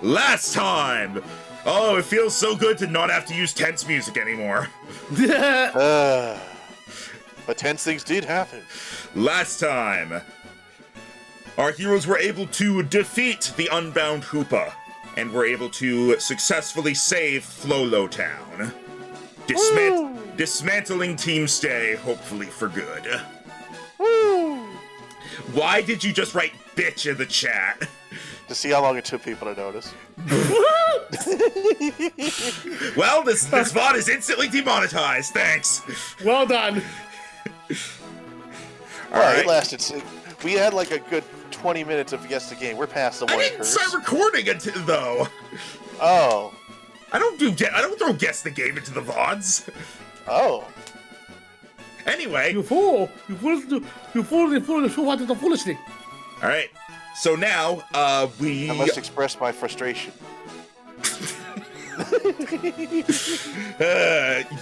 Last time! Oh, it feels so good to not have to use tense music anymore. But tense things did happen. Last time, our heroes were able to defeat the Unbound Hoopa, and were able to successfully save Flolo Town. Dismantling Team Stay, hopefully for good. Woo! Why did you just write bitch in the chat? To see how long it took people to notice. Well, this VOD is instantly demonetized, thanks. Well done. Alright, it lasted. We had like a good 20 minutes of guess the game. We're past the one I didn't curse. start recording it though. Oh. I don't throw guess the game into the VODs. Oh. Anyway. You fool! You fool the show out of the foolishly. Alright. So now, I must express my frustration.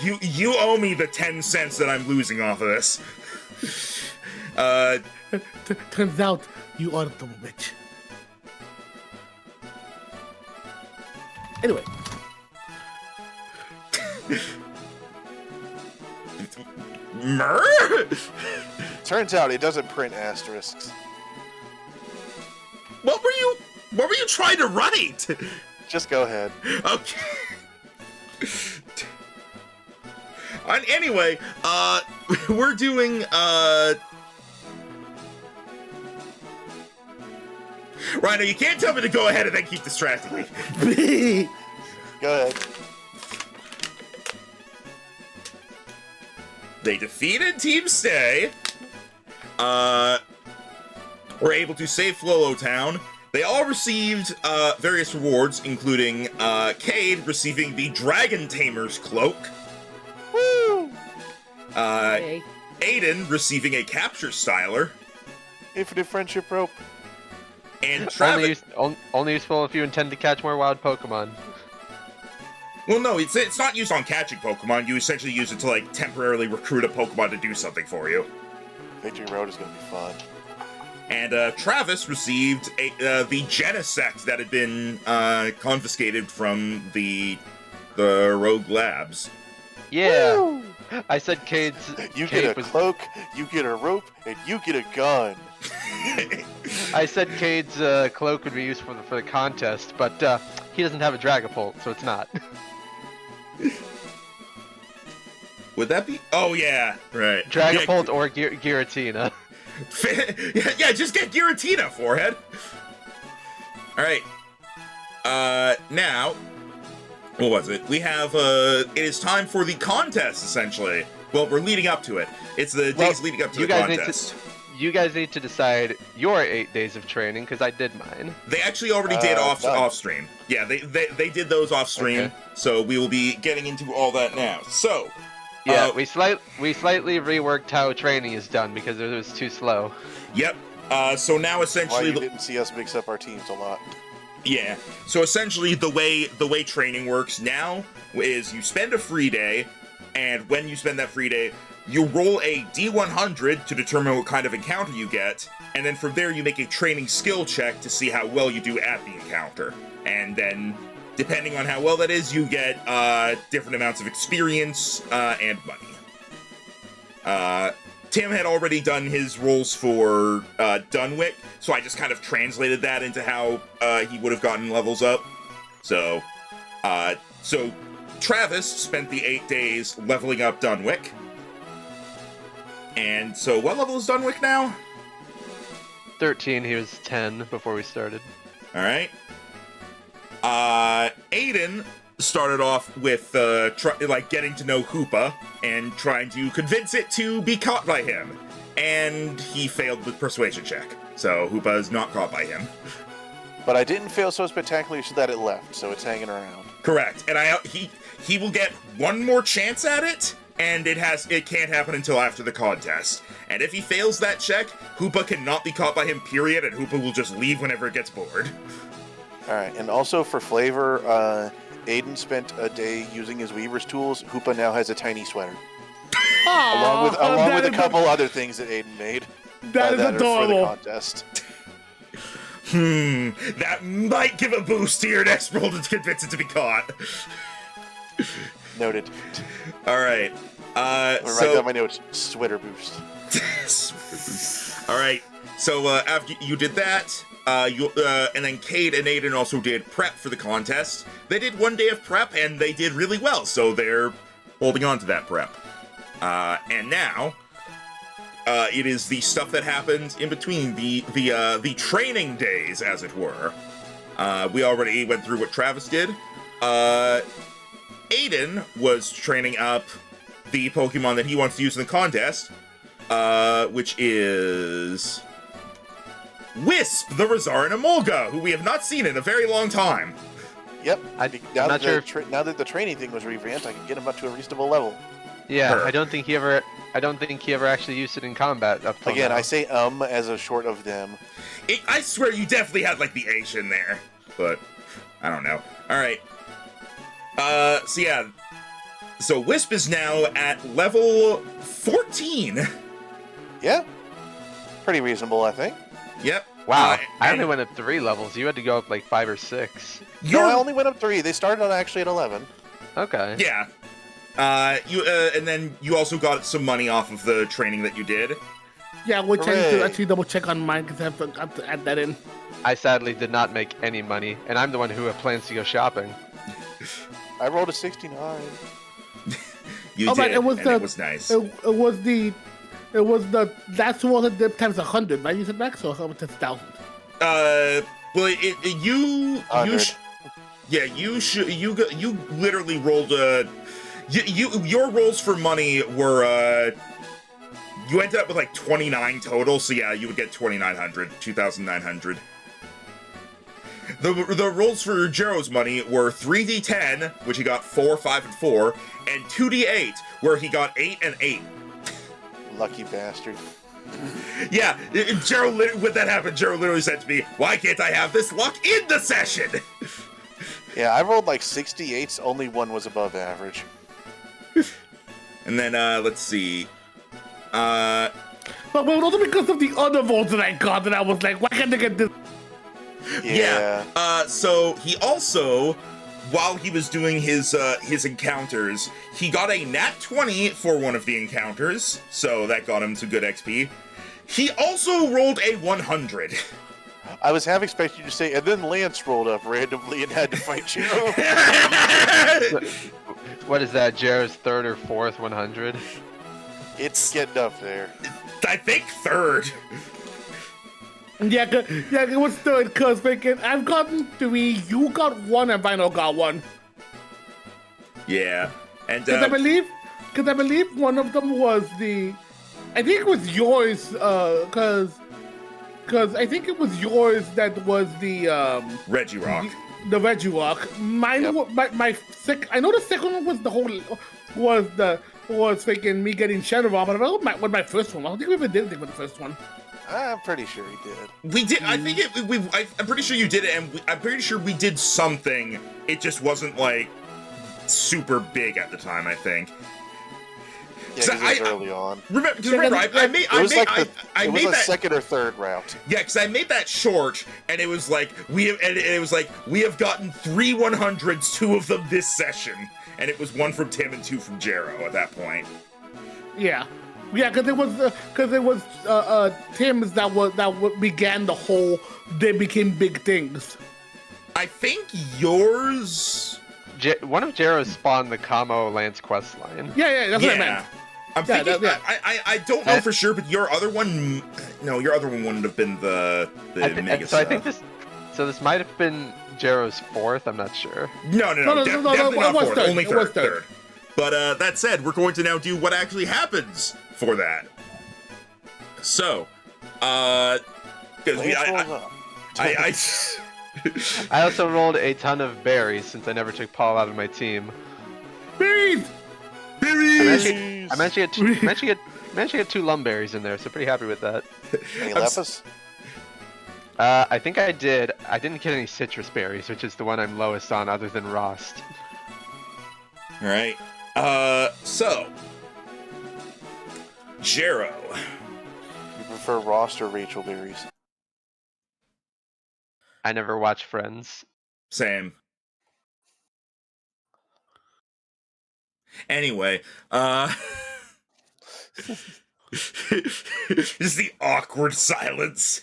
You owe me the 10 cents that I'm losing off of this. Turns out you are the bitch. Anyway. Turns out it doesn't print asterisks. What were you trying to write? Just go ahead. Okay. Anyway, we're doing, Rhino, you can't tell me to go ahead and then keep distracting me. Go ahead. They defeated Team Stay. Were able to save Flolo Town. They all received various rewards, including Cade receiving the Dragon Tamer's Cloak. Woo! Okay. Aiden receiving a Capture Styler. Infinite Friendship Rope. And Travis... Only useful if you intend to catch more wild Pokemon. Well, no, it's not used on catching Pokemon. You essentially use it to, like, temporarily recruit a Pokemon to do something for you. Victory Road is going to be fun. And Travis received the Genesect that had been confiscated from the Rogue Labs. Yeah. Woo! I said Cade's... You get a cloak, you get a rope, and you get a gun. I said Cade's cloak would be useful for the contest, but he doesn't have a Dragapult, so it's not. Would that be? Oh, yeah, right. Dragapult or Giratina. Yeah, just get Giratina, forehead. Alright. Now, what was it? We have, it is time for the contest, essentially. Well, we're leading up to it. It's the days leading up to the contest. You guys need to decide your 8 days of training, because I did mine. They actually already did off stream. Yeah, they did those off stream, okay. So we will be getting into all that now. So, yeah, we slightly reworked how training is done because it was too slow. Yep. So now essentially, why you didn't see us mix up our teams a lot. Yeah. So essentially, the way training works now is you spend a free day, and when you spend that free day, you roll a D100 to determine what kind of encounter you get, and then from there you make a training skill check to see how well you do at the encounter. And then, depending on how well that is, you get different amounts of experience and money. Tim had already done his rolls for Dunwick, so I just kind of translated that into how he would have gotten levels up. So Travis spent the 8 days leveling up Dunwick. And so, what level is Dunwick now? 13, he was 10 before we started. Alright. Aiden started off with, getting to know Hoopa and trying to convince it to be caught by him. And he failed the persuasion check. So, Hoopa is not caught by him. But I didn't fail so spectacularly so that it left, so it's hanging around. Correct. And he will get one more chance at it, and it can't happen until after the contest. And if he fails that check, Hoopa cannot be caught by him, period, and Hoopa will just leave whenever it gets bored. Alright, and also for flavor, Aiden spent a day using his Weaver's tools. Hoopa now has a tiny sweater. Along with a couple other things that Aiden made. That is adorable. For the contest. That might give a boost to your next roll to convince it to be caught. Noted. All right. I'm gonna write down my notes. Sweater boost. All right. So after you did that, and then Cade and Aiden also did prep for the contest. They did 1 day of prep, and they did really well. So they're holding on to that prep. And now, it is the stuff that happened in between the training days, as it were. We already went through what Travis did. Aiden was training up the Pokemon that he wants to use in the contest, which is Wisp, the Resara and Emolga, who we have not seen in a very long time. Yep. I'm Now not that sure. now that the training thing was revamped, I can get him up to a reasonable level. Yeah, Her. I don't think he ever actually used it in combat up till Again, now. I say as a short of them. I swear you definitely had like the H in there, but I don't know. All right. So yeah. So Wisp is now at level 14. Yeah. Pretty reasonable, I think. Yep. Wow, I and only went up 3 levels. You had to go up like 5 or 6. No, I you're- only went up 3. They started on actually at 11. Okay. Yeah. And then you also got some money off of the training that you did. Yeah, which I need Hooray. to actually double check on mine because I forgot to add that in. I sadly did not make any money, and I'm the one who plans to go shopping. I rolled a 69. You Oh, did, but it was and the it was nice. it was the that's what it did times 100, right? You said back, so how much is 1,000? Well, you 100. you literally rolled your rolls for money were you ended up with like 29 total, so yeah, you would get 2,900. The rolls for Jero's money were 3d10, which he got 4, 5, and 4, and 2d8, where he got 8 and 8. Lucky bastard. Yeah, Jero, when that happened, Jero literally said to me, "Why can't I have this luck in the session?" Yeah, I rolled like 68s. Only one was above average. And then let's see. But also because of the other votes that I got, that I was like, why can't I get this? Yeah. So he also, while he was doing his encounters, he got a nat 20 for one of the encounters, so that got him to good XP. He also rolled a 100. I was half expecting you to say, and then Lance rolled up randomly and had to fight Jero. What is that, Jero's 3rd or 4th 100? It's getting up there. I think 3rd. Yeah, it was third, because I've gotten 3, you got 1, and Vinyl got 1. Yeah, and Because I believe one of them was I think it was yours, because I think it was yours that was the Regirock. the Regirock. Mine, Yep. my I know the second one was freaking me getting Shadow Ball, but I don't know what my first one was. I don't think we ever did anything with the first one. I'm pretty sure he did. We did. I think I'm pretty sure you did it, and I'm pretty sure we did something. It just wasn't like super big at the time. I think. Yeah, So because it was early on. Remember, Yeah, I made It was like I it was made a that. second or third route. Yeah, because I made that short, and it was like we have gotten 3 100s, 2 of them this session, and it was 1 from Tim and 2 from Jero at that point. Yeah, because it was Tim's that began the whole. They became big things. I think yours. One of Jero's spawned the Kamo Lance quest line. Yeah, that's what I meant. I'm Yeah, thinking. yeah. I don't know for sure, but your other one. No, your other one wouldn't have been the Mega So I stuff. think this might have been Jero's 4th. I'm not sure. No, definitely it not was 4th. third. Only It was 3rd. third. But that said, we're going to now do what actually happens for that. So, because Lance rolls up. I also rolled a ton of berries since I never took Paul out of my team. Bees! I managed to get 2 lumberries in there, so pretty happy with that. Any Lepus? I think I did. I didn't get any citrus berries, which is the one I'm lowest on other than Rost. All right. So, Jero. You prefer Rost or Rachel berries? I never watched Friends. Same. Anyway, just the awkward silence.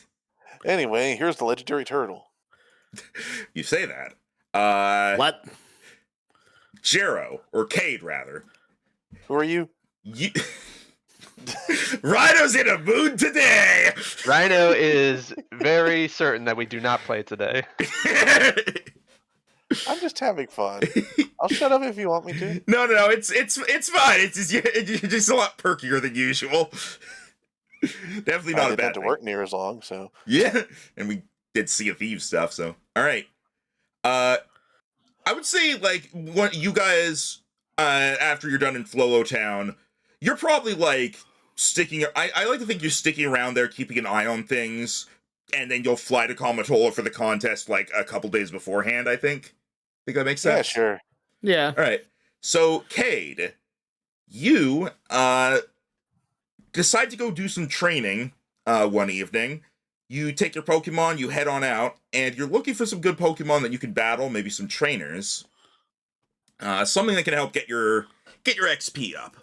Anyway, here's the legendary turtle. You say that. What? Jero, or Cade, rather. Who are you? You... Rhino's in a mood today! Rhino is very certain that we do not play today. I'm just having fun. I'll shut up if you want me to. No, it's fine. It's just, you're just a lot perkier than usual. Definitely not I a didn't bad have to thing. work near as long, so. Yeah, and we did Sea of Thieves stuff, so. Alright. I would say, like, what you guys, after you're done in Flolo Town, you're probably, like, sticking... I like to think you're sticking around there, keeping an eye on things, and then you'll fly to Kamatola for the contest, like, a couple days beforehand, I think. Think that makes sense? Yeah, sure. Yeah. Alright. So, Cade, you, decide to go do some training, one evening. You take your Pokemon, you head on out, and you're looking for some good Pokemon that you can battle, maybe some trainers. Something that can help get your XP up.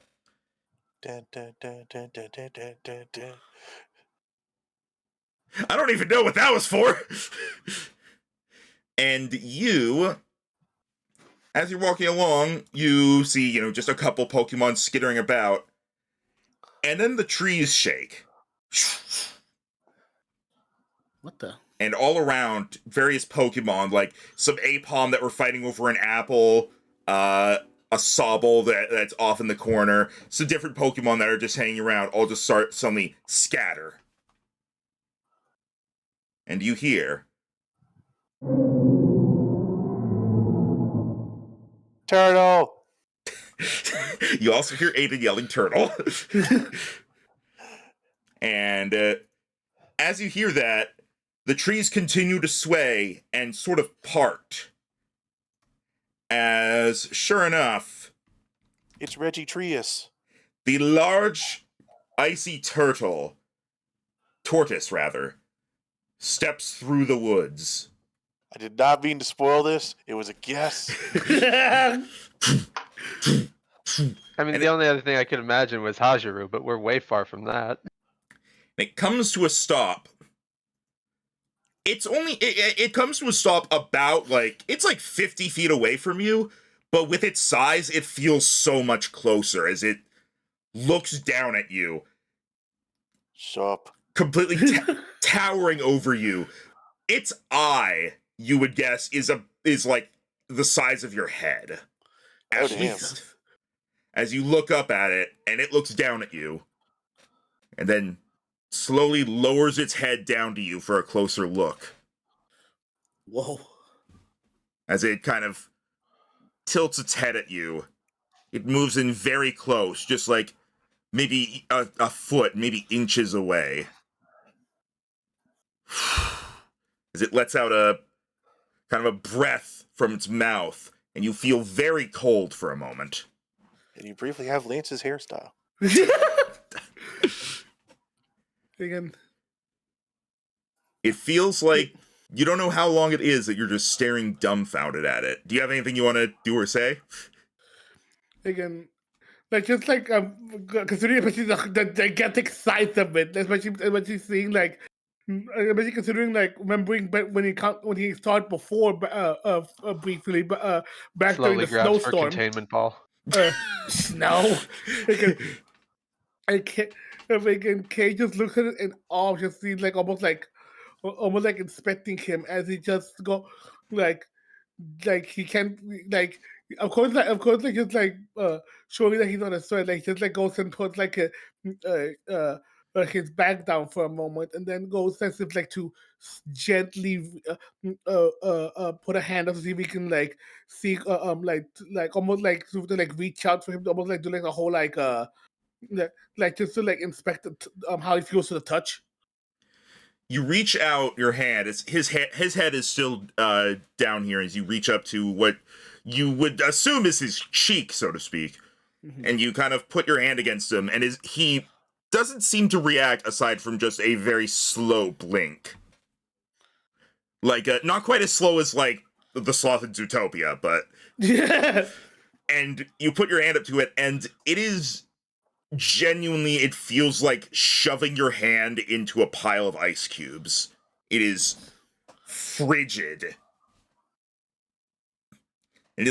Dun, dun, dun, dun, dun, dun, dun, dun, dun. I don't even know what that was for. And you, as you're walking along, you see, just a couple Pokemon skittering about. And then the trees shake. What the? And all around, various Pokemon, like some Apom that were fighting over an apple, a Sobble that's off in the corner, some different Pokemon that are just hanging around, all just start suddenly scatter. And you hear... Turtle! You also hear Aiden yelling turtle. And as you hear that, the trees continue to sway and sort of part. As, sure enough, It's Reggie Trius. the large, icy tortoise, steps through the woods. I did not mean to spoil this. It was a guess. I mean, the only other thing I could imagine was Hajaru, but we're way far from that. It comes to a stop. It comes to a stop about, it's like 50 feet away from you, but with its size, it feels so much closer as it looks down at you, Sup. completely towering over you. Its eye, you would guess, is like the size of your head. Oh, At damn. least. As you look up at it, and it looks down at you, and then slowly lowers its head down to you for a closer look. Whoa. As it kind of tilts its head at you, it moves in very close, just like maybe a foot, maybe inches away. As it lets out a kind of a breath from its mouth, and you feel very cold for a moment. And you briefly have Lance's hairstyle. Again. It feels like you don't know how long it is that you're just staring dumbfounded at it. Do you have anything you want to do or say? Again. Considering especially the gigantic size of it, especially seeing especially considering remembering when he started before briefly back during Slowly the grabs for snowstorm. containment ball. Snow. Kay just looks at it in awe, just seems almost like inspecting him as he just go like he can't of course just showing that he's on a sweat, just goes and puts his back down for a moment and then goes as if to gently put a hand up to see if he can see almost to reach out for him to almost do a whole just to inspect how he feels to the touch. You reach out your hand. His head is still down here as you reach up to what you would assume is his cheek, so to speak. Mm-hmm. And you kind of put your hand against him, and he doesn't seem to react aside from just a very slow blink. Like, not quite as slow as, like, the sloth in Zootopia, but... Yeah. And you put your hand up to it, and it is genuinely, it feels like shoving your hand into a pile of ice cubes. It is frigid. And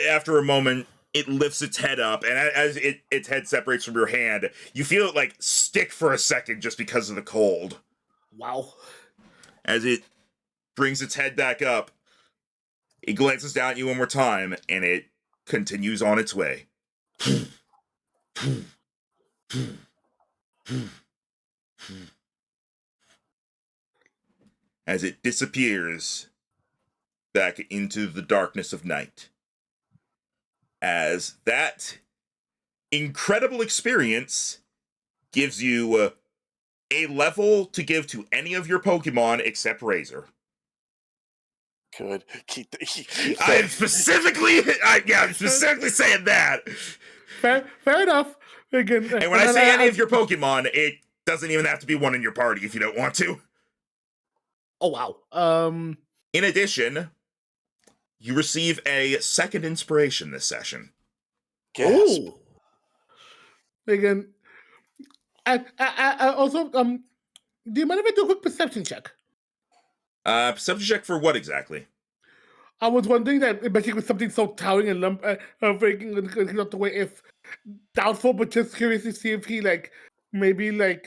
after a moment, it lifts its head up, and as its head separates from your hand, you feel it, like, stick for a second just because of the cold. Wow. As it brings its head back up, it glances down at you one more time, and it continues on its way. As it disappears back into the darkness of night. As that incredible experience gives you a level to give to any of your Pokemon except Razor. Good. I'm specifically saying that. Fair enough. Again, And when I say any of your Pokemon, it doesn't even have to be one in your party if you don't want to. Oh wow. In addition, you receive a second inspiration this session. Gasp. Oh. Again, I also do you mind if I do a quick perception check? Perception check for what exactly? I was wondering that, especially with something so towering and breaking not the way, if doubtful, but just curious to see if he maybe with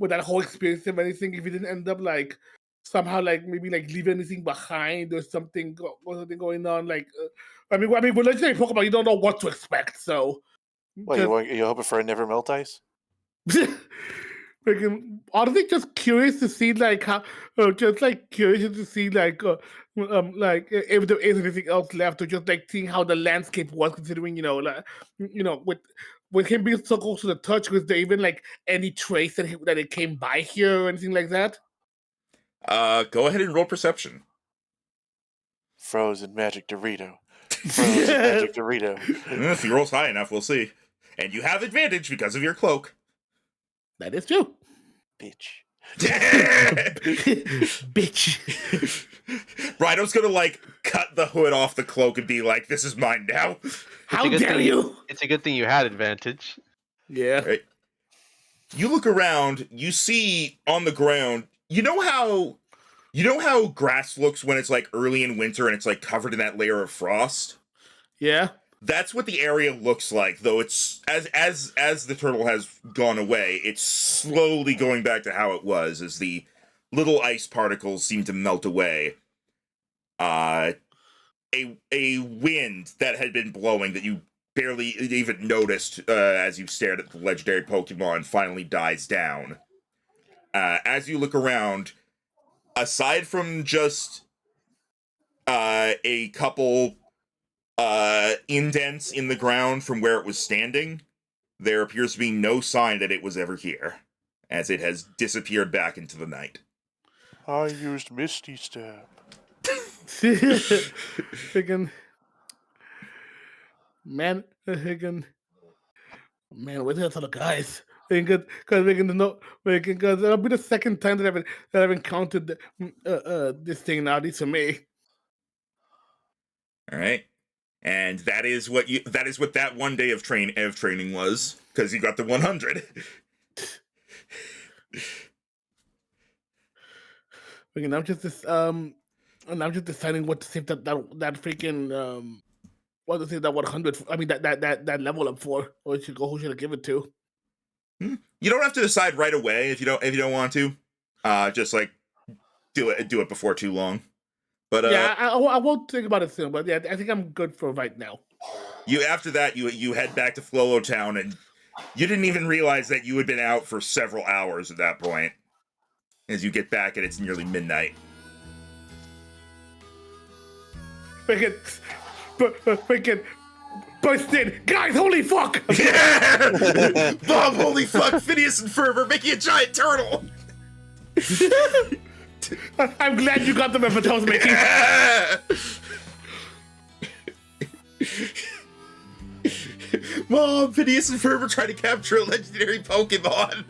that whole experience of anything, if he didn't end up somehow maybe leave anything behind or something, something going on. I mean, with legendary Pokemon, you don't know what to expect, so. What, you hoping for a never melt ice? Honestly, just curious to see how, curious to see if there is anything else left, or just seeing how the landscape was, considering with him being so close to the touch, was there even any trace that it came by here or anything like that? Go ahead and roll perception. Frozen magic Dorito. Frozen magic Dorito. If he rolls high enough, we'll see. And you have advantage because of your cloak. That is true. Bitch. Bitch. Rhino's gonna cut the hood off the cloak and be like, "This is mine now." How dare you? It's a good thing you had advantage. Yeah. Right. You look around, you see on the ground, you know how grass looks when it's early in winter and it's covered in that layer of frost? Yeah. That's what the area looks like, though it's as the turtle has gone away, it's slowly going back to how it was as the little ice particles seem to melt away. A wind that had been blowing that you barely even noticed as you stared at the legendary Pokemon finally dies down. As you look around, aside from just a couple indents in the ground from where it was standing, there appears to be no sign that it was ever here, as it has disappeared back into the night. I used Misty Step. Friggin' man, where's the other guys? Because that'll be the second time that I've encountered this thing now, at least for me. All right, and that is what that one day of training was, because you got the 100. I'm just deciding what to save that freaking what to save that 100. I mean that level up for, or who should I give it to? You don't have to decide right away if you don't want to. Just do it before too long. But yeah, I won't think about it soon. But yeah, I think I'm good for right now. After that you head back to Flolo Town, and you didn't even realize that you had been out for several hours at that point. As you get back and it's nearly midnight. Freaking burst in, guys! Holy fuck! Bob, holy fuck! Phineas and Fervor making a giant turtle. I'm glad you got the reference I was making. Mom, Phineas and Fervor trying to capture a legendary Pokemon.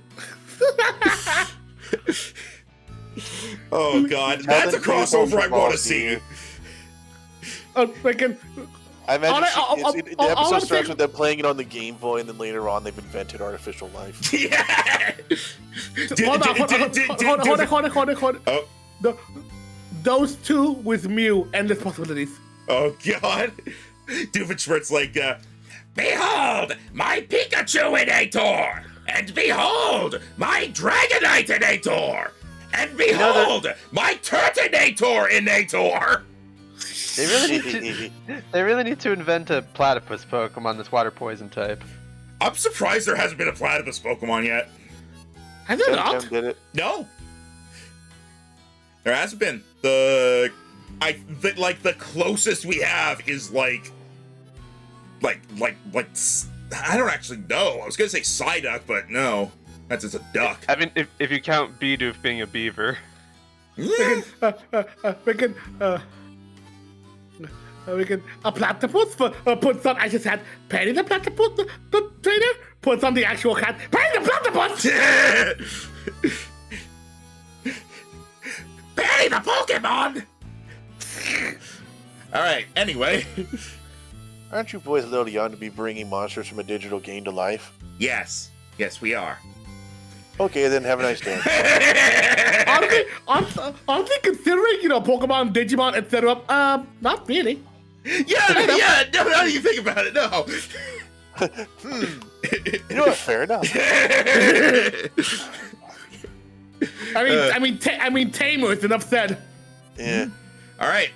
Oh god, Tell that's a them people crossover I from want to Boss see. here. Freaking. I imagine the all episode I'm starts saying- with them playing it on the Game Boy, and then later on they've invented artificial life. Yeah. Hold on. Oh. Those two with Mew, endless possibilities. Oh god. Doofenshmirtz like, behold, my Pikachu-inator! And behold, my Dragonite-inator! And behold, my Turtonator-inator! They really need to invent a platypus Pokemon that's water poison type. I'm surprised there hasn't been a platypus Pokemon yet. Has it not? Tim did it. No. There hasn't been. The closest we have is like I don't actually know. I was gonna say Psyduck, but no. That's just a duck. I mean, if you count Bidoof being a beaver. Freaking, a platypus puts on, I just had Penny the platypus, the trainer, puts on the actual cat, Penny the platypus! Penny the Pokemon! Alright, anyway. Aren't you boys a little young to be bringing monsters from a digital game to life? Yes, we are. Okay, then have a nice day. honestly, considering, Pokemon, Digimon, etc., not really. Yeah, no, now that you think about it, no. You know what? Fair enough. I mean, Tamer, enough said. Yeah. All right.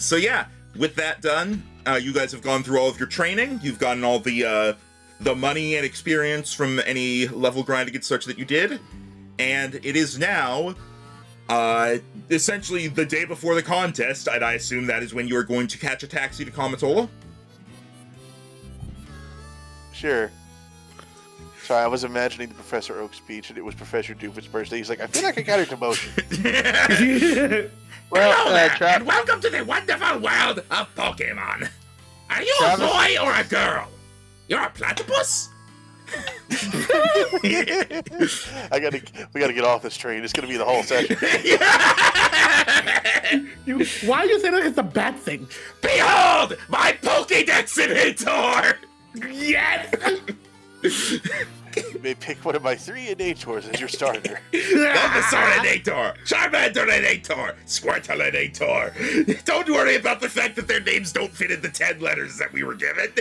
So yeah, with that done, you guys have gone through all of your training. You've gotten all the money and experience from any level grinding and such that you did, and it is now essentially the day before the contest, and I assume that is when you are going to catch a taxi to Kamatola. Sure. Sorry, I was imagining the Professor Oak speech, and it was Professor Doofen's birthday. He's like, I feel like I got a demotion. Hello there, and welcome to the wonderful world of Pokemon. Are you a boy or a girl? You're a platypus? We gotta get off this train. It's gonna be the whole session. Why are you saying that it's a bad thing? Behold, my Pokédex-inator! Yes! You may pick one of my 3 Innators as your starter. Bulbasaur-inator, Charmander-inator, Squirtle-inator. Don't worry about the fact that their names don't fit in the 10 letters that we were given.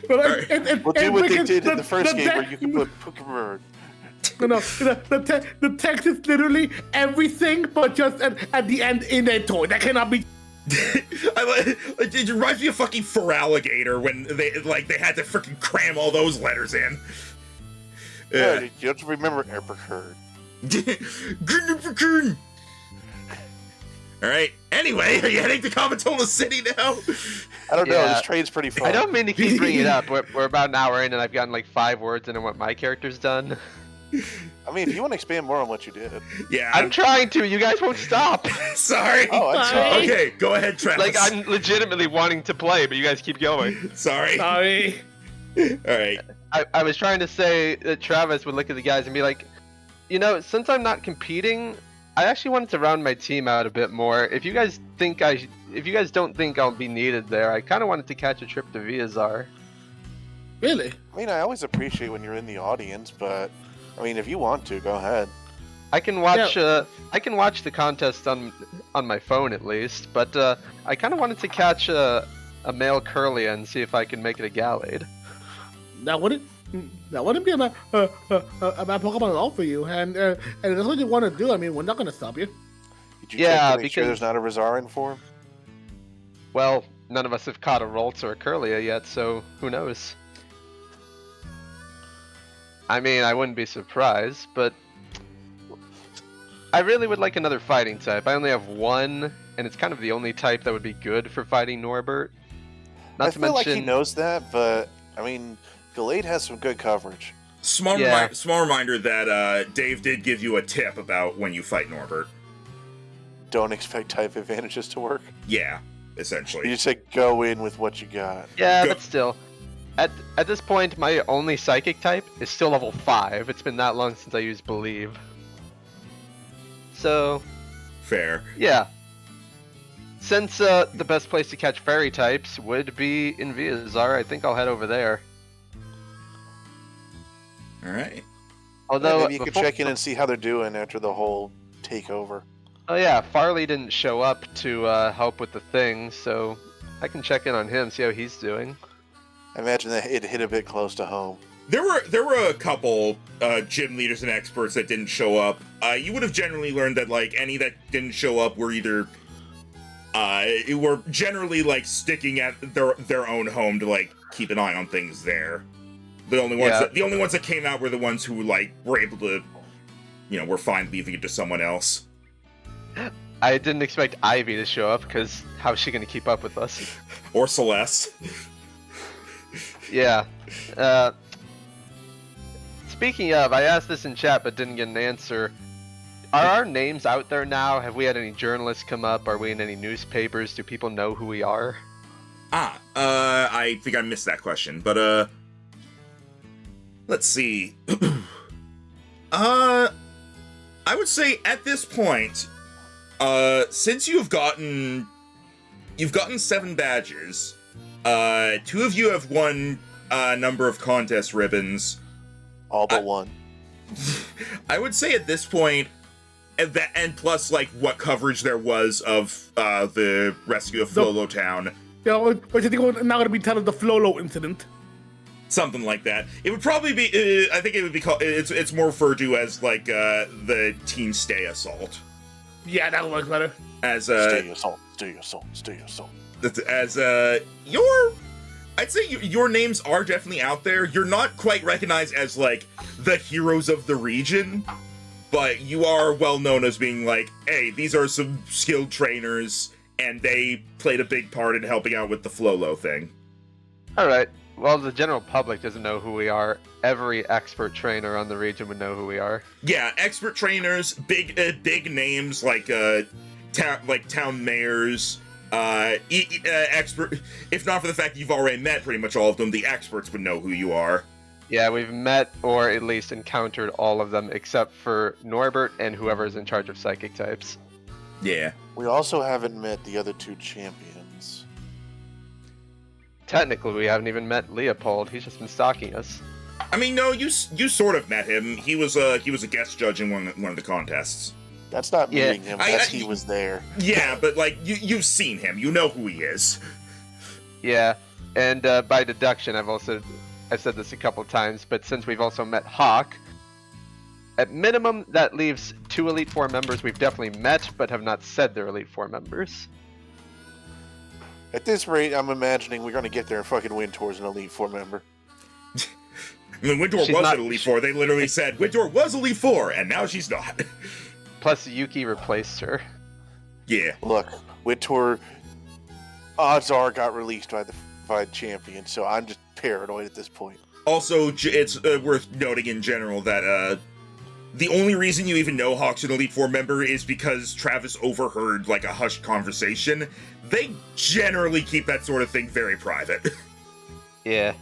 We'll do what they did in the first game where you can put Pokemon. No, the text is literally everything, but just at the end in a toy. That cannot be. It reminds me of fucking Feraligatr when they had to freaking cram all those letters in. You have to remember Epicurd. All right. Anyway, are you heading to Kamatola City now? I don't know. This train's pretty fun. I don't mean to keep bringing it up. We're about an hour in, and I've gotten like 5 words into what my character's done. I mean, if you want to expand more on what you did. Yeah. I'm trying to. You guys won't stop. Sorry. Oh, I'm sorry. Okay, go ahead, Travis. Like, I'm legitimately wanting to play, but you guys keep going. Sorry. All right. I was trying to say that Travis would look at the guys and be like, since I'm not competing, I actually wanted to round my team out a bit more. If you guys don't think I'll be needed there, I kind of wanted to catch a trip to Viazar. Really? I mean, I always appreciate when you're in the audience, but I mean, if you want to, go ahead. I can watch. I can watch the contest on my phone at least, but I kind of wanted to catch a male Curlia and see if I can make it a Gallade. That wouldn't be a bad Pokemon at all for you, and if that's what you want to do, I mean, we're not going to stop you. Did you check to make sure there's not a Resara in form? Well, none of us have caught a Ralts or a Curlia yet, so who knows? I mean, I wouldn't be surprised, but I really would like another fighting type. I only have one, and it's kind of the only type that would be good for fighting Norbert. I feel like he knows that, but I mean, Gallade has some good coverage. Small reminder that Dave did give you a tip about when you fight Norbert. Don't expect type advantages to work. Yeah, essentially. You just say go in with what you got. Yeah, but still. At this point, my only psychic type is still level 5. It's been that long since I used Believe. So, Fair. yeah. Since the best place to catch fairy types would be in Viazar, I think I'll head over there. All right. Although maybe you could check in and see how they're doing after the whole takeover. Oh yeah, Farley didn't show up to help with the thing, so I can check in on him, see how he's doing. I imagine that it hit a bit close to home. There were a couple gym leaders and experts that didn't show up. You would have generally learned that like any that didn't show up were either were generally like sticking at their own home to like keep an eye on things there. The only ones that came out were the ones who like were able to, were fine leaving it to someone else. I didn't expect Ivy to show up because how's she gonna keep up with us? Or Celeste. Yeah. Speaking of, I asked this in chat but didn't get an answer. Are our names out there now? Have we had any journalists come up? Are we in any newspapers? Do people know who we are? I think I missed that question, but let's see. I would say at this point, since you've gotten 7 badges, 2 of you have won a number of contest ribbons. All but one. I would say at this point, and plus like what coverage there was of the rescue of Flolo Town. Yeah, which I think we're now going to be telling the Flolo incident. Something like that. It would probably be. I think it would be called. It's more referred to as like the Team Stay Assault. Yeah, that works better. As Stay assault. As I'd say your names are definitely out there. You're not quite recognized as like the heroes of the region, but you are well known as being like, hey, these are some skilled trainers, and they played a big part in helping out with the Flolo thing. All right. Well, the general public doesn't know who we are. Every expert trainer on the region would know who we are. Yeah, expert trainers, big names like town mayors, expert. If not for the fact that you've already met pretty much all of them, the experts would know who you are. Yeah, we've met or at least encountered all of them except for Norbert and whoever's in charge of psychic types. Yeah. We also haven't met the other 2 champions. Technically, we haven't even met Leopold. He's just been stalking us. I mean, no, you sort of met him. He was a guest judge in one of the contests. That's not meeting him. That's he was there. Yeah, but like you've seen him. You know who he is. Yeah, and by deduction, I've said this a couple times, but since we've also met Hawk, at minimum that leaves 2 Elite Four members we've definitely met but have not said they're Elite Four members. At this rate, I'm imagining we're going to get there and fucking win towards an Elite Four member. I mean, Wintour was an Elite Four. They literally said Wintour was Elite Four, and now she's not. Plus, Yuki replaced her. Yeah. Look, Wintour, odds are, got released by the champion, so I'm just paranoid at this point. Also, it's worth noting in general that the only reason you even know Hawk's an Elite Four member is because Travis overheard like a hushed conversation. They generally keep that sort of thing very private. Yeah.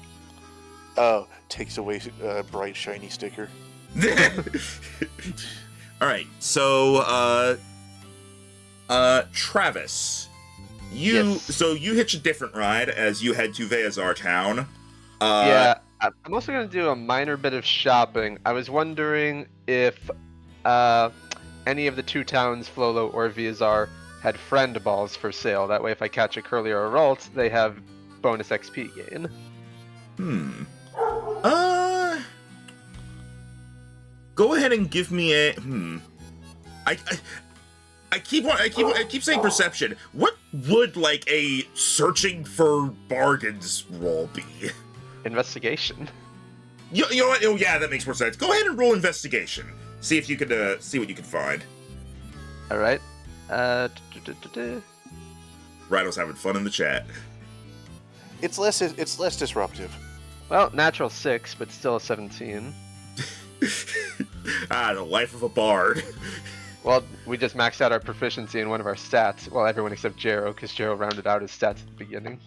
Oh, takes away bright shiny sticker. All right, so Travis, you hitch a different ride as you head to Veazar Town. Yeah, I'm also gonna do a minor bit of shopping. I was wondering if any of the 2 towns, Flolo or Viazar, had friend balls for sale. That way, if I catch a Curly or a Ralt, they have bonus XP gain. Go ahead and give me a I keep saying perception. What would like a searching for bargains roll be? Investigation. You know what? Oh yeah, that makes more sense. Go ahead and roll investigation. See if you could see what you can find. All right. Rido's having fun in the chat. It's less disruptive. Well, natural 6, but still a 17. The life of a bard. Well, we just maxed out our proficiency in one of our stats. Well, everyone except Jero, because Jero rounded out his stats at the beginning.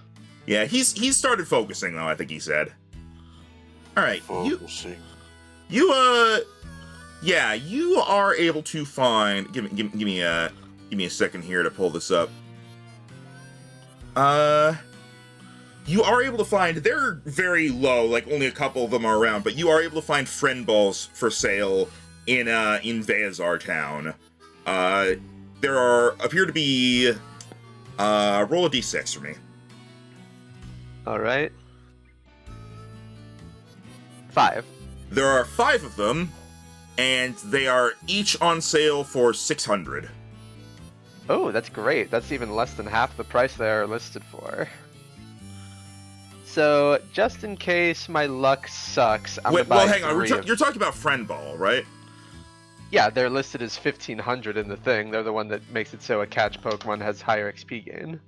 Yeah, he's started focusing though. I think he said. All right, Focusing. you Yeah, you are able to find. Give me a second here to pull this up. You are able to find. They're very low, like only a couple of them are around, but you are able to find friend balls for sale in Veazar Town. There appear to be. Roll a d6 for me. All right. 5. There are 5 of them, and they are each on sale for 600. Oh, that's great. That's even less than half the price they are listed for. So, just in case my luck sucks, I'm gonna buy hang on. 3 of- You're talking about friend ball, right? Yeah, they're listed as 1500 in the thing. They're the one that makes it so a catch Pokemon has higher XP gain.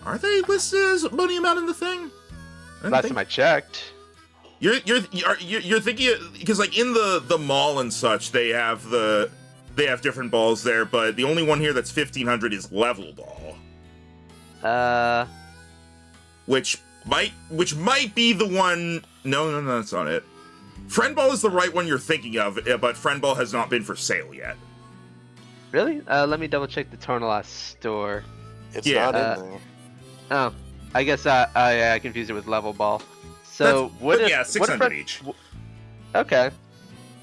Are they listed as money amount in the thing? Last time I checked. You're thinking, because like in the mall and such, they have different balls there, but the only one here that's 1500 is level ball, which might be the one. No, that's not it. Friend ball is the right one you're thinking of, but friend ball has not been for sale yet. Really? Let me double check the Tornaloth store. It's Yeah. not in there. Oh, I guess I confused it with level ball. So what if? 600 each. Okay,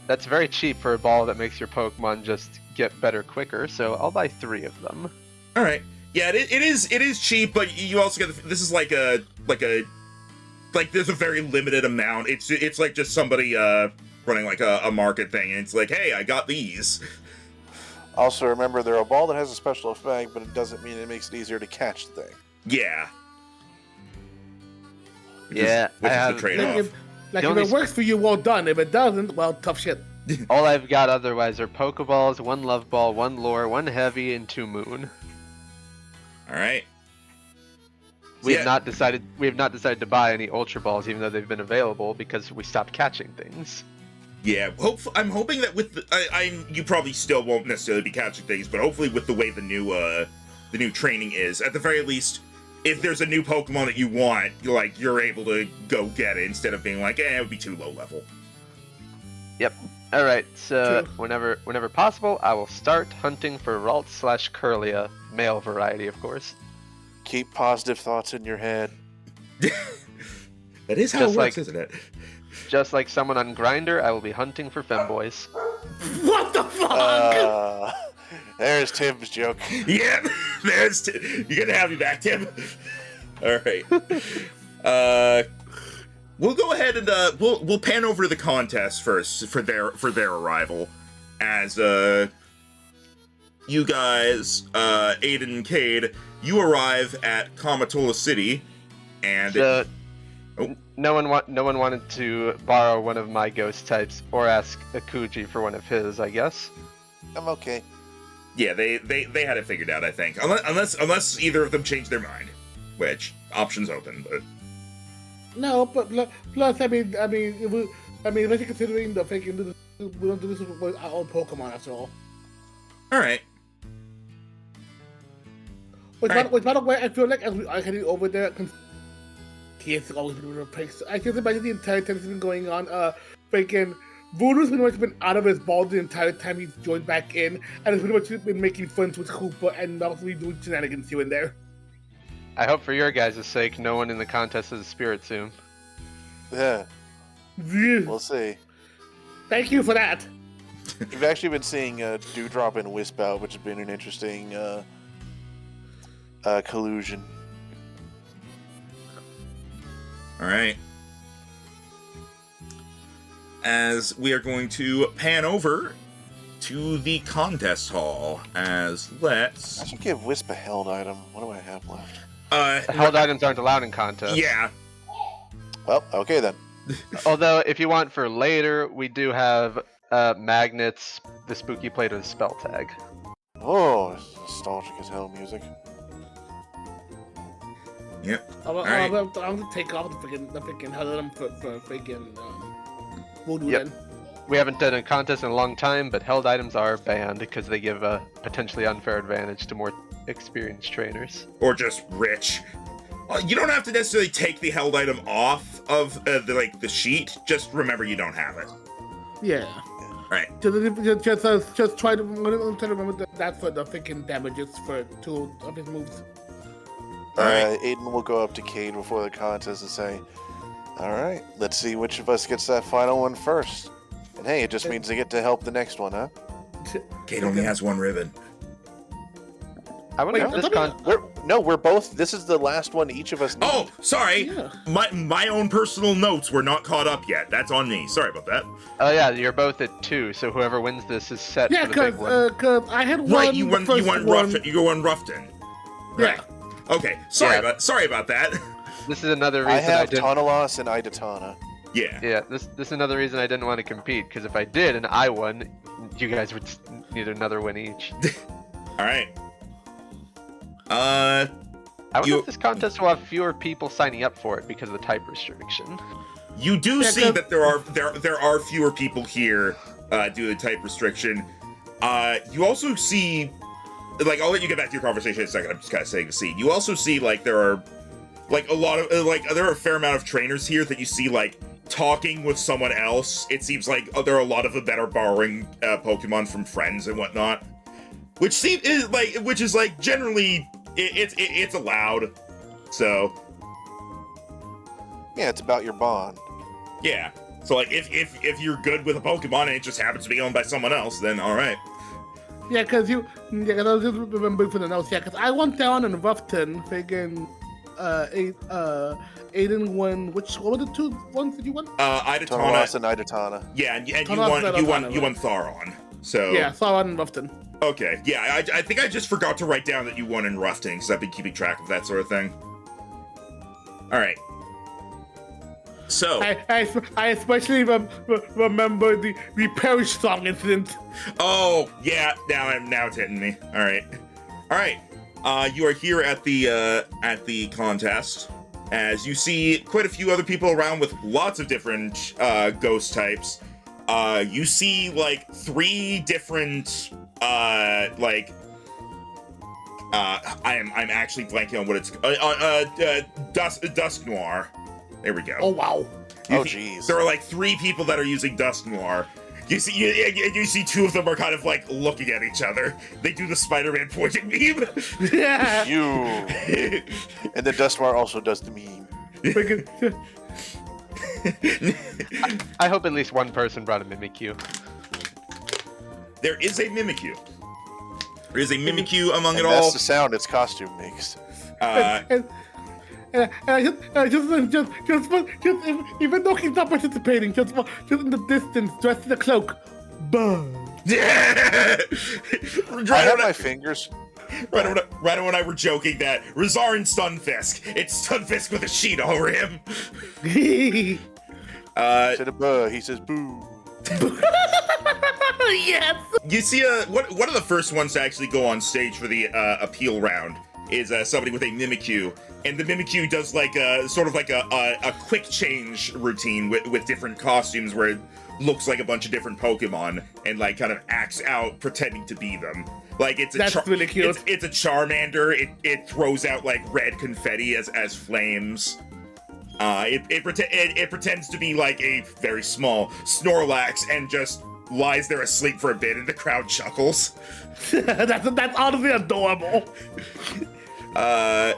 that's very cheap for a ball that makes your Pokemon just get better quicker. So I'll buy 3 of them. All right. Yeah, it is cheap, but you also get this is like there's a very limited amount. It's like just somebody running like a market thing, and it's like, hey, I got these. Also, remember, they're a ball that has a special effect, but it doesn't mean it makes it easier to catch the thing. Yeah. Which is the trade-off. Like The if only it works for you, well done. If it doesn't, well, tough shit. All I've got otherwise are Pokeballs, 1 Love Ball, 1 Lure, 1 Heavy, and 2 Moon. All right. We have not decided to buy any Ultra Balls, even though they've been available, because we stopped catching things. Yeah, I'm hoping that with you probably still won't necessarily be catching things, but hopefully with the way the new training is, at the very least, if there's a new Pokemon that you want, you're able to go get it instead of being like, it would be too low level. Yep. All right. So True. whenever possible, I will start hunting for Ralt/Curlia, male variety, of course. Keep positive thoughts in your head. That is how Just it works, like- isn't it? Just like someone on Grinder, I will be hunting for femboys. What the fuck? There's Tim's joke. Yeah, you're gonna have me back, Tim. All right. We'll go ahead and we'll pan over to the contest first for their arrival, as you guys, Aiden and Cade, you arrive at Kamatola City, and So, Oh. no one wanted to borrow one of my ghost types or ask Akuji for one of his, I guess. I'm okay. yeah, they had it figured out, I think, unless either of them changed their mind, which options open, but. No, but plus, especially considering the faking, we don't do this with our own Pokemon after all. All right. Which, by the way, I feel like as we are heading over there, he has always been a prick. I can imagine the entire time it's been going on. Freaking Voodoo's pretty much been out of his balls the entire time he's joined back in, and has pretty much been making friends with Hoopa and obviously doing shenanigans here and there. I hope for your guys' sake, no one in the contest is a Spiritomb. Yeah, Yeah. we'll see. Thank you for that. We've actually been seeing Dewdrop and Wisp out, which has been an interesting collusion. All right. As we are going to pan over to the contest hall, I should give Wisp a held item. What do I have left? Held items aren't allowed in contests. Yeah. Well, okay then. Although, if you want for later, we do have magnets, the spooky plate, or the spell tag. Oh, it's nostalgic as hell music. Yep. I'm right. gonna take off the freaking hell for freaking Voodoo Yep. then. We haven't done a contest in a long time, but held items are banned because they give a potentially unfair advantage to more experienced trainers. Or just rich. You don't have to necessarily take the held item off of the sheet. Just remember you don't have it. Yeah. right. Just try to remember that that's for the freaking damages for 2 of his moves. All right. Aiden will go up to Cade before the contest and say, all right, let's see which of us gets that final one first. And hey, it just means they get to help the next one, huh? Kate only has 1 ribbon. I wonder Wait, if this We're both. This is the last one each of us need. Oh, sorry. Yeah. My own personal notes were not caught up yet. That's on me. Sorry about that. Oh yeah, you're both at 2, so whoever wins this is set Yeah, for the big one. cause I had Right, won you the won first one. Ruffton. You won Ruffton. Yeah. Okay. Sorry Yeah. about that. This is another I reason I have didn't. Tonalos and Idatana. Yeah. Yeah, this is another reason I didn't want to compete, because if I did and I won, you guys would need another win each. All right. I wonder You- if this contest will have fewer people signing up for it because of the type restriction. You do Yeah, see 'cause- that there are fewer people here due to the type restriction. You also see, like, I'll let you get back to your conversation in a second. I'm just kind of setting the scene. You also see, like, there are, like, a lot of, there are a fair amount of trainers here that you see, like, talking with someone else. It seems like there are a lot of them that are borrowing Pokemon from friends and whatnot, which is like generally it's allowed. So Yeah, it's about your bond. yeah. So like if you're good with a Pokemon and it just happens to be owned by someone else, then all right. Yeah, cause I was just remembering for the notes. Yeah, cause I went down in Ruffton, friggin' Aiden won. What were the 2 ones that you won? Idatana. Tonalos and Idatana. Yeah, and you Tonalos won and you Idatana, won you right? won Tharon. So Yeah, so I won in Ruffton. okay. Yeah, I think I just forgot to write down that you won in Ruffton because I've been keeping track of that sort of thing. All right. So I especially remember the Perish song incident. oh yeah, now it's hitting me. All right. You are here at the contest. As you see quite a few other people around with lots of different ghost types. You see like 3 different I'm actually blanking on what it's Dusk Noir. There we go. Oh wow. Oh, jeez. There are like 3 people that are using Dusk Noir. You see 2 of them are kind of like looking at each other. They do the Spider-Man pointing meme. Yeah. You. And the Dustmar also does the meme. I hope at least one person brought a Mimikyu. There is a Mimikyu. There is a Mimikyu among And it that's all. the sound its costume makes. And even though he's not participating, just in the distance, dressed in a cloak, buzz. Yeah. I have my fingers. Right when I were joking that Resara and Stunfisk. It's Stunfisk with a sheet over him. To the buh, he says boo. Yes. You see, one of the first ones to actually go on stage for the appeal round is somebody with a Mimikyu, and the Mimikyu does like a sort of like a quick change routine with different costumes where it looks like a bunch of different Pokemon and like kind of acts out pretending to be them. Like That's really cute. It's a Charmander. It throws out like red confetti as flames. It pretends to be like a very small Snorlax and just lies there asleep for a bit, and the crowd chuckles. that's honestly adorable. I'm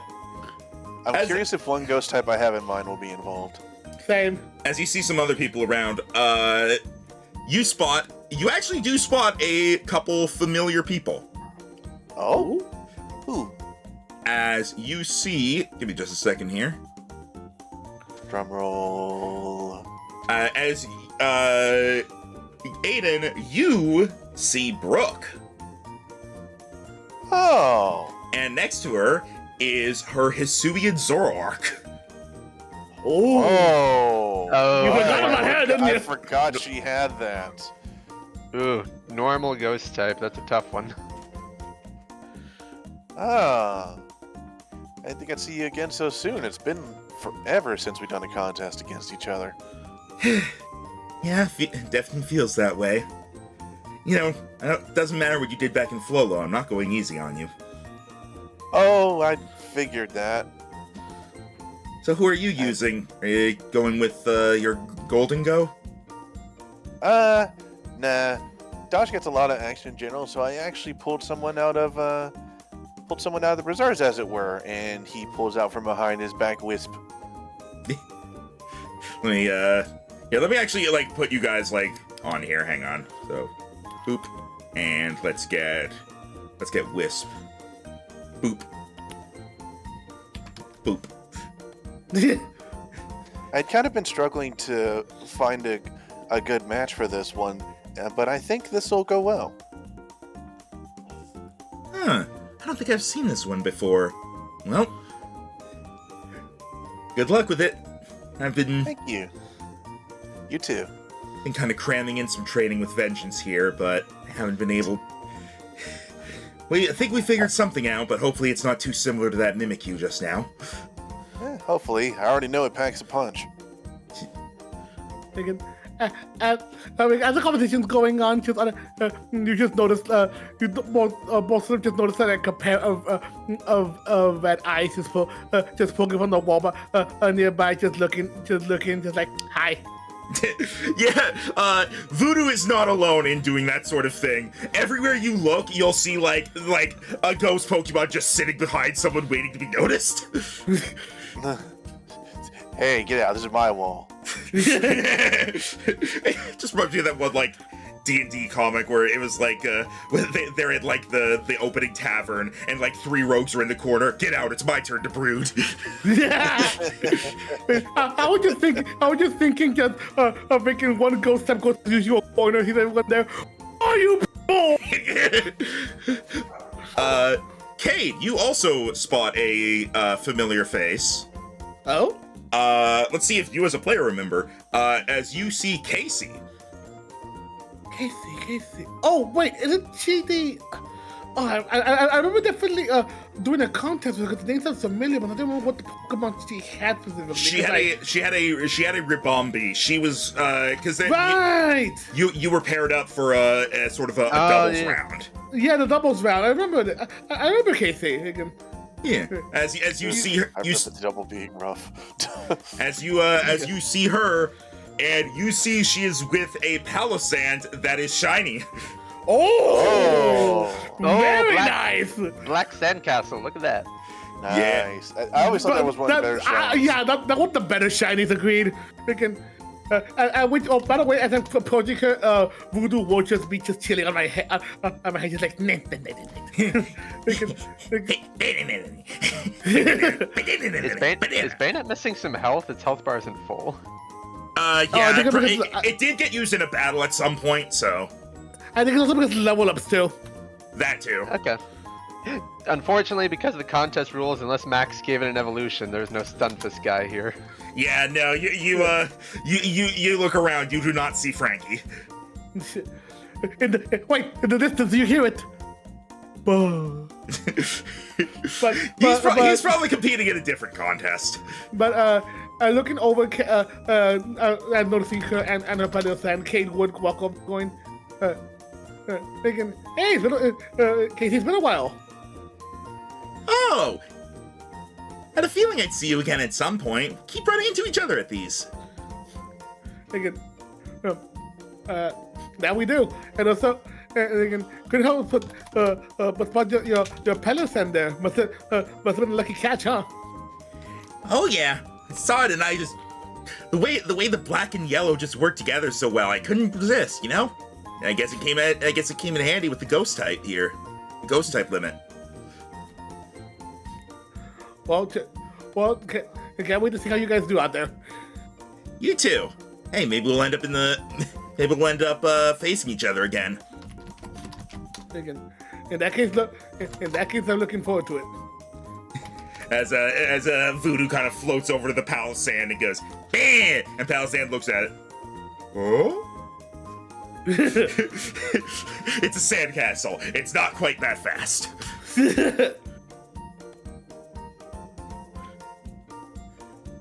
curious if one ghost type I have in mind will be involved. Same. As you see some other people around, you actually do spot a couple familiar people. Oh? Who? As you see, give me just a second here. Drum roll. As Aiden, you see Brooke, Oh. and next to her is her Hisuian Zoroark. Oh. Oh, You forgot about her, didn't I you? forgot she had that. Ooh, normal ghost type. That's a tough one. Ah. I think I'd see you again so soon. It's been forever since we've done a contest against each other. Yeah, definitely feels that way. You know, it doesn't matter what you did back in Flolo. I'm not going easy on you. Oh, I figured that. So who are you using? Are you going with your Golden Go? Nah, Dodge gets a lot of action in general, so I actually pulled someone out of the reserves, as it were, and he pulls out from behind his back wisp. Let me actually like put you guys like on here. Hang on. So, boop, and let's get Wisp. Boop. Boop. I'd kind of been struggling to find a good match for this one, but I think this will go well. Huh. I don't think I've seen this one before. Well, good luck with it. I've been Thank you. You too. kind of cramming in some training with Vengeance here, but I haven't been able... I think we figured something out, but hopefully it's not too similar to that Mimikyu just now. Hopefully. I already know it packs a punch. Again, as the conversation's going on, you just notice both of them just notice that a pair of red eyes just poking from the wall, but nearby, just looking, just like, hi. Yeah, Voodoo is not alone in doing that sort of thing. Everywhere you look, you'll see like a ghost Pokemon just sitting behind someone waiting to be noticed. Hey, get out! This is my wall. Just reminds me of that one like D&D comic where it was like when they're in like the opening tavern and like 3 rogues are in the corner. Get out! It's my turn to brood. I was just thinking that of making one ghost step goes to your corner. He's everyone there. Are you people? Cade, you also spot a familiar face. Oh? Let's see if you as a player remember. As you see Casey. Casey. Oh, wait, isn't she the... Oh, I remember definitely doing a contest because the name sounds familiar, but I don't remember what the Pokemon she had specifically. She had a Ribombi. She was because right. You were paired up for a sort of a doubles round. Yeah, the doubles round. I remember it. I remember Casey again. Yeah, as you see her, I remember the double being rough. as you see her, and you see she is with a Palisand that is shiny. Oh, very black, nice. Black Sandcastle. Look at that. Nice. Yeah. I always thought that was one of the better shinies. Yeah, that was the better shinies. Agreed. Freaking. Which, oh, by the way, as I'm approaching her, Voodoo will just be just chilling on my head, just like, Is Bayonet missing some health? Its health bar isn't full. Yeah, it did get used in a battle at some point, so. I think it's also because level ups too. That too. Okay. Unfortunately, because of the contest rules, unless Max gave it an evolution, there's no Stunfisk guy here. Yeah, no, you look around, you do not see Frankie. In the distance, you hear it. He's probably competing in a different contest. But looking over, and noticing her and her brother and Kate would walk up, going, thinking, "Hey, Casey, it's been a while." Oh, had a feeling I'd see you again at some point. Keep running into each other at these. Thinking, now we do, and also. Could help put your Palisand there. Must have been a lucky catch, huh? Oh yeah, I saw it, and I just the way the black and yellow just worked together so well, I couldn't resist, you know. And I guess it came in handy with the ghost type here, the ghost type limit. Well, can't wait to see how you guys do out there. You too. Hey, maybe we'll end up facing each other again. In that case, I'm looking forward to it. As Voodoo kind of floats over to the Palisand and goes, "Bam!" And Palisand looks at it. Oh? It's a sandcastle. It's not quite that fast.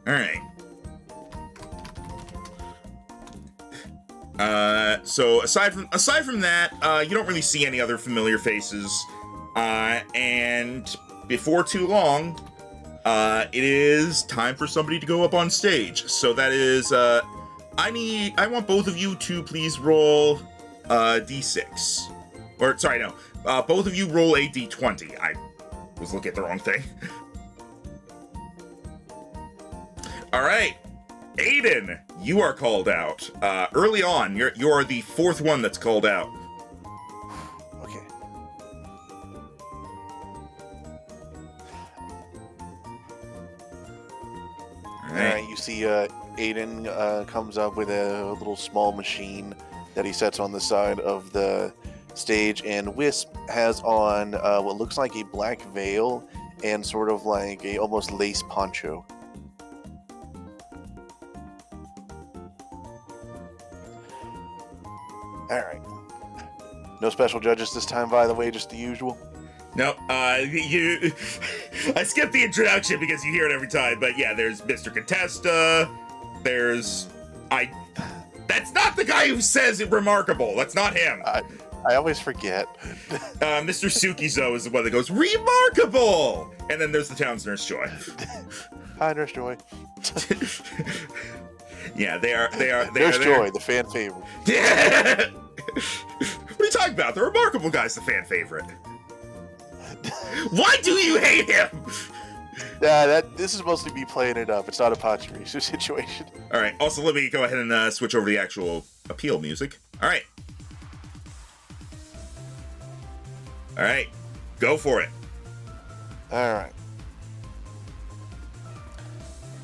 All right. So aside from that, you don't really see any other familiar faces. And before too long, it is time for somebody to go up on stage. So that is, I want both of you to please roll d6. Or, sorry, no. Both of you roll a d20. I was looking at the wrong thing. All right. Aiden, you are called out. Early on, you are the fourth one that's called out. Okay. All All right. right, you see Aiden comes up with a little small machine that he sets on the side of the stage, and Wisp has on what looks like a black veil and sort of like a almost lace poncho. All right. No special judges this time, by the way, just the usual. No, you. I skipped the introduction because you hear it every time, but yeah, there's Mr. Contesta. There's. That's not the guy who says it remarkable. That's not him. I always forget. Mr. Sukizo is the one that goes, remarkable! And then there's the town's Nurse Joy. Hi, Nurse Joy. Yeah, they are Nurse Joy, the fan favorite. Yeah! What are you talking about? The remarkable guy's the fan favorite. Why do you hate him? This is mostly me playing it up. It's not a Pachirisu situation. All right. Also, let me go ahead and switch over to the actual appeal music. All right. All right. Go for it. All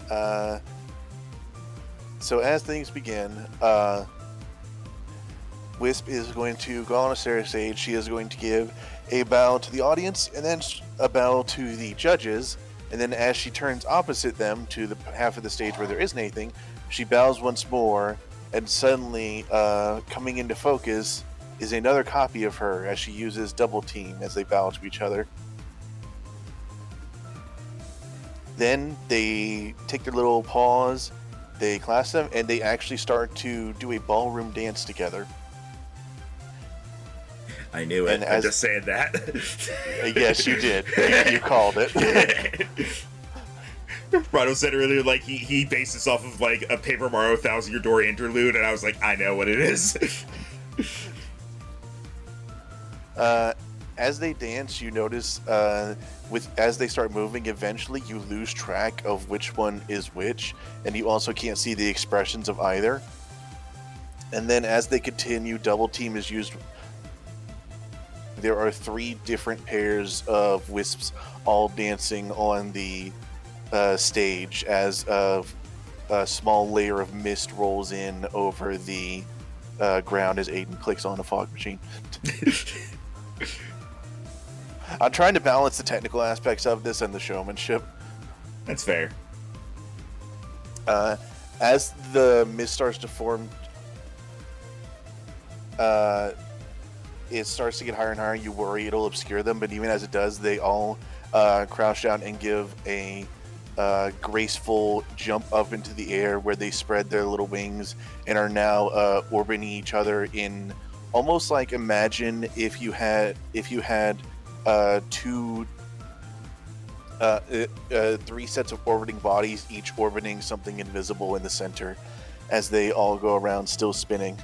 right. So as things begin, Wisp is going to go on a stage. She is going to give a bow to the audience and then a bow to the judges. And then as she turns opposite them to the half of the stage where there isn't anything, she bows once more, and suddenly coming into focus is another copy of her as she uses double team as they bow to each other. Then they take their little paws, they clasp them, and they actually start to do a ballroom dance together. I knew it. And I'm just saying that. Yes, you did. You called it. Rado said earlier, like, he based this off of, like, a Paper Mario Thousand Year Door interlude, and I was like, I know what it is. As they dance, you notice, as they start moving, eventually you lose track of which one is which, and you also can't see the expressions of either. And then as they continue, double team is used. There are 3 different pairs of Wisps all dancing on the stage as a small layer of mist rolls in over the ground as Aiden clicks on the fog machine. I'm trying to balance the technical aspects of this and the showmanship. That's fair. As the mist starts to form, it starts to get higher and higher. You worry it'll obscure them, but even as it does, they all crouch down and give a graceful jump up into the air where they spread their little wings and are now orbiting each other in almost like, imagine if you had 3 sets of orbiting bodies, each orbiting something invisible in the center, as they all go around still spinning.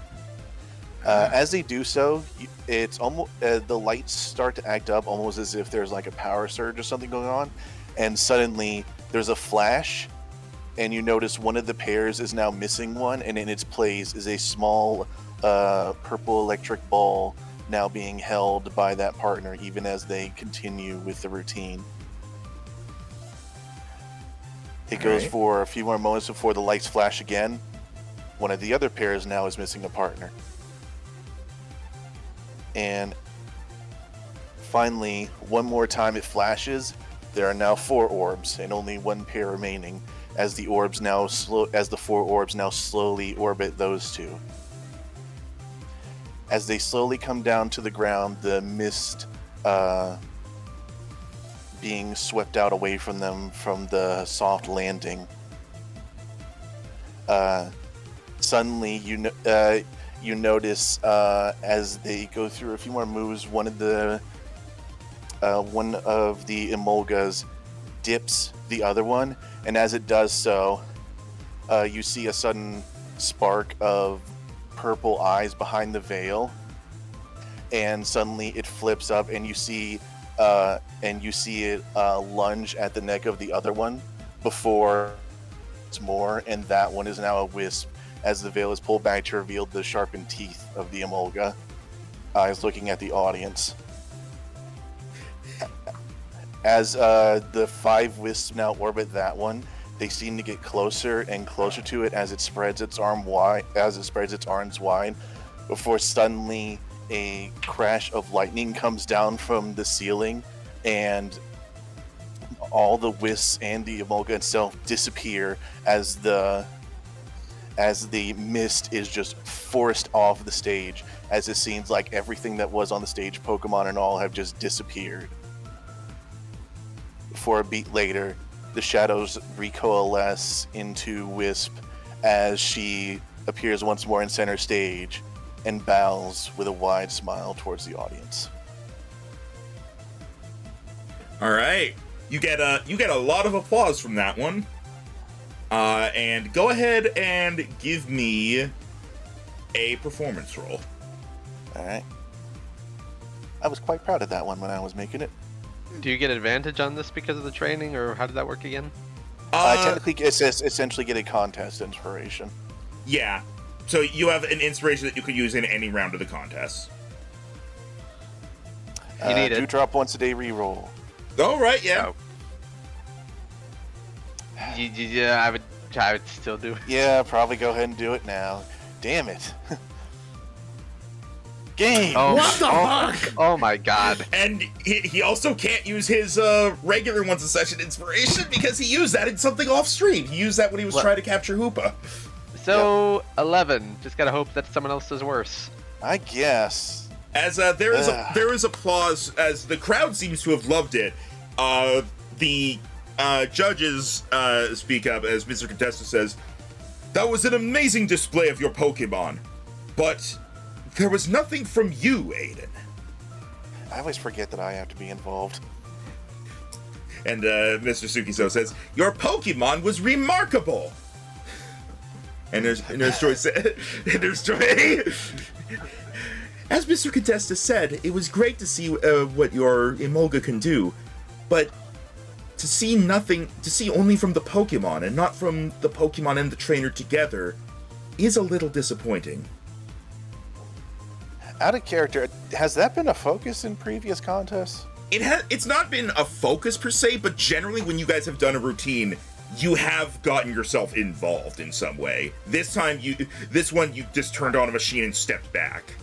As they do so, it's almost the lights start to act up, almost as if there's like a power surge or something going on, and suddenly there's a flash, and you notice one of the pairs is now missing one, and in its place is a small purple electric ball now being held by that partner, even as they continue with the routine. It goes for a few more moments before the lights flash again. One of the other pairs now is missing a partner. And finally, one more time it flashes. There are now 4 orbs and only 1 pair remaining, as the 4 orbs now slowly orbit those 2. As they slowly come down to the ground, the mist being swept out away from them from the soft landing. Suddenly, you notice as they go through a few more moves, one of the Emolgas dips the other one, and as it does so, you see a sudden spark of purple eyes behind the veil, and suddenly it flips up, and you see it lunge at the neck of the other one before it's more, and that one is now a wisp as the veil is pulled back to reveal the sharpened teeth of the Emolga. Eyes looking at the audience. As the 5 wisps now orbit that one, they seem to get closer and closer to it as it spreads its arms wide, before suddenly a crash of lightning comes down from the ceiling, and all the wisps and the Emolga itself disappear as the mist is just forced off the stage, as it seems like everything that was on the stage, Pokemon and all, have just disappeared. For a beat later, the shadows recoalesce into Wisp as she appears once more in center stage and bows with a wide smile towards the audience. All right, you get a lot of applause from that one. And go ahead and give me a performance roll. All right. I was quite proud of that one when I was making it. Do you get advantage on this because of the training, or how did that work again? Technically, it's essentially get a contest inspiration. Yeah. So you have an inspiration that you could use in any round of the contest. You need it. Drop once a day reroll. Oh, right, yeah. Oh. Yeah, I would still do it. Yeah, probably go ahead and do it now. Damn it. Game! Oh, What the fuck? Oh my god. And he also can't use his regular once a session inspiration because he used that in something off stream. He used that when he was trying to capture Hoopa. So, 11. Just gotta hope that someone else does worse. I guess. As there is applause as the crowd seems to have loved it. The judges speak up as Mr. Contessa says, "That was an amazing display of your Pokemon, but there was nothing from you, Aiden." I always forget that I have to be involved. And Mr. Sukiso says, "Your Pokemon was remarkable." And there's Joy said, "There's Joy." As Mr. Contesta said, it was great to see what your Emolga can do, but to see only from the Pokemon and not from the Pokemon and the trainer together is a little disappointing. Out of character, has that been a focus in previous contests? It's not been a focus per se, but generally when you guys have done a routine, you have gotten yourself involved in some way. This one you just turned on a machine and stepped back.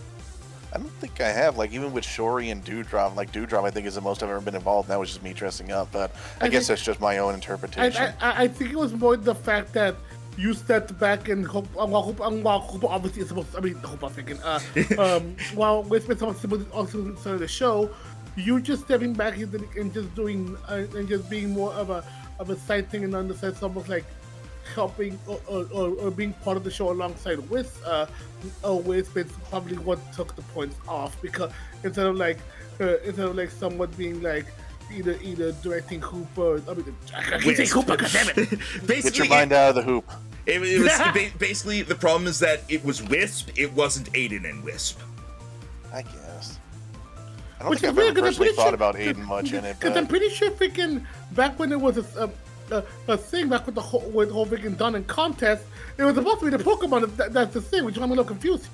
I don't think I have. Like, even with Shori and Dewdrop, I think is the most I've ever been involved. That was just me dressing up, but I guess that's just my own interpretation. I think it was more the fact that you stepped back and obviously is supposed to, while Wisp is supposed to also start the show, you just stepping back and just doing and just being more of a side thing, and understand it's almost like helping or being part of the show alongside Wisp. Wisp is probably what took the points off, because instead of like someone being like either directing Hooper. I keep saying Hooper, goddammit. Get your mind out of the hoop. It was basically the problem is that it was Wisp. It wasn't Aiden and Wisp. I guess. I don't think I've ever personally thought about Aiden much in it. Because I'm pretty sure freaking back when it was a thing, back with the whole freaking done in contest, it was supposed to be the Pokemon. That's the thing, which I'm a little confused.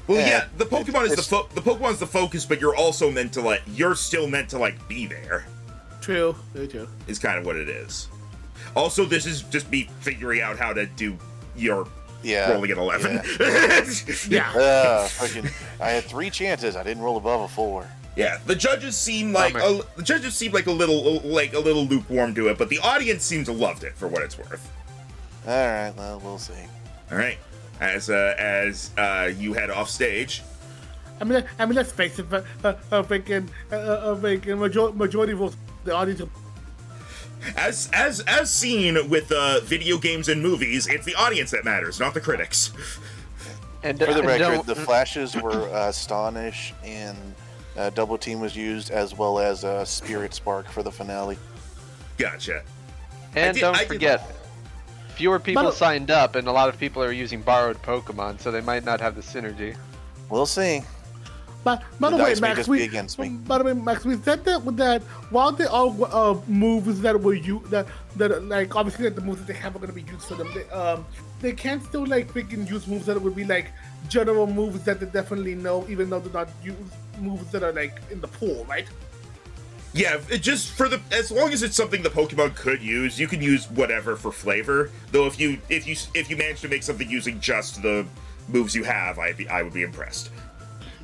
Well, yeah, the Pokemon is the Pokemon's the focus, but you're also meant to you're still meant to be there. True, very true. Is kind of what it is. Also, this is just me figuring out how to do your rolling at 11. Yeah. I had 3 chances. I didn't roll above a 4. Yeah, the judges seem like a little lukewarm to it, but the audience seems to loved it for what it's worth. All right, well, we'll see. All right, as you head off stage. I mean, let's face it. Freaking majority of the audience. As seen with video games and movies, it's the audience that matters, not the critics. And for the record, the flashes were Astonish and Double Team was used, as well as Spirit Spark for the finale. Gotcha. And don't forget, fewer people signed up, and a lot of people are using borrowed Pokemon, so they might not have the synergy. We'll see. But by the The way, dice may Max, just be against me. by the way, Max, we said that while they all moves that were that like obviously that the moves that they have are gonna be used for them. They can still like freaking use moves that would be like general moves that they definitely know, even though they're not use moves that are like in the pool, right? Yeah, it just as long as it's something the Pokemon could use, you can use whatever for flavor. Though if you manage to make something using just the moves you have, I would be impressed.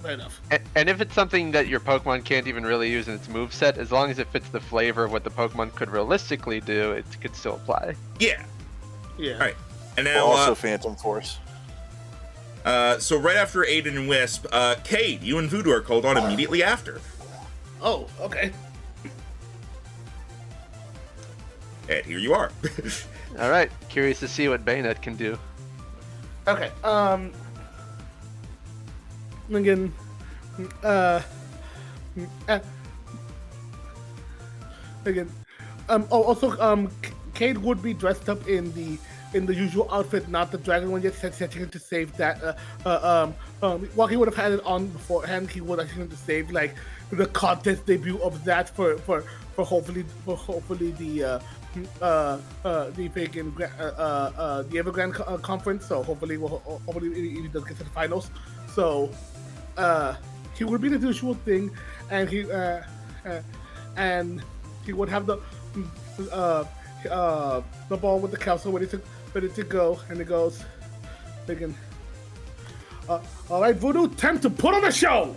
Fair enough. And if it's something that your Pokemon can't even really use in its moveset, as long as it fits the flavor of what the Pokemon could realistically do, it could still apply. Yeah. Yeah. All right. And now Well, also Phantom Force. so right after Aiden and Wisp, Cade, you and Voodoo are called on immediately after. Oh, okay. And here you are. All right, curious to see what Bayonet can do. Okay. Again, again. Also, Cade would be dressed up in the usual outfit, not the dragon one yet. Setting to save that. While he would have had it on beforehand, he would actually to save like the contest debut of that for hopefully the freaking the Evergrande conference. So hopefully he does get to the finals. So he would be the usual thing, and he would have the ball with the council ready to go, and it goes. Thinking, all right, Voodoo, time to put on a show.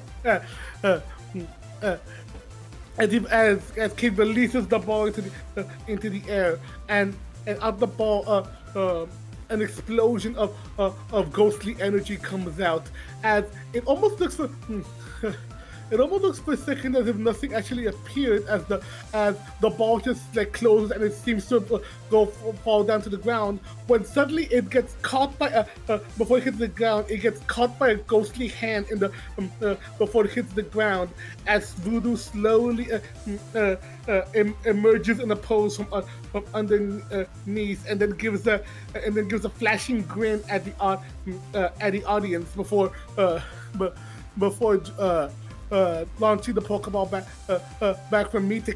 As Kid releases the ball into the air, and out the ball, an explosion of ghostly energy comes out, as it almost looks for. It almost looks for a second as if nothing actually appeared, as the ball just like closes and it seems to fall down to the ground. When suddenly it gets caught by before it hits the ground, it gets caught by a ghostly hand in the before it hits the ground. As Voodoo slowly emerges in a pose from underneath, and then gives a flashing grin at the audience before launching the Pokeball back from me to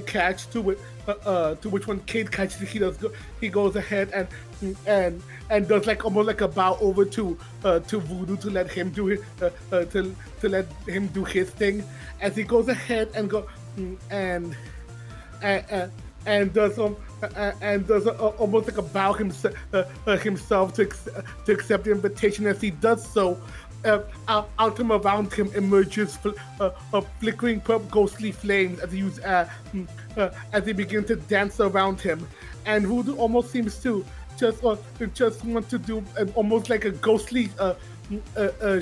catch, to which when Cade catches it, he goes ahead and does like almost like a bow over to Voodoo to let him do it, to let him do his thing, as he goes ahead and does almost like a bow himself to accept the invitation. As he does so, out from around him emerges flickering purple ghostly flames as they begin to dance around him, and Voodoo almost seems to just want to do almost like a ghostly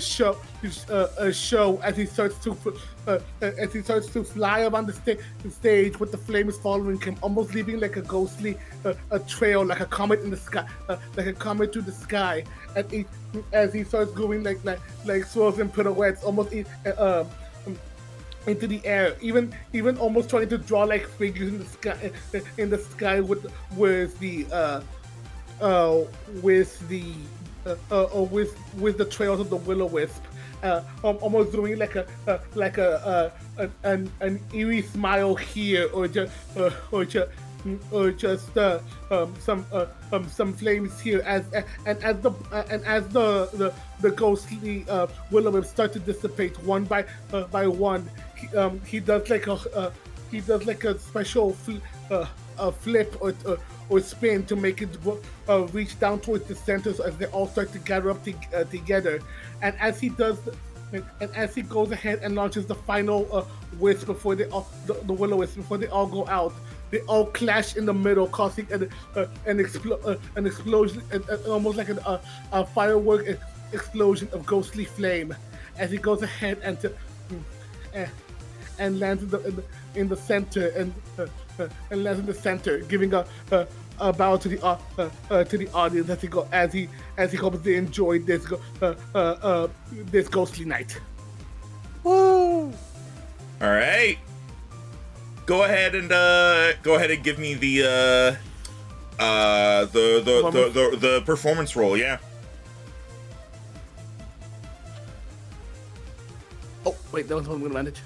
show as he starts to fly around the stage with the flames following him, almost leaving like a ghostly a trail, like a comet in the sky, like a comet through the sky, as he starts going like swirls and pirouettes, almost into the air, even almost trying to draw like figures in the sky with the trails of the Will-O-Wisp, almost doing an eerie smile here, or just some flames here, as the ghostly Will-O-Wisp start to dissipate one by one. He does like a special flip or spin to make it reach down towards the center, so as they all start to gather up together. And as he does, and as he goes ahead and launches the final wisp before the Will-O-Wisp, before they all go out, they all clash in the middle, causing an explosion, almost like a firework explosion of ghostly flame. As he goes ahead and lands in the center, and lands in the center, giving a bow to the audience as he hopes they enjoyed this ghostly night. Woo! All right. Go ahead and give me the performance roll. Yeah. Wait, that was one advantage.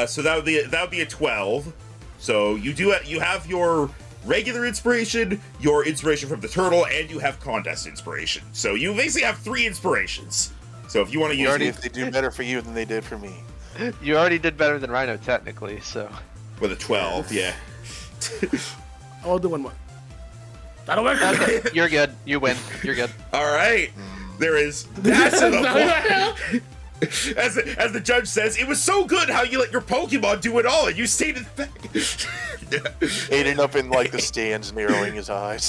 So that would be a 12. So you have your regular inspiration, your inspiration from the turtle, and you have contest inspiration. So you basically have 3 inspirations. So if you want to use If they do better for you than they did for me. You already did better than Rhino, technically, so. with a 12, yeah. I'll do one more. That'll work. Okay, you're good. You win. You're good. All right. There is massive applause. As the judge says, it was so good how you let your Pokemon do it all, and you stayed in the back. Aiden up in like the stands, narrowing his eyes.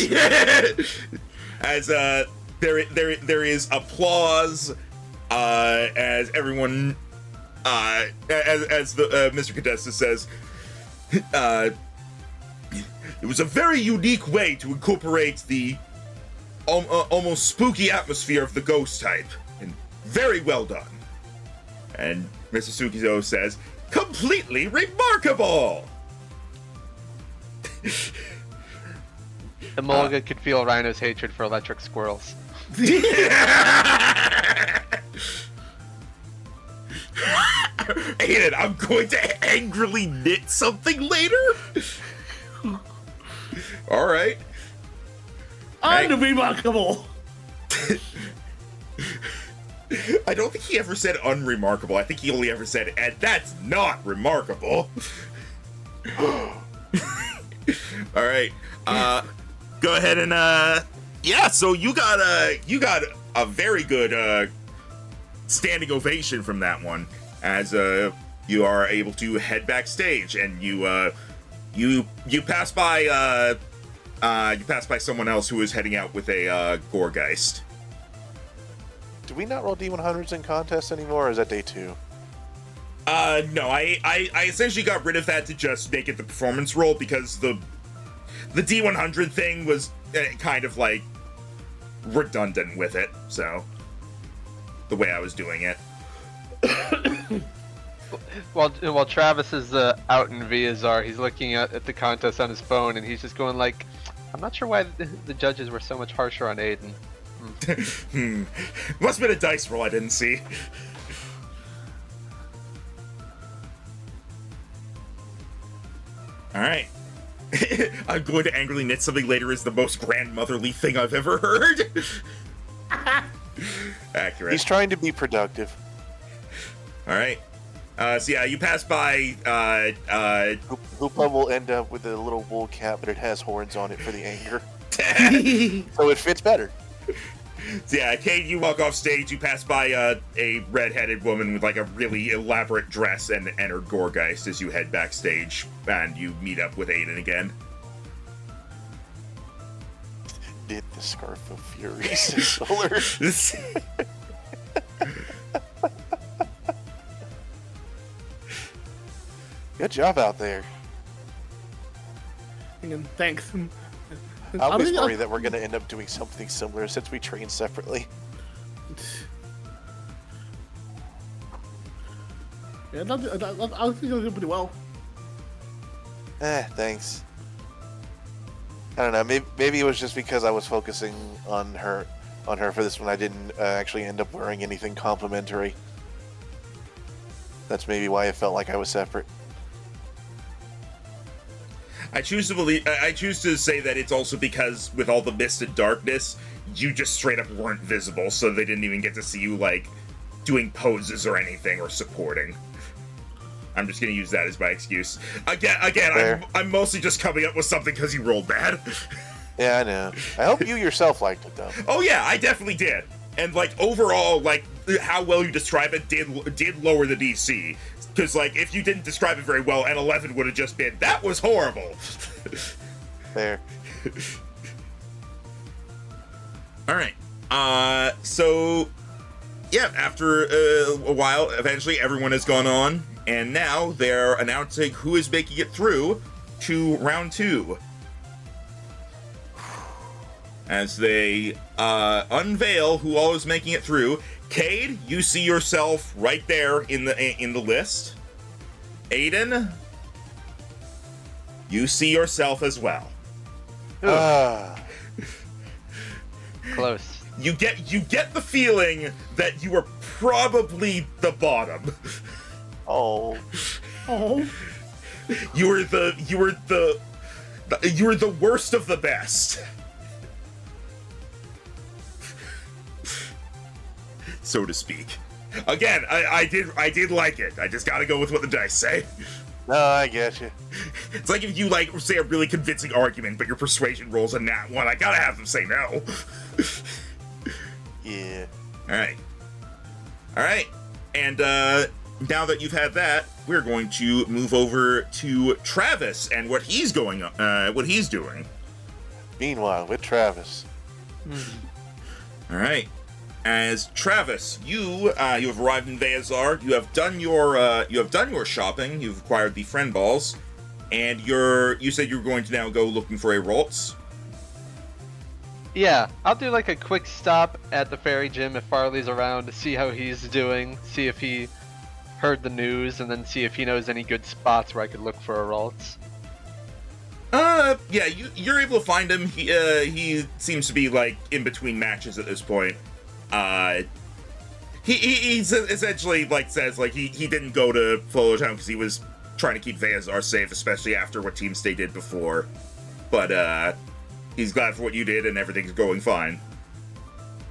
As there is applause as everyone as the Mr. Contessa says, it was a very unique way to incorporate the almost spooky atmosphere of the ghost type, and very well done. And Mr. Sukizo says, completely remarkable! Emolga could feel Rhino's hatred for electric squirrels. Aiden, I'm going to angrily knit something later? Alright. Unremarkable. I don't think he ever said unremarkable. I think he only ever said, and that's not remarkable. Alright. Go ahead and yeah, so you got a very good standing ovation from that one, as you are able to head backstage, and you pass by someone else who is heading out with a Gourgeist. Do we not roll D100s in contests anymore, or is that day 2? No, I essentially got rid of that to just make it the performance roll, because the D100 thing was kind of like redundant with it, so the way I was doing it. While Travis is out in Viazar, he's looking at the contest on his phone, and he's just going like, I'm not sure why the judges were so much harsher on Aiden. Must have been a dice roll I didn't see. Alright. I'm going to angrily knit something later is the most grandmotherly thing I've ever heard. Accurate. He's trying to be productive. Alright. So yeah, you pass by, Hoopa will end up with a little wool cap, but it has horns on it for the anger. So it fits better. So yeah, Kate, you walk off stage, you pass by a red-headed woman with like a really elaborate dress and her Gourgeist as you head backstage, and you meet up with Aiden again. Did the Scarf of Fury solar? Good job out there. Thanks. I always worry that we're going to end up doing something similar since we train separately. Yeah, I think you'll do pretty well. Thanks. I don't know. Maybe it was just because I was focusing on her for this one. I didn't actually end up wearing anything complimentary. That's maybe why it felt like I was separate. I choose to say that it's also because with all the mist and darkness, you just straight up weren't visible, so they didn't even get to see you, like, doing poses or anything or supporting. I'm just gonna use that as my excuse. Again, I'm mostly just coming up with something because you rolled bad. Yeah, I know. I hope you yourself liked it, though. Oh yeah, I definitely did. And, like, overall, like, how well you describe it did lower the DC. Because, like, if you didn't describe it very well, an 11 would have just been, that was horrible. Fair. Alright. So, yeah, after a while, eventually everyone has gone on, and now they're announcing who is making it through to round 2. As they unveil who all is making it through. Cade, you see yourself right there in the list. Aiden, you see yourself as well. Close. you get the feeling that you are probably the bottom. Oh, Oh, You were the worst of the best. So to speak. Again, I did like it. I just gotta go with what the dice say. no, I get you. It's like if you like say a really convincing argument, but your persuasion rolls a nat 1. I gotta have them say no. Yeah. All right. And now that you've had that, we're going to move over to Travis and what he's doing. Meanwhile, with Travis. All right. As Travis, you have arrived in Veazar. You have done your shopping. You've acquired the friend balls, and you said you were going to now go looking for a Ralts. Yeah, I'll do like a quick stop at the fairy gym if Farley's around to see how he's doing, see if he heard the news, and then see if he knows any good spots where I could look for a Ralts. Yeah, you're able to find him. He seems to be like in between matches at this point. He's essentially like says like he didn't go to Follow Town because he was trying to keep Veazar safe, especially after what Team Stay did before. But he's glad for what you did and everything's going fine.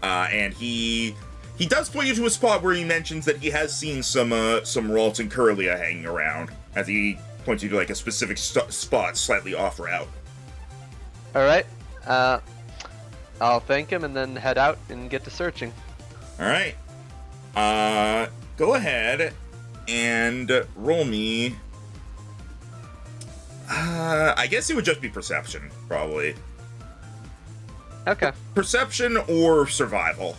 And he does point you to a spot where he mentions that he has seen some Ralts and Curlia hanging around, as he points you to like a specific spot slightly off route. All right. I'll thank him and then head out and get to searching. All right. Go ahead and roll me. I guess it would just be perception, probably. Okay. Perception or survival,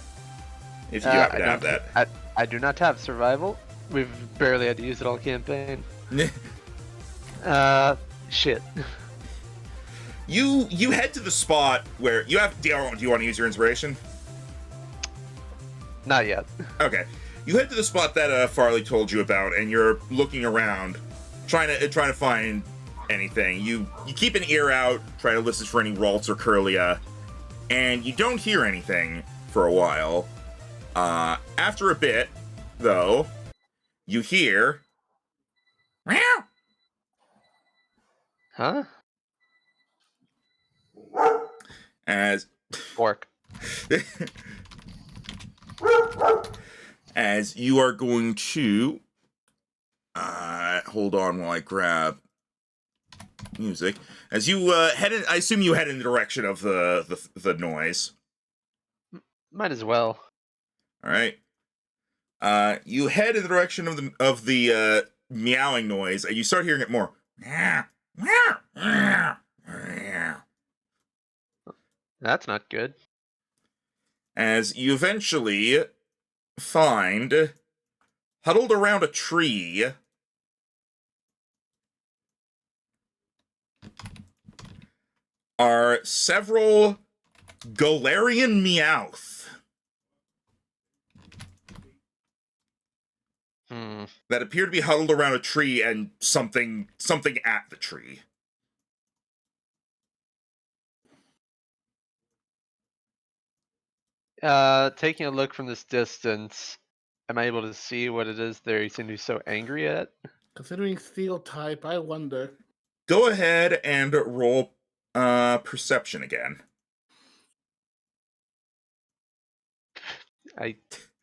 if you happen to have that. I do not have survival. We've barely had to use it all campaign. Shit. You head to the spot where you have. Do you want to use your inspiration? Not yet. Okay. You head to the spot that Farley told you about, and you're looking around, trying to find anything. You keep an ear out, try to listen for any Ralts or Curlia, and you don't hear anything for a while. After a bit, though, you hear. Meow. Huh? As Orc. as you are going to hold on while I grab music. As you head in, I assume you head in the direction of the noise. Might as well. All right. You head in the direction of the meowing noise, and you start hearing it more. That's not good. As you eventually find, huddled around a tree, are several Golarian Meowth that appear to be huddled around a tree and something at the tree. Taking a look from this distance, am I able to see what it is they seem to be so angry at? considering steel type, I wonder. Go ahead and roll perception again.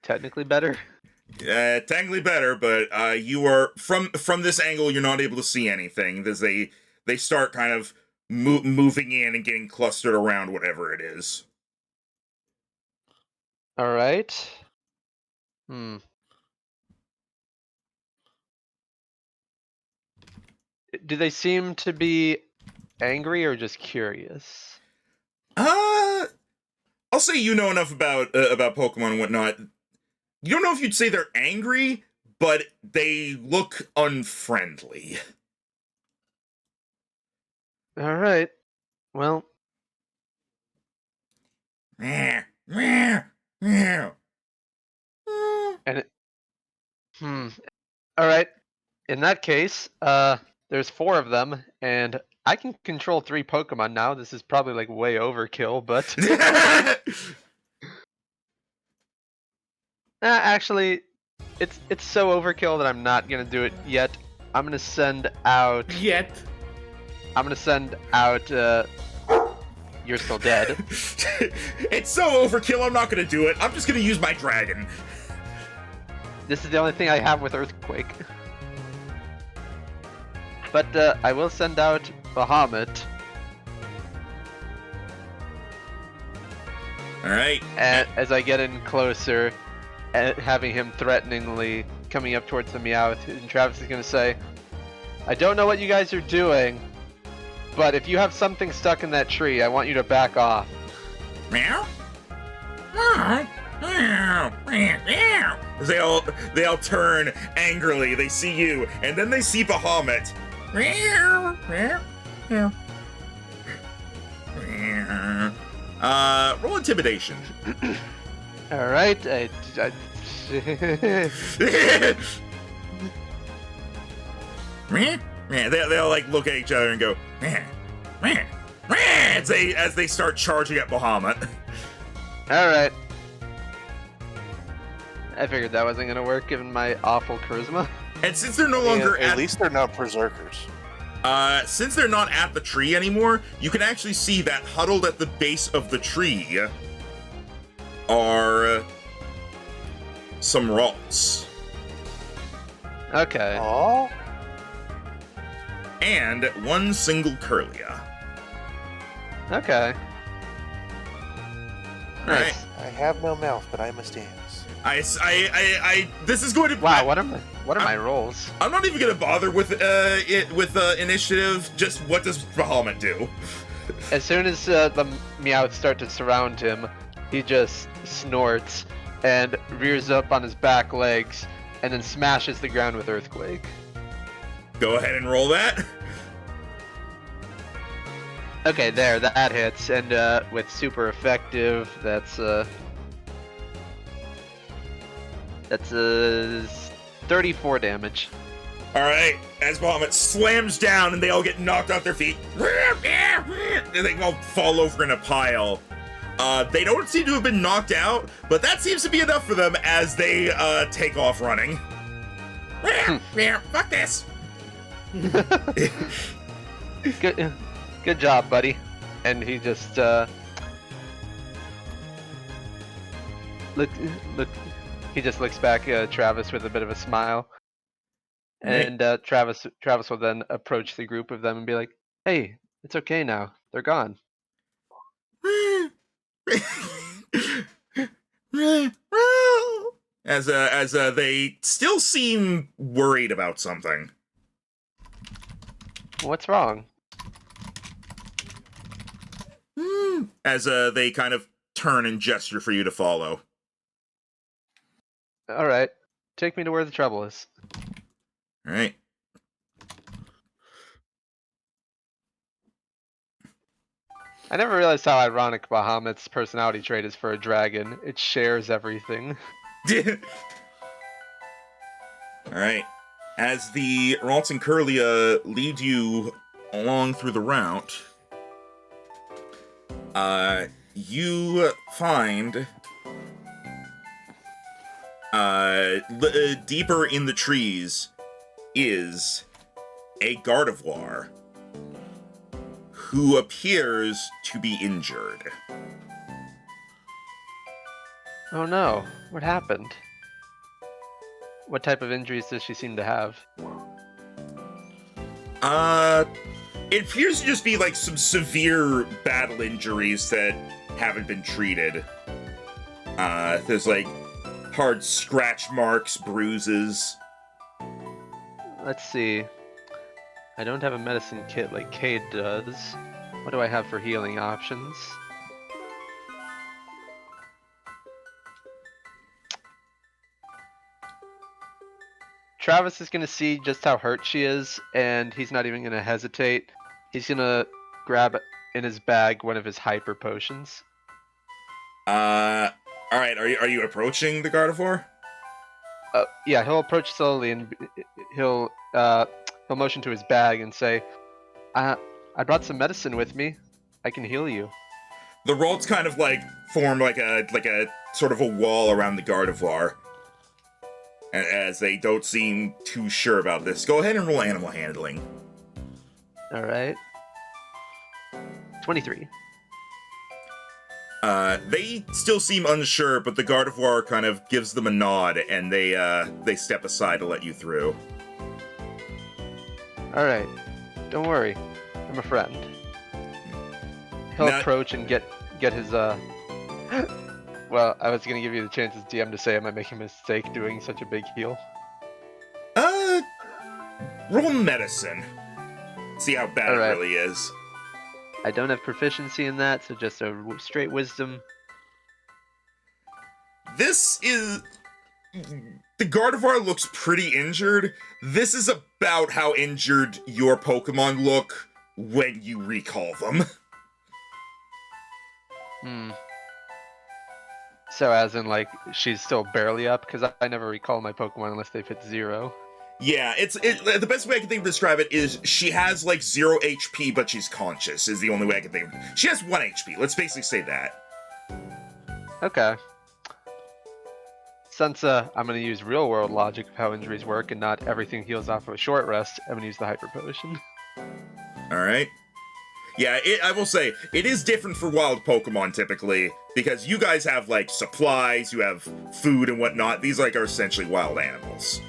Technically better. Technically better, but you are from this angle. You're not able to see anything. As they start kind of moving in and getting clustered around whatever it is. All right. Do they seem to be angry or just curious? I'll say you know enough about Pokemon and whatnot. You don't know if you'd say they're angry, but they look unfriendly. All right. Well. Meow, meow, meow. And it. All right. In that case, there's 4 of them, and I can control 3 Pokemon now. This is probably like way overkill, but Actually, it's so overkill that I'm not gonna do it yet. I'm gonna send out. Yet. I'm gonna send out. You're still dead. It's so overkill, I'm not gonna do it. I'm just gonna use my dragon. This is the only thing I have with Earthquake. But I will send out Bahamut, Alright. and as I get in closer, and having him threateningly coming up towards the Meowth, and Travis is gonna say, "I don't know what you guys are doing, but if you have something stuck in that tree, I want you to back off." Meow? Meow. Meow. Meow. They all turn angrily. They see you, and then they see Bahamut. Meow. Meow. Meow. Meow. Roll intimidation. All right. Yeah, they'll like look at each other and go, as they start charging at Bahamut. All right. I figured that wasn't gonna work given my awful charisma. And since they're no longer at least they're not berserkers. Since they're not at the tree anymore, you can actually see that huddled at the base of the tree are some Ralts. Okay. Oh. And one single Curlia. Okay. Alright. I have no mouth, but I must dance. This is going to. Wow. What are my rolls? I'm not even gonna bother with initiative. Just what does Bahamut do? As soon as the Meowths start to surround him, he just snorts and rears up on his back legs, and then smashes the ground with Earthquake. Go ahead and roll that. Okay, there, that hits, and with super effective, that's 34 damage. All right, as Bahamut slams down and they all get knocked off their feet, and they all fall over in a pile. They don't seem to have been knocked out, but that seems to be enough for them as they take off running. Fuck this. Good job, buddy. And he just he just looks back at Travis with a bit of a smile. And Travis will then approach the group of them and be like, "Hey, it's okay now. They're gone." As they still seem worried about something. What's wrong? As they kind of turn and gesture for you to follow. All right, take me to where the trouble is. All right. I never realized how ironic Bahamut's personality trait is for a dragon. It shares everything. Alright. As the Ralts and Curlia lead you along through the route, you find deeper in the trees is a Gardevoir who appears to be injured. Oh no, what happened? What type of injuries does she seem to have? It appears to just be like some severe battle injuries that haven't been treated. There's like hard scratch marks, bruises. Let's see. I don't have a medicine kit like Cade does. What do I have for healing options? Travis is going to see just how hurt she is, and he's not even going to hesitate. He's going to grab in his bag one of his hyper potions. Alright, are you approaching the Gardevoir? Yeah, he'll approach slowly, and he'll motion to his bag and say, I brought some medicine with me. I can heal you. The Ralts kind of like form like a sort of a wall around the Gardevoir, as they don't seem too sure about this. Go ahead and roll animal handling. All right. 23. They still seem unsure, but the Gardevoir kind of gives them a nod, and they step aside to let you through. All right. Don't worry. I'm a friend. He'll Now- approach and get his Well, I was gonna give you the chance as DM to say, am I making a mistake doing such a big heal? Roll medicine. See how bad Alright. it really is. I don't have proficiency in that, so just a straight wisdom. This is... The Gardevoir looks pretty injured. This is about how injured your Pokemon look when you recall them. Hmm. So as in, like, she's still barely up? Because I never recall my Pokemon unless they've hit 0. Yeah, the best way I can think to describe it is she has like 0 HP, but she's conscious, is the only way I can think of it. She has 1 HP, let's basically say that. Okay. Since I'm going to use real world logic of how injuries work and not everything heals off of a short rest, I'm going to use the Hyper Potion. Alright. Yeah, I will say, it is different for wild Pokemon typically, because you guys have like supplies, you have food and whatnot. These like are essentially wild animals.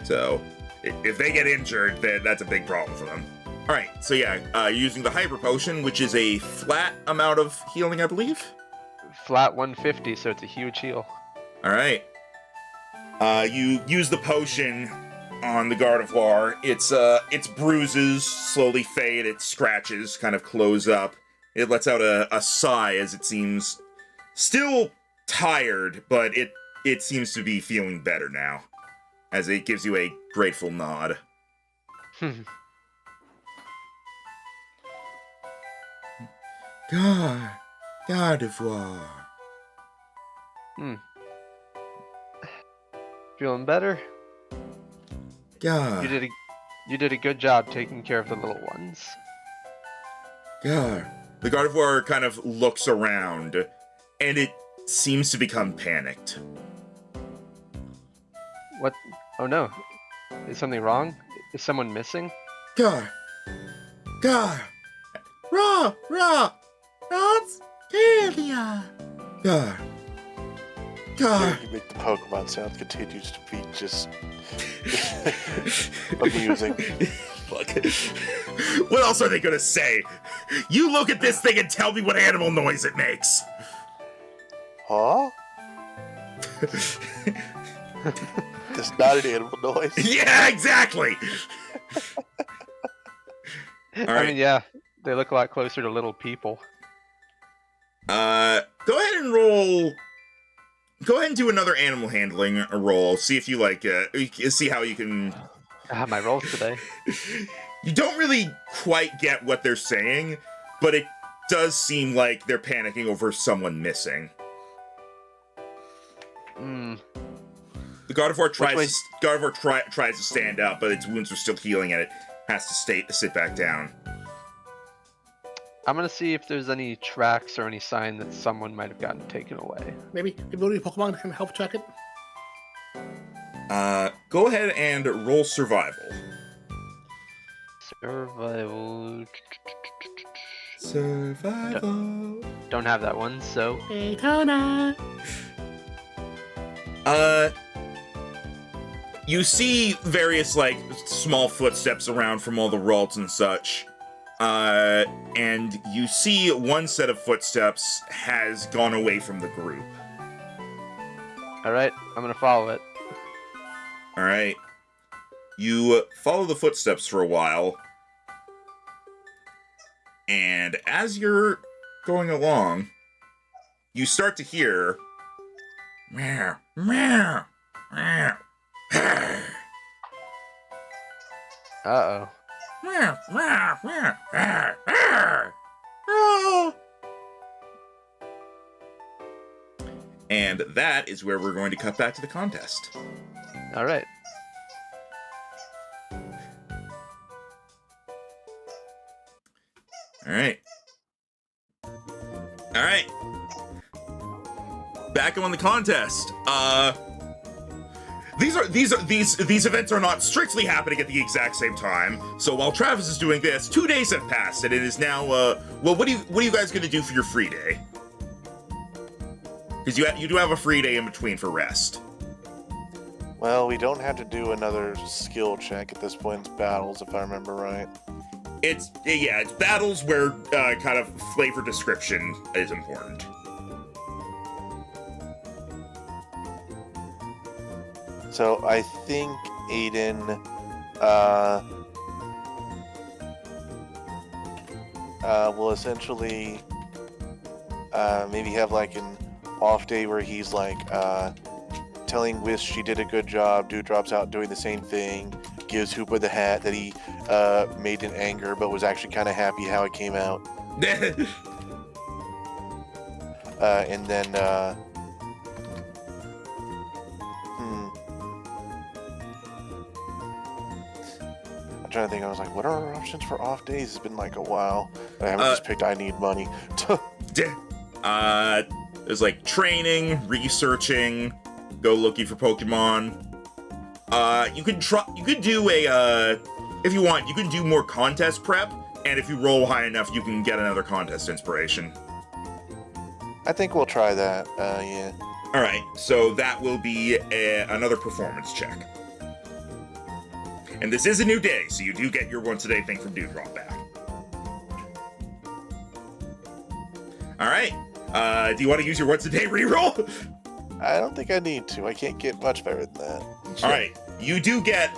So, if they get injured, then that's a big problem for them. Alright, so yeah, you're using the Hyper Potion, which is a flat amount of healing, I believe? Flat 150, so it's a huge heal. Alright. You use the potion on the Gardevoir. Its bruises slowly fade, its scratches kind of close up. It lets out a sigh as it seems still tired, but it seems to be feeling better now, as it gives you a grateful nod. Gardevoir. Feeling better? Gar. You did a good job taking care of the little ones. Gar. The Gardevoir kind of looks around, and it seems to become panicked. What? Oh no. Is something wrong? Is someone missing? Gar. That's Kalia. Gar. You make the Pokemon sound continues to be just amusing. Look, what else are they gonna say? You look at this thing and tell me what animal noise it makes. Huh? That's not an animal noise. Yeah, exactly. All right. I mean, yeah, they look a lot closer to little people. Go ahead and roll. Go ahead and do another animal handling roll. See if you like. See how you can. My rolls today. You don't really quite get what they're saying, but it does seem like they're panicking over someone missing. The Gardevoir tries to stand up, but its wounds are still healing, and it has to sit back down. I'm gonna see if there's any tracks or any sign that someone might have gotten taken away. Maybe only Pokemon can help track it. Go ahead and roll survival. Survival. Survival. Don't have that one, so. Daytona. You see various, like, small footsteps around from all the Ralts and such. And you see one set of footsteps has gone away from the group. Alright, I'm gonna follow it. Alright. You follow the footsteps for a while. And as you're going along, you start to hear... Meow, meow, meow. Uh-oh. Meow, meow, meow, meow, meow. Oh. And that is where we're going to cut back to the contest. Alright. Alright. Alright. Back on the contest. These events are not strictly happening at the exact same time. So while Travis is doing this, 2 days have passed, and it is now. Well, what are you guys gonna do for your free day? Because you do have a free day in between for rest. Well, we don't have to do another skill check at this point. It's battles, if I remember right. It's battles where kind of flavor description is important. So I think Aiden will essentially maybe have like an off day where he's like telling Wish she did a good job. Dude drops out doing the same thing. Gives Hoopa the hat that he made in anger, but was actually kind of happy how it came out. And then I'm trying to think. I was like, what are our options for off days? It's been like a while. I haven't just picked I need money. There's like training, researching, go looking for Pokemon. You could do a if you want, you can do more contest prep, and if you roll high enough, you can get another contest inspiration. I think we'll try that. Yeah. All right, so that will be another performance check. And this is a new day, so you do get your once a day thing from Dewdrop back. All right. Do you want to use your once a day reroll? I don't think I need to. I can't get much better than that. All right. You do get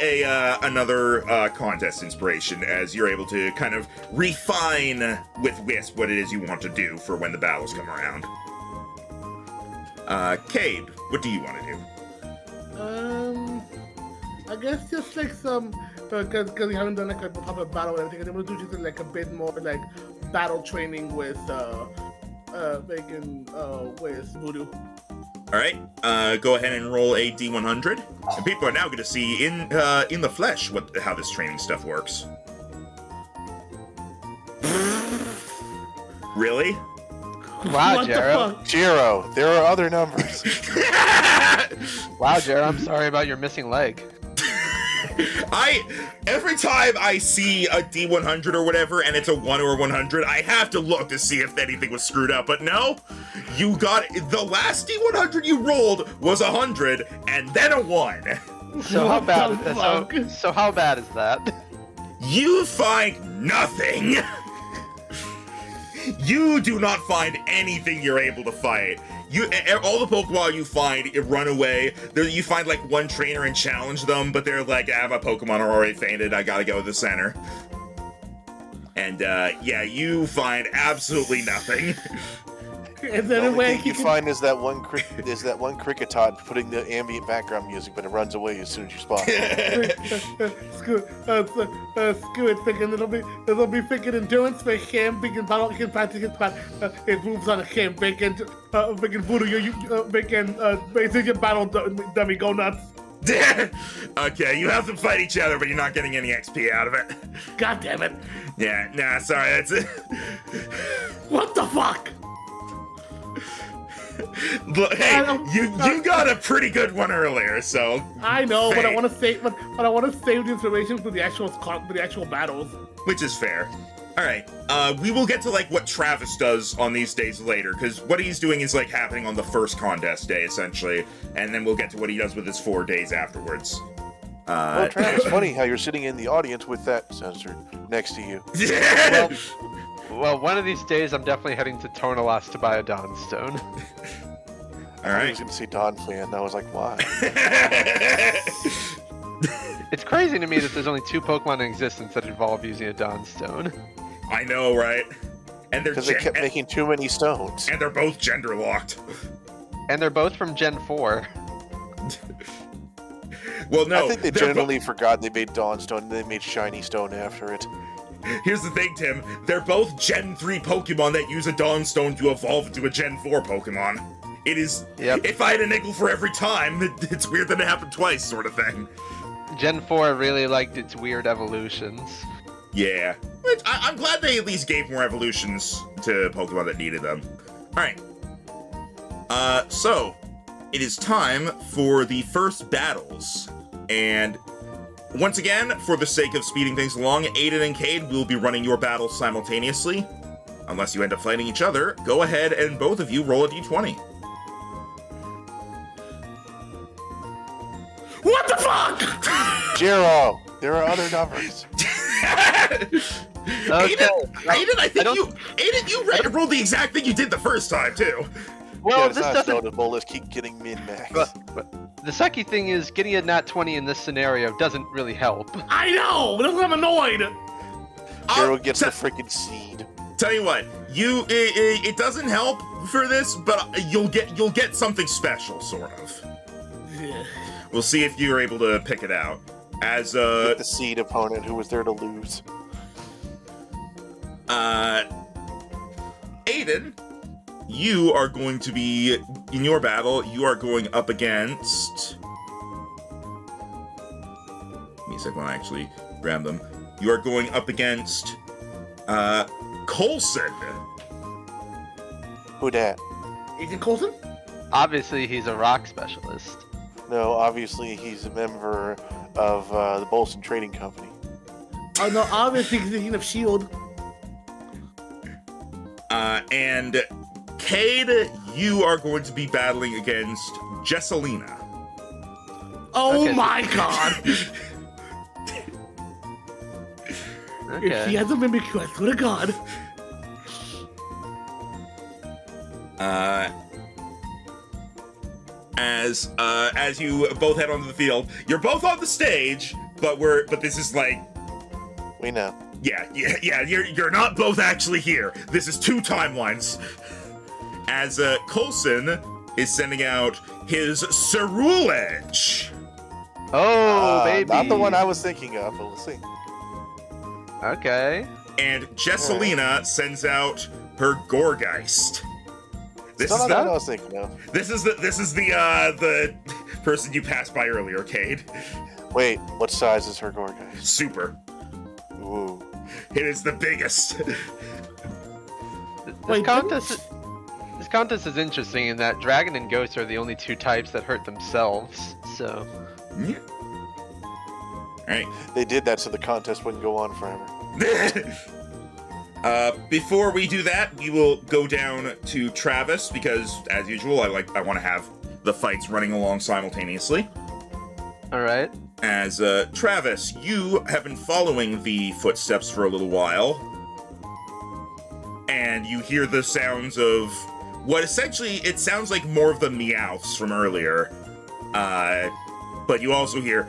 another contest inspiration as you're able to kind of refine with Wisp what it is you want to do for when the battles come around. Cade, what do you want to do? I guess just like some, because we haven't done like a proper battle and everything, I'm gonna do just like a bit more like battle training with with Voodoo. All right, go ahead and roll a D100, and people are now going to see in the flesh how this training stuff works. Really? Wow, What the Jero. fuck? Jiro, there are other numbers. Wow, Jero, I'm sorry about your missing leg. Every time I see a D100 or whatever, and it's a 1 or a 100, I have to look to see if anything was screwed up. But no, you got the last D100 you rolled was 100, and then a 1. So how What bad? the fuck? So how bad is that? You find nothing. You do not find anything you're able to fight. All the Pokemon you find run away. You find like one trainer and challenge them, but they're like, my Pokemon are already fainted. I gotta go to the center. And yeah, you find absolutely nothing. And The then only away thing you find is that one Kricketot putting the ambient background music, but it runs away as soon as you spot it. Screw it, freaking it'll be freaking endurance for him, freaking battle, he can practice his part. It moves on him, freaking Voodoo, you freaking basically battle dummy, go nuts. Okay, you have them fight each other, but you're not getting any XP out of it. God damn it. Yeah, nah, sorry, that's it. What the fuck? Look, hey, you got a pretty good one earlier, so. I know, but I Hey. want to save, but I want to save the information for the actual battles. Which is fair. All right, we will get to like what Travis does on these days later, because what he's doing is like happening on the first contest day essentially, and then we'll get to what he does with his 4 days afterwards. Well, Travis, funny how you're sitting in the audience with that sensor next to you. Well, one of these days I'm definitely heading to Tornalas to buy a Dawnstone. All I right. was going to say Don Fan. I was like, why? It's crazy to me that there's only 2 Pokemon in existence that evolve using a Dawnstone. I know, right? And they're Because they kept making too many stones. and they're both gender locked. And they're both from Gen 4. Well, no, I think they they're genuinely forgot they made Dawnstone and they made Shiny Stone after it. Here's the thing, Tim. They're both Gen 3 Pokemon that use a Dawnstone to evolve into a Gen 4 Pokemon. It is. Yep. If I had a nickel for every time, it's weird that it happened twice, sort of thing. Gen 4 really liked its weird evolutions. Yeah. Which I'm glad they at least gave more evolutions to Pokemon that needed them. Alright. So, it is time for the first battles. And once again, for the sake of speeding things along, Aiden and Cade will be running your battles simultaneously. Unless you end up fighting each other, go ahead and both of you roll a d20. What the fuck? 0. There are other numbers. Okay. Aiden, you rolled the exact thing you did the first time, too. Well, Yeah, this it's not doesn't. notable. Let's keep getting min-max. But the sucky thing is, getting a nat 20 in this scenario doesn't really help. I know, but I'm annoyed. Hero gets the freaking seed. Tell you what, it doesn't help for this, but you'll get something special, sort of. Yeah. We'll see if you're able to pick it out. As Get the seed opponent who was there to lose. Aiden, you are going to be in your battle. You are going up against. Give me a second. I actually grab them. You are going up against Coulson. Who dat? Agent Coulson? Obviously, he's a rock specialist. No, obviously he's a member of the Bolson Trading Company. Oh no, obviously he's thinking of S.H.I.E.L.D. And Cade, you are going to be battling against Jessalina. Oh Okay. my god! If she Okay. has a mimicry, I swear to god. As you both head onto the field, you're both on the stage, but this is like, We know. yeah, you're not both actually here. This is two timelines. As Coulson is sending out his Cerule Edge. Oh, baby. Not the one I was thinking of, but we'll see. Okay. And Jessalina sends out her Gorgeist. This Still is not the one I the was thinking of. this is the person you passed by earlier, Cade. Wait, what size is her gore, guys? Super. Ooh. It is the biggest. This Wait, This contest is interesting in that Dragon and Ghost are the only two types that hurt themselves. So. Yeah. All right. They did that so the contest wouldn't go on forever. Before we do that, we will go down to Travis because, as usual, I want to have the fights running along simultaneously. All right. As Travis, you have been following the footsteps for a little while, and you hear the sounds of what essentially it sounds like more of the meowths from earlier. But you also hear.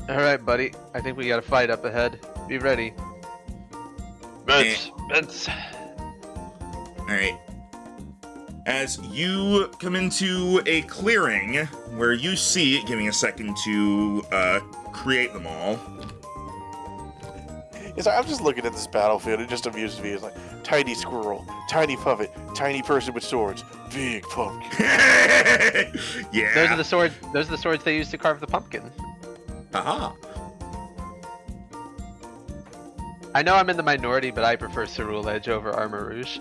All right, buddy. I think we got a fight up ahead. Be ready. Vince. All right. As you come into a clearing where you see, give me a second to create them all. It's like, I'm just looking at this battlefield. It just amuses me. It's like tiny squirrel, tiny puppet, tiny person with swords, big pumpkin. Yeah. Those are the swords. Those are the swords they used to carve the pumpkin. Haha. I know I'm in the minority, but I prefer Cerule Edge over Armor Rouge.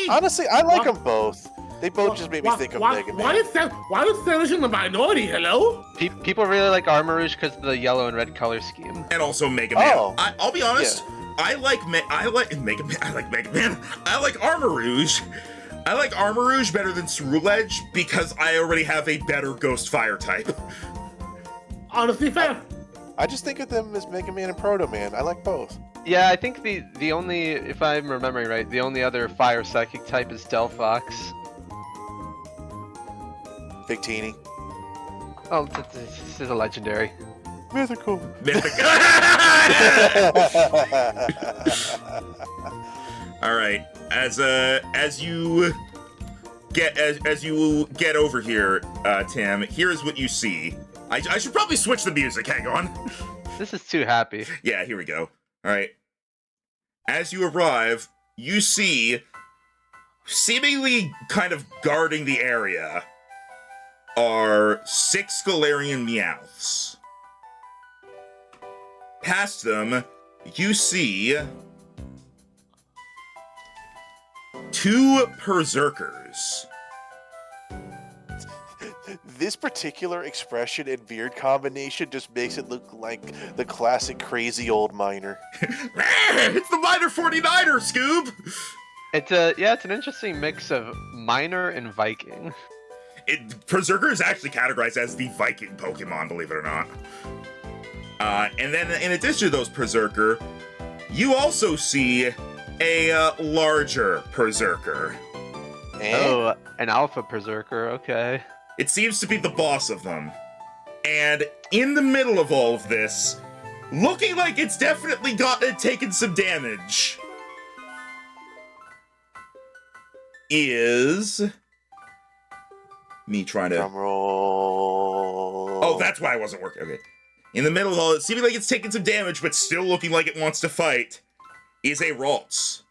Honestly, I like Wha- them both. They both just made me think of Mega Man. Why is Sailor in the minority? Hello? People really like Armor Rouge because of the yellow and red color scheme. And also Mega Man. Oh. I'll be honest. I like Mega Man. I like Mega Man. I like Armor Rouge. I like Armor Rouge better than Cerule Edge because I already have a better Ghost Fire type. Honestly, fair. I just think of them as Mega Man and Proto Man. I like both. Yeah, I think the only, if I'm remembering right, the only other fire psychic type is Delphox. Victini. Oh, this is a legendary. Mythical. Mythic. All right. As you get over here, Tim, here's what you see. I should probably switch the music. Hang on. This is too happy. Yeah, here we go. All right. As you arrive, you see, seemingly kind of guarding the area, are 6 Galarian Meowths. Past them, you see 2 Berserkers. This particular expression and beard combination just makes it look like the classic crazy old miner. It's the Miner 49er, Scoob! It's an interesting mix of miner and Viking. Berserker is actually categorized as the Viking Pokemon, believe it or not. And then in addition to those Berserker, you also see a larger Berserker. Oh, an Alpha Berserker, okay. It seems to be the boss of them. And in the middle of all of this, looking like it's definitely taken some damage, is me trying to... Drum roll. Oh, that's why I wasn't working. Okay. In the middle of all it, seeming like it's taking some damage, but still looking like it wants to fight, is a Ralts.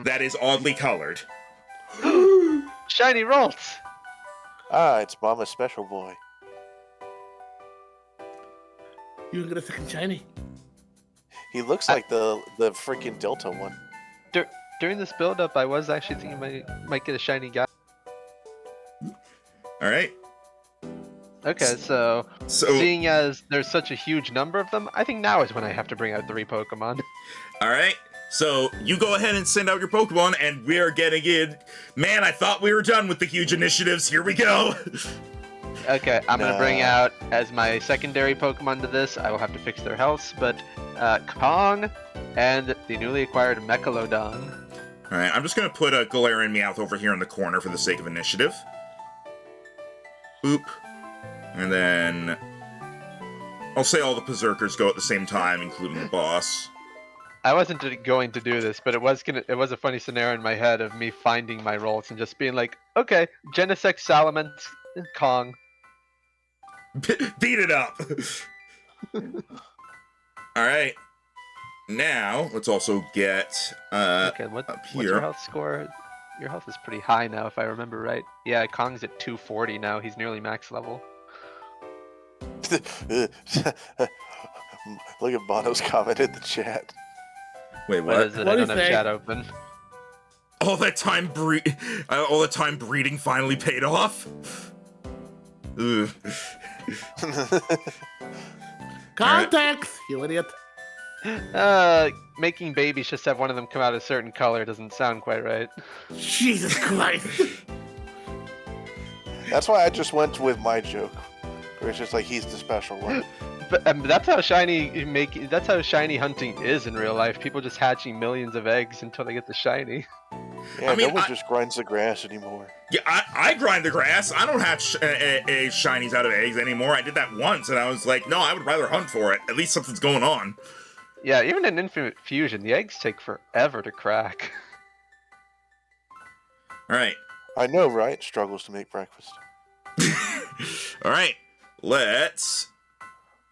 That is oddly colored. Shiny Ralts! Ah, it's Mama's special boy. You get a second shiny. He looks like the freaking Delta one. During this build-up, I was actually thinking I might get a shiny guy. All right. Okay, so So, seeing as there's such a huge number of them, I think now is when I have to bring out 3 Pokemon. all right. So you go ahead and send out your Pokemon, and we are getting in. Man, I thought we were done with the huge initiatives. Here we go. Okay, I'm gonna Nah. bring out, as my secondary Pokemon to this, I will have to fix their health, but Kong and the newly acquired Mechalodon. All right. I'm just gonna put a Galarian Meowth over here in the corner for the sake of initiative. Boop. And then I'll say all the Berserkers go at the same time, including the boss. I wasn't going to do this, but it was a funny scenario in my head of me finding my roles and just being like, okay, Genesect, Salamence, Kong. Beat it up. All right. Now let's also get Okay, up what's here. your health score? Your health is pretty high now, if I remember right. Yeah, Kong's at 240 now. He's nearly max level. Look at Bono's comment in the chat. Wait, What what? is it? What I is don't have that? chat open. All that time breeding finally paid off. Ugh. Contacts, you idiot. Making babies just have one of them come out a certain color doesn't sound quite right. Jesus Christ. That's why I just went with my joke, where it's just like he's the special one. But that's how that's how shiny hunting is in real life. People just hatching millions of eggs until they get the shiny. Yeah, I mean, no one I- just grinds the grass anymore. Yeah, I grind the grass. I don't have shinies out of eggs anymore. I did that once, and I was like, no, I would rather hunt for it. At least something's going on. Yeah, even in Infinite Fusion, the eggs take forever to crack. All right. I know, right? Struggles to make breakfast. All right. Let's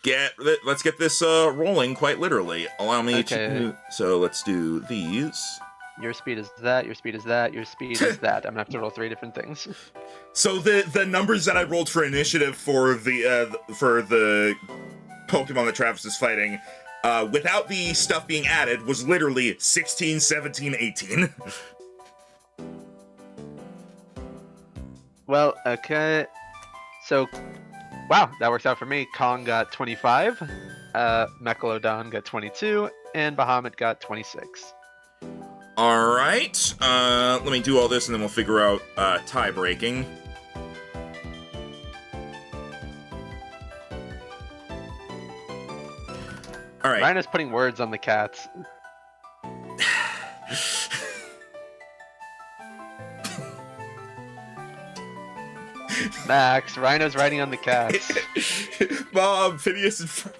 get this rolling quite literally. Allow me Okay. to. So let's do these. Your speed is that, your speed is that, your speed is that. I'm gonna have to roll 3 different things. So the numbers that I rolled for initiative for the Pokemon that Travis is fighting, without the stuff being added, was literally 16, 17, 18. Well, okay. So, wow, that works out for me. Kong got 25, Mechalodon got 22, and Bahamut got 26. All right. Let me do all this, and then we'll figure out tie breaking. All right. Rhino's putting words on the cats. Max, Rhino's riding on the cats. Mom, Phineas, and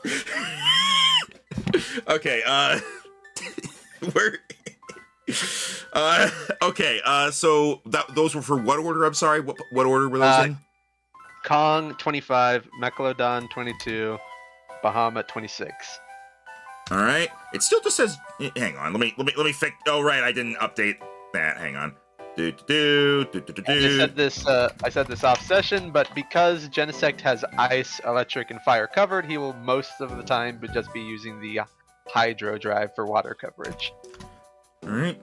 okay. Where? Okay. So those were for what order? I'm sorry. What order were those in? Kong 25, Mechalodon 22, Bahamut 26. All right. It still just says. Hang on. Let me fix. Oh right, I didn't update that. Hang on. I said this off session, but because Genesect has ice, electric, and fire covered, he will most of the time just be using the Hydro drive for water coverage. All right.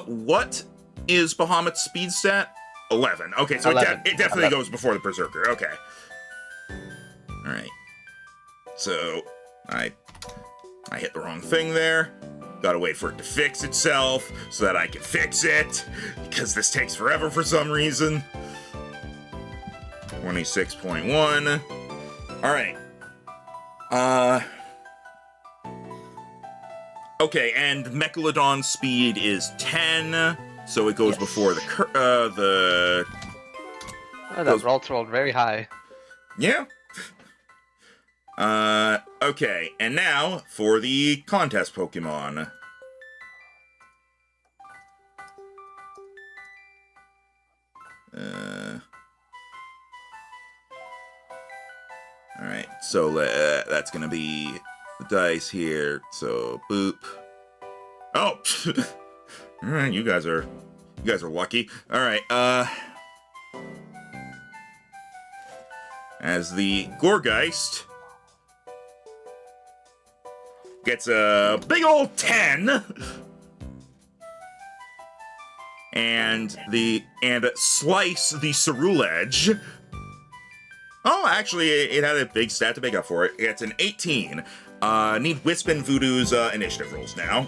What is Bahamut's speed stat? 11. Okay, so 11. it definitely 11. goes before the Berserker. Okay. All right. So I hit the wrong thing there. Gotta wait for it to fix itself so that I can fix it, because this takes forever for some reason. 26.1. All right. Okay, and Mechalodon's speed is 10, so it goes Yes. before the Oh, that rolled very high. yeah. Okay, and now for the contest Pokemon. Alright, so that's gonna be the dice here, so boop. Oh! Alright, you guys are lucky. Alright, as the Gorgeist gets a big old 10, and Slice the Ceruledge. Oh, actually, it had a big stat to make up for it. It's an 18. Need Wisp and Voodoo's initiative rolls now.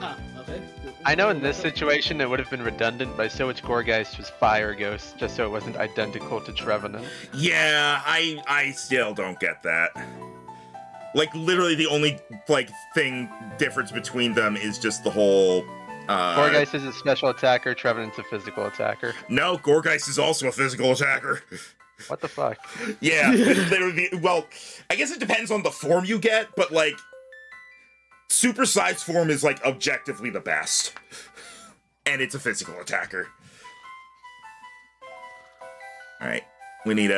Ah, okay. I know in this situation it would have been redundant, but I still wish Gorgeist was Fire Ghost, just so it wasn't identical to Trevenant. Yeah, I still don't get that. Like, literally the only, difference between them is just the whole, Gorgeist is a special attacker, Trevenant's a physical attacker. No, Gorgeist is also a physical attacker. What the fuck? Yeah, literally, well, I guess it depends on the form you get, but, supersized form is, objectively the best. And it's a physical attacker. Alright, we need,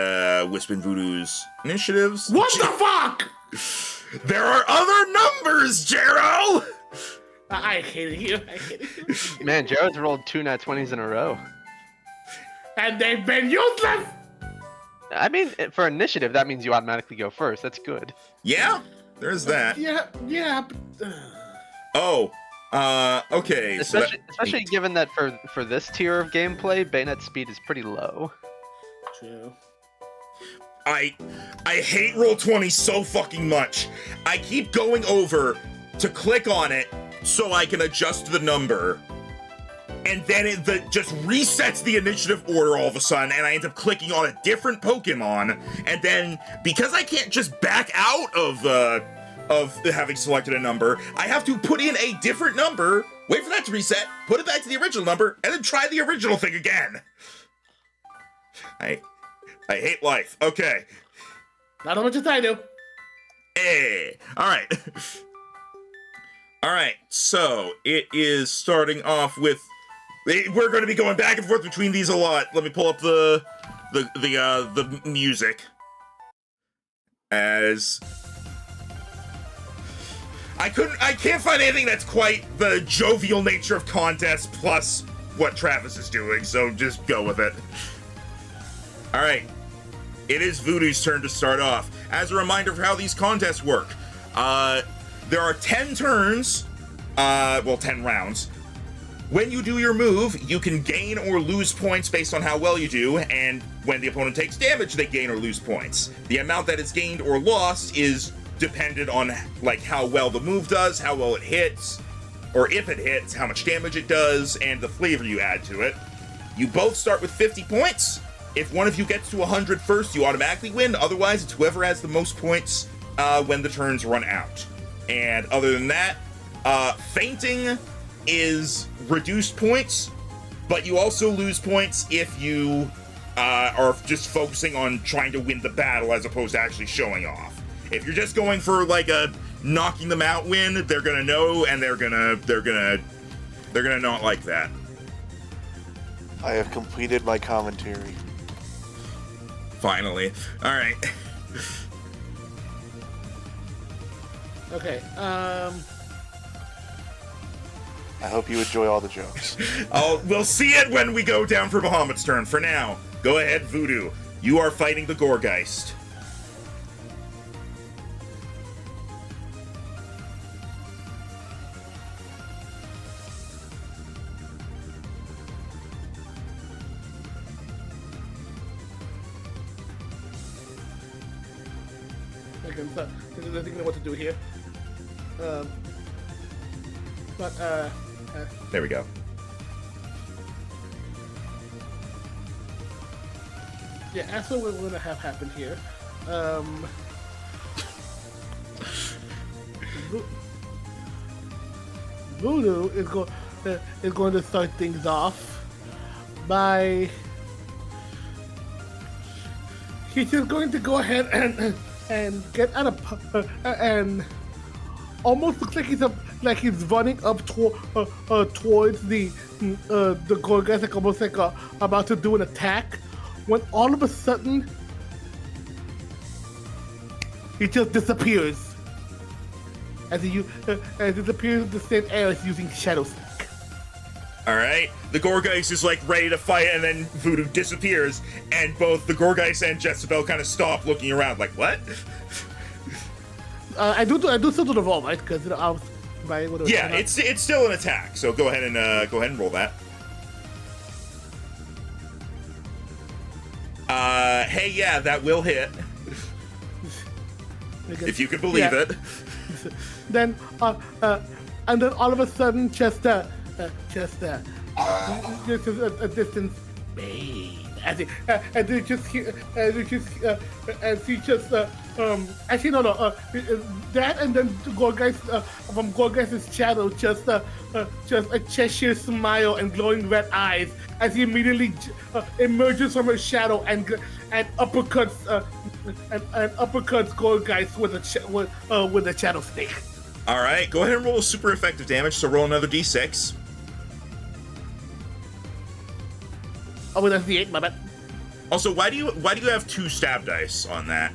Wisp and Voodoo's initiatives. What the fuck? There are other numbers, Jero! I hate you. I hate you. Man, Jared's rolled 2 nat 20s in a row. And they've been useless. I mean, for initiative, that means you automatically go first. That's good. Yeah, there's that. Yeah. But, Oh, okay. Especially given that for this tier of gameplay, Bayonet speed is pretty low. True. I hate Roll20 so fucking much. I keep going over to click on it so I can adjust the number, and then it just resets the initiative order all of a sudden, and I end up clicking on a different Pokemon, and then because I can't just back out of having selected a number, I have to put in a different number, wait for that to reset, put it back to the original number, and then try the original thing again. I hate life. Okay. Not as much as I do. Hey. All right. All right. So it is starting off with. We're going to be going back and forth between these a lot. Let me pull up the music. As I can't find anything that's quite the jovial nature of contest plus what Travis is doing. So just go with it. All right. It is Voodoo's turn to start off. As a reminder for how these contests work, there are 10 turns, 10 rounds. When you do your move, you can gain or lose points based on how well you do, and when the opponent takes damage, they gain or lose points. The amount that is gained or lost is dependent on how well the move does, how well it hits, or if it hits, how much damage it does, and the flavor you add to it. You both start with 50 points. If one of you gets to 100 first, you automatically win. Otherwise, it's whoever has the most points when the turns run out. And other than that, fainting is reduced points, but you also lose points if you are just focusing on trying to win the battle as opposed to actually showing off. If you're just going for a knocking them out win, they're gonna know, and they're gonna not like that. I have completed my commentary. Finally. All right. Okay. I hope you enjoy all the jokes. We'll see it when we go down for Bahamut's turn. For now, go ahead, Voodoo. You are fighting the Gorgeist. seconds. Thinking of what to do here. There we go. Yeah, that's what we're gonna have happen here. Voodoo is going to start things off by he's just going to go ahead and get out of and almost looks like he's running up towards the Gorgas, like almost like about to do an attack, when all of a sudden he just disappears as he disappears in the same air as using Shadow Sneak. All right, the Gorgeist is like ready to fight, and then Voodoo disappears, and both the Gorgeist and Jezebel kind of stop looking around, like what? I do still do the roll, right? Because I was able to. Yeah, it's still an attack. So go ahead and roll that. Hey, yeah, that will hit. If you can believe it. Then and then all of a sudden, just a distant bane. As he just actually no that, and then Gorgeist from Gorgeist's shadow just a Cheshire smile and glowing red eyes as he immediately emerges from her shadow and uppercuts Gorgeist with a shadow snake. All right, go ahead and roll super effective damage. So roll another d6. Oh, well, that's the 8, my bad. Also, why do you have 2 stab dice on that?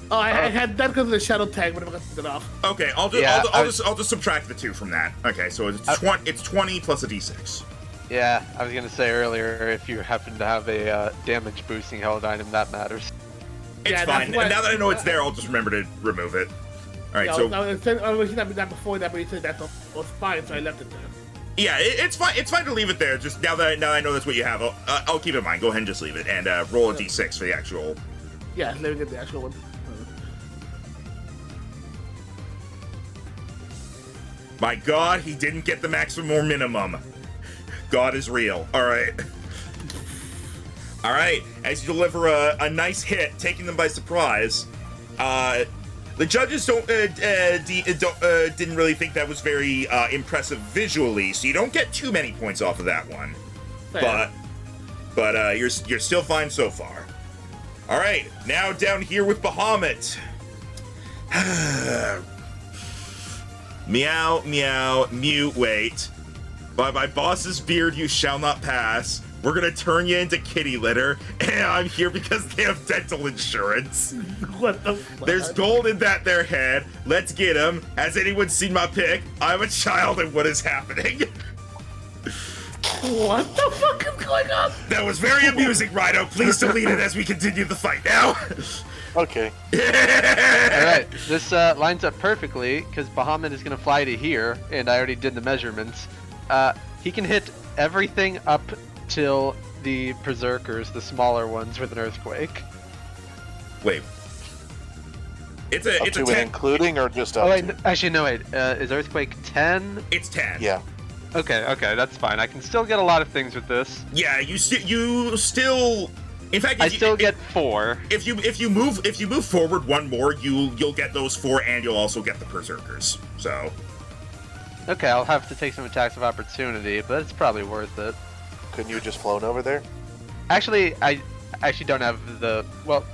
Oh, I had that because of the shadow tag, but I got it off. Okay, I'll just subtract the 2 from that. Okay, so it's 20 plus a d6. Yeah, I was gonna say earlier, if you happen to have a damage boosting held item, that matters. It's fine. And now that I know it's there, I'll just remember to remove it. All right, so I was that before that, but he said that was fine, so I left it there. yeah, it's fine. It's fine to leave it there. Just now that I know that's what you have, I'll keep it in mind. Go ahead and just leave it and roll a d6 for the actual. Yeah, let me get the actual one. My God, he didn't get the maximum or minimum. God is real. All right. All right. As you deliver a nice hit, taking them by surprise, the judges didn't really think that was very impressive visually, so you don't get too many points off of that one. Fair. But you're still fine so far. All right, now down here with Bahamut. Meow, meow, mute, wait. By my boss's beard you shall not pass. We're gonna turn you into kitty litter, and I'm here because they have dental insurance. What the fuck? There's gold in that their head. Let's get him. Has anyone seen my pic? I'm a child, and what is happening? What the fuck is going on? That was very amusing, Rhino. Please delete it as we continue the fight now. Okay. Alright, this lines up perfectly, because Bahamut is going to fly to here, and I already did the measurements. He can hit everything up till the Berserkers, the smaller ones, with an earthquake. Wait. It's a 10. Including or just up Oh, wait, to? actually, no, wait. Is earthquake 10? It's 10. Yeah. Okay, that's fine. I can still get a lot of things with this. Yeah, you still. In fact, I still get 4. If you move forward one more, you'll get those 4, and you'll also get the Berserkers. So. Okay, I'll have to take some attacks of opportunity, but it's probably worth it. Couldn't you have just flown over there? Actually, I actually don't have the... Well,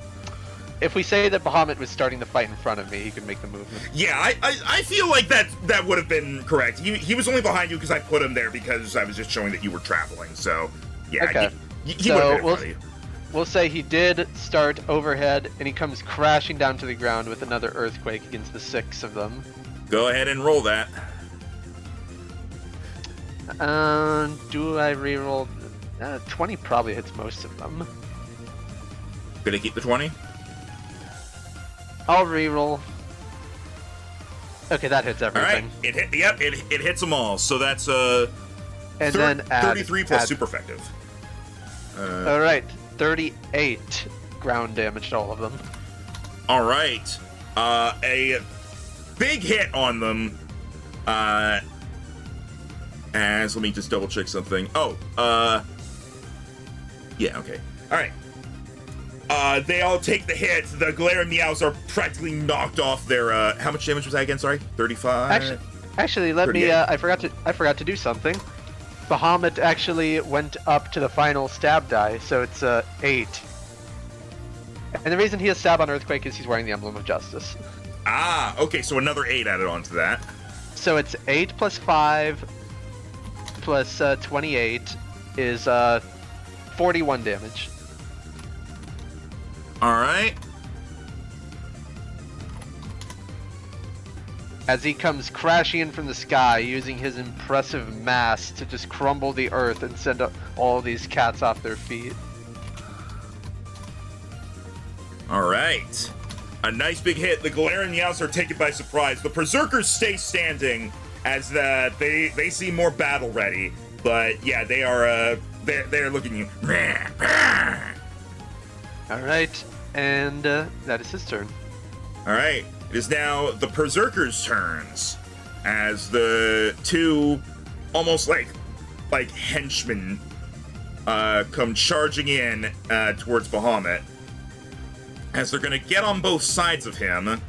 if we say that Bahamut was starting the fight in front of me, he could make the movement. Yeah, I feel like that would have been correct. He was only behind you because I put him there because I was just showing that you were traveling. So, yeah, okay. he would have been in front of you. We'll say he did start overhead, and he comes crashing down to the ground with another earthquake against the 6 of them. Go ahead and roll that. Do I reroll? 20 probably hits most of them. Gonna keep the 20? I'll reroll. Okay, that hits everything. All right, it hits them all. So that's and then add, 33 plus super effective. All right, 38 ground damage to all of them. All right. A big hit on them. As let me just double check something. Yeah, okay. Alright. They all take the hit. The glare and meows are practically knocked off their how much damage was that again? Sorry? 35? Actually, let me 38. I forgot to do something. Bahamut actually went up to the final stab die, so it's 8. And the reason he has stab on Earthquake is he's wearing the Emblem of Justice. Ah, okay, so another 8 added on to that. So it's 8 plus 5 plus 28 is 41 damage. Alright. As he comes crashing in from the sky, using his impressive mass to just crumble the earth and send all these cats off their feet. Alright. A nice big hit. The Galarian Meows are taken by surprise. The Berserkers stay standing as they seem more battle ready. But yeah, they are they're looking at you. Alright, and that is his turn. Alright. It is now the Berserkers' turns. As the two almost like henchmen come charging in towards Bahamut. As they're going to get on both sides of him,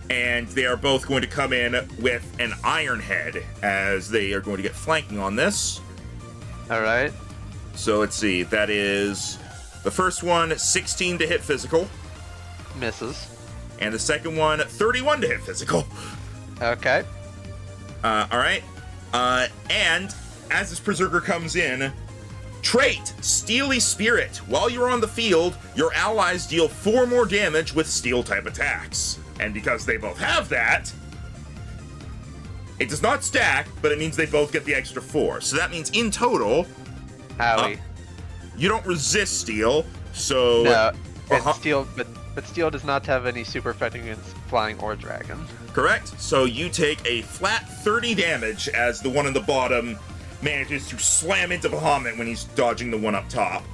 and they are both going to come in with an Iron Head, as they are going to get flanking on this. Alright. So let's see, that is the first one, 16 to hit physical, Misses. and the second one, 31 to hit physical. Okay. Alright. And as this Berserker comes in, trait, Steely Spirit. While you're on the field, your allies deal 4 more damage with Steel-type attacks. And because they both have that, it does not stack, but it means they both get the extra 4. So that means in total, Howie. you don't resist Steel, so... No, it's Steel, but Steel does not have any super effect against flying or dragon. Correct. So you take a flat 30 damage as the one on the bottom manages to slam into Bahamut when he's dodging the one up top.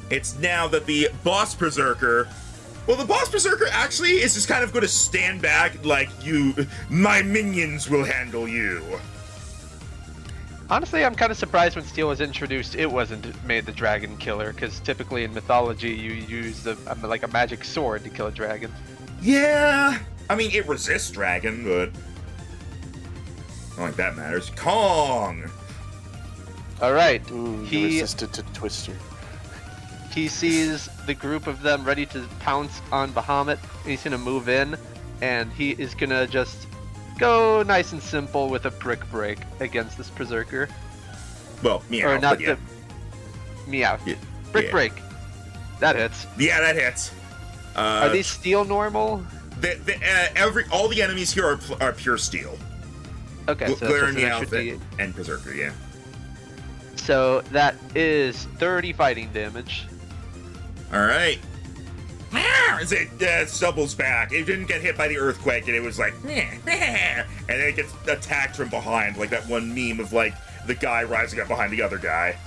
It's now that the boss Berserker... Well, the boss Berserker actually is just kind of going to stand back like, my minions will handle you. Honestly, I'm kind of surprised when Steel was introduced, it wasn't made the dragon killer, because typically in mythology you use like a magic sword to kill a dragon. Yeah, I mean, it resists dragon, but... I don't think that matters. Kong! He Alright, resisted to Twister. he sees the group of them ready to pounce on Bahamut, and he's going to move in, and he is going to just go nice and simple with a brick break against this Berserker. Well, meow, Or not but yeah. Meow. Yeah, Brick yeah. break. That hits. Yeah, that hits. Are these steel normal? All the enemies here are pure steel. Okay, so Glare that's and just an Meow extra D8. and Berserker, yeah. So that is 30 fighting damage. Alright. As it stumbles back. It didn't get hit by the earthquake, and it was like, and then it gets attacked from behind, like that one meme of, like, the guy rising up behind the other guy.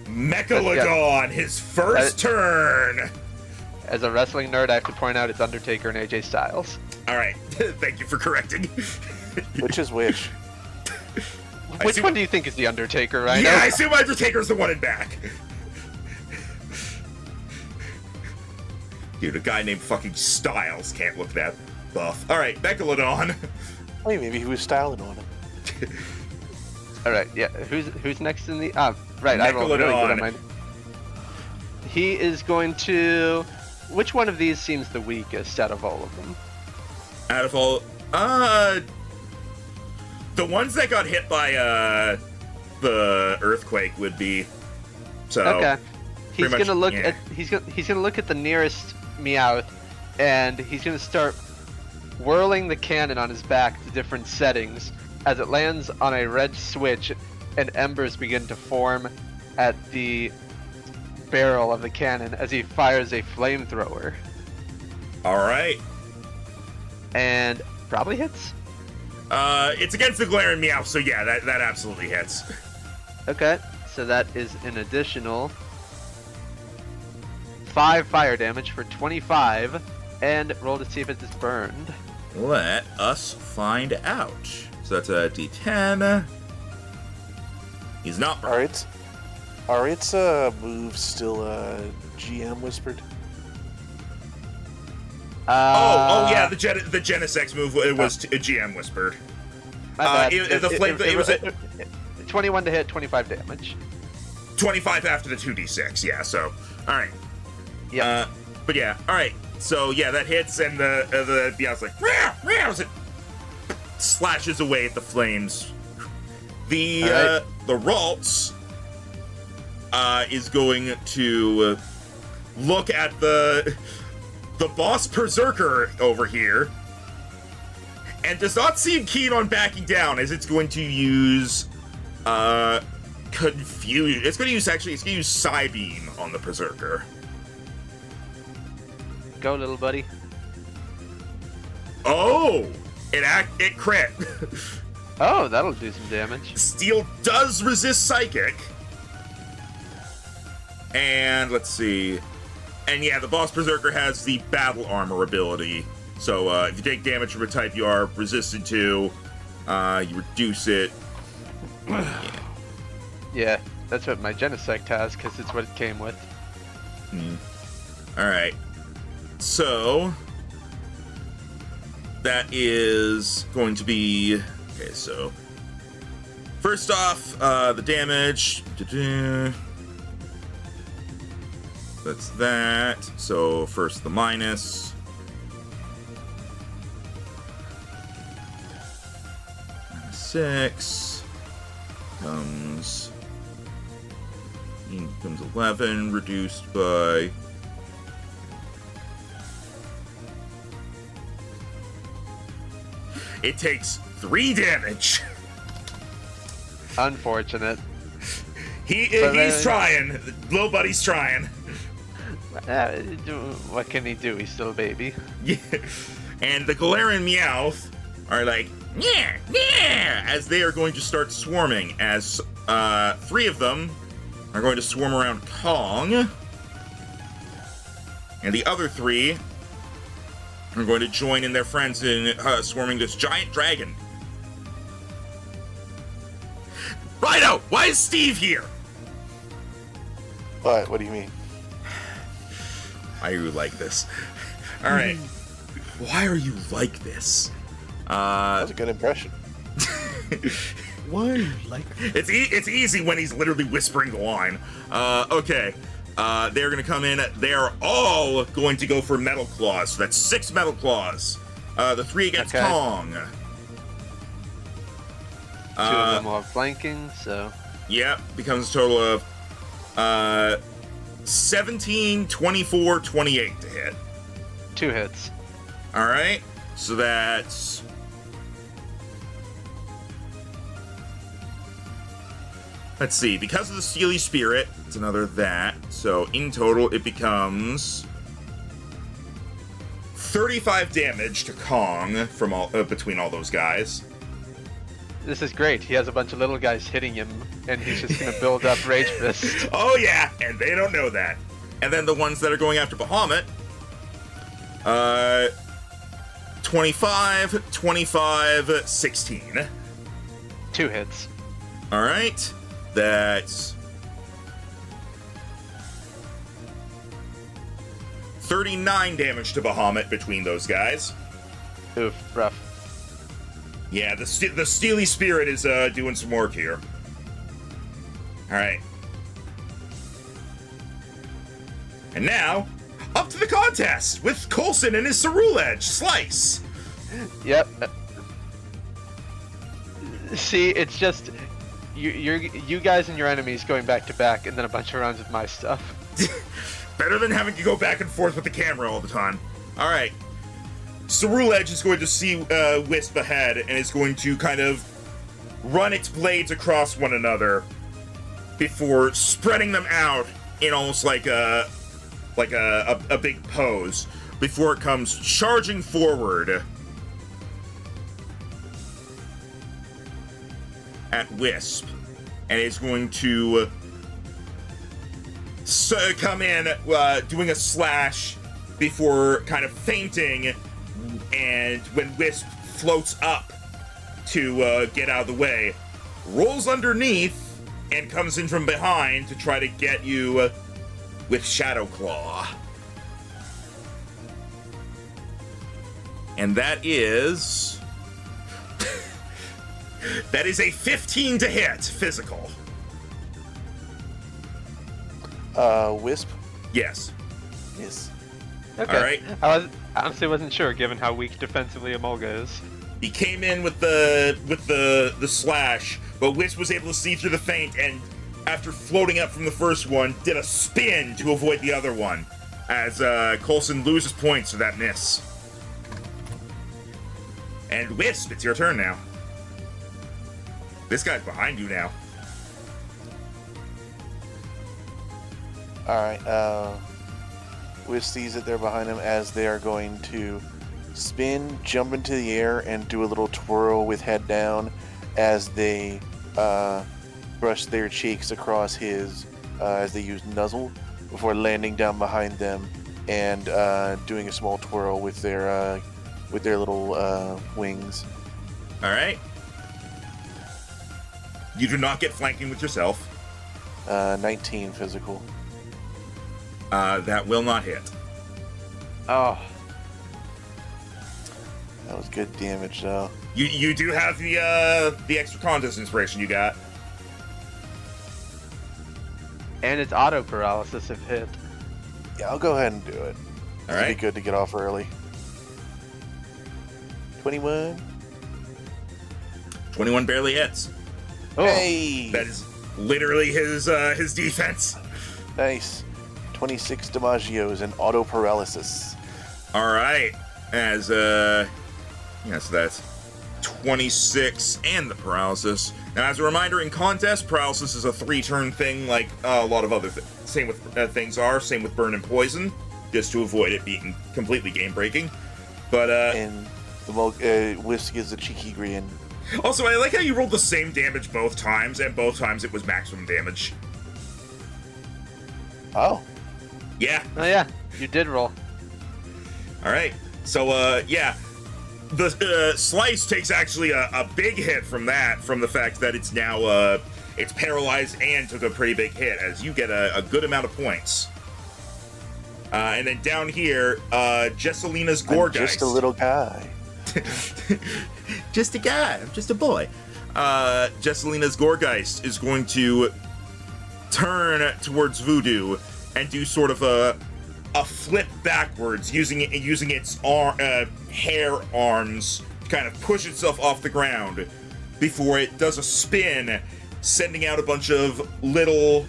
Mechalodon, his first turn! As a wrestling nerd, I have to point out it's Undertaker and AJ Styles. Alright, thank you for correcting. Which is which? Which one do you think is the Undertaker, right? Yeah, I assume Undertaker's the one in back. Dude, a guy named fucking Styles can't look that buff. Alright, Mechalodon. Wait, maybe he was styling on him. Alright, yeah. Who's next in the... right, I rolled really good on mine. He is going to... Which one of these seems the weakest out of all of them? Out of all... the ones that got hit by, the earthquake would be... So... Okay. He's pretty gonna much, look yeah. at... He's gonna look at the nearest Meowth, and he's gonna start whirling the cannon on his back to different settings as it lands on a red switch and embers begin to form at the barrel of the cannon as he fires a flamethrower. Alright. And probably hits. It's against the glare and meow, so yeah, that absolutely hits. Okay, so that is an additional 5 fire damage for 25, and roll to see if it is burned. Let us find out. So that's a D10. He's not burned. Are its moves still GM whispered? Oh yeah, the Genesex move, it was a GM whispered. My bad. It was 21 to hit, 25 damage. 25 after the 2d6, yeah, so, alright. Yeah. But yeah, alright, so yeah, that hits, and the Meow's like, meow, meow, as it slashes away at the flames. The Ralts is going to look at the boss Berserker over here, and does not seem keen on backing down, as it's going to use Confusion. It's going to use Psybeam on the Berserker. Go, little buddy. Oh, it crit. Oh, that'll do some damage. Steel does resist Psychic, and let's see. And yeah, the boss Berserker has the Battle Armor ability. So if you take damage from a type you are resistant to, you reduce it. Yeah, that's what my Genesect has, because it's what it came with. Alright. So, that is going to be... Okay, so... First off, the damage... That's that. So, first the minus... 6 comes 11, reduced by it takes 3 damage. Unfortunate. He's trying. Little buddy's trying. What can he do? He's still a baby. Yeah. And the Galarian Meowth are like, yeah, yeah, as they are going to start swarming, as 3 of them are going to swarm around Kong, and the other 3 are going to join in their friends in swarming this giant dragon. Rhino, why is Steve here? What? What do you mean? Why are you like this? All right. Why are you like this? That was a good impression. Why are you like that? It's easy when he's literally whispering the line. Okay. They're going to come in. They are all going to go for Metal Claws. So that's 6 Metal Claws. The 3 against Kong. 2 of them will have flanking, so... Yep, becomes a total of 17, 24, 28 to hit. 2 hits. All right, so that's... Let's see, because of the Steely Spirit, it's another that. So in total, it becomes 35 damage to Kong from between all those guys. This is great. He has a bunch of little guys hitting him, and he's just going to build up Rage Fist. Oh yeah, and they don't know that. And then the ones that are going after Bahamut, 25, 25, 16. 2 hits. All right, that's 39 damage to Bahamut between those guys. Oof, rough. Yeah, the Steely Spirit is doing some work here. All right. And now, up to the contest with Coulson and his Cerule Edge. Slice! Yep. See, it's just you guys and your enemies going back to back, and then a bunch of rounds of my stuff. Better than having to go back and forth with the camera all the time. All right. Cerule Edge is going to see Wisp ahead and is going to kind of run its blades across one another before spreading them out in almost like a big pose before it comes charging forward at Wisp and is going to come in doing a slash before kind of fainting, and when Wisp floats up to get out of the way, rolls underneath and comes in from behind to try to get you with Shadow Claw. And that is... that is a 15 to hit, physical. Wisp? Yes. Yes. Okay. All right. I honestly wasn't sure, given how weak defensively Emolga is. He came in with the slash, but Wisp was able to see through the feint, and after floating up from the first one, did a spin to avoid the other one, as Coulson loses points for that miss. And Wisp, it's your turn now. This guy's behind you now. Alright, Wisp sees that they're behind him as they are going to spin, jump into the air, and do a little twirl with head down as they brush their cheeks across his, as they use Nuzzle, before landing down behind them and doing a small twirl with their little wings. All right. You do not get flanking with yourself. 19 physical. That will not hit. Oh. That was good damage, though. You do have the extra contest inspiration you got. And it's auto paralysis if hit. Yeah, I'll go ahead and do it. All It'd right. be good to get off early. 21. 21 barely hits. Oh. Hey! That is literally his defense. Nice. 26 Damagios and auto paralysis. All right. As so that's 26 and the paralysis. Now, as a reminder, in contest, paralysis is a 3-turn thing, like a lot of other same with things are. Same with burn and poison, just to avoid it being completely game breaking. But And the Wisp gives a cheeky grin. also, I like how you rolled the same damage both times, and both times it was maximum damage. Oh. Yeah. Oh yeah, you did roll. All right. So, yeah, the slice takes actually a big hit from the fact that it's now it's paralyzed and took a pretty big hit, as you get a good amount of points. And then down here, Jesselina's I'm Gorgeist. just a little guy. Just a guy. I'm just a boy. Jesselina's Gorgeist is going to turn towards Voodoo and do sort of a flip backwards, using its hair arms to kind of push itself off the ground before it does a spin, sending out a bunch of little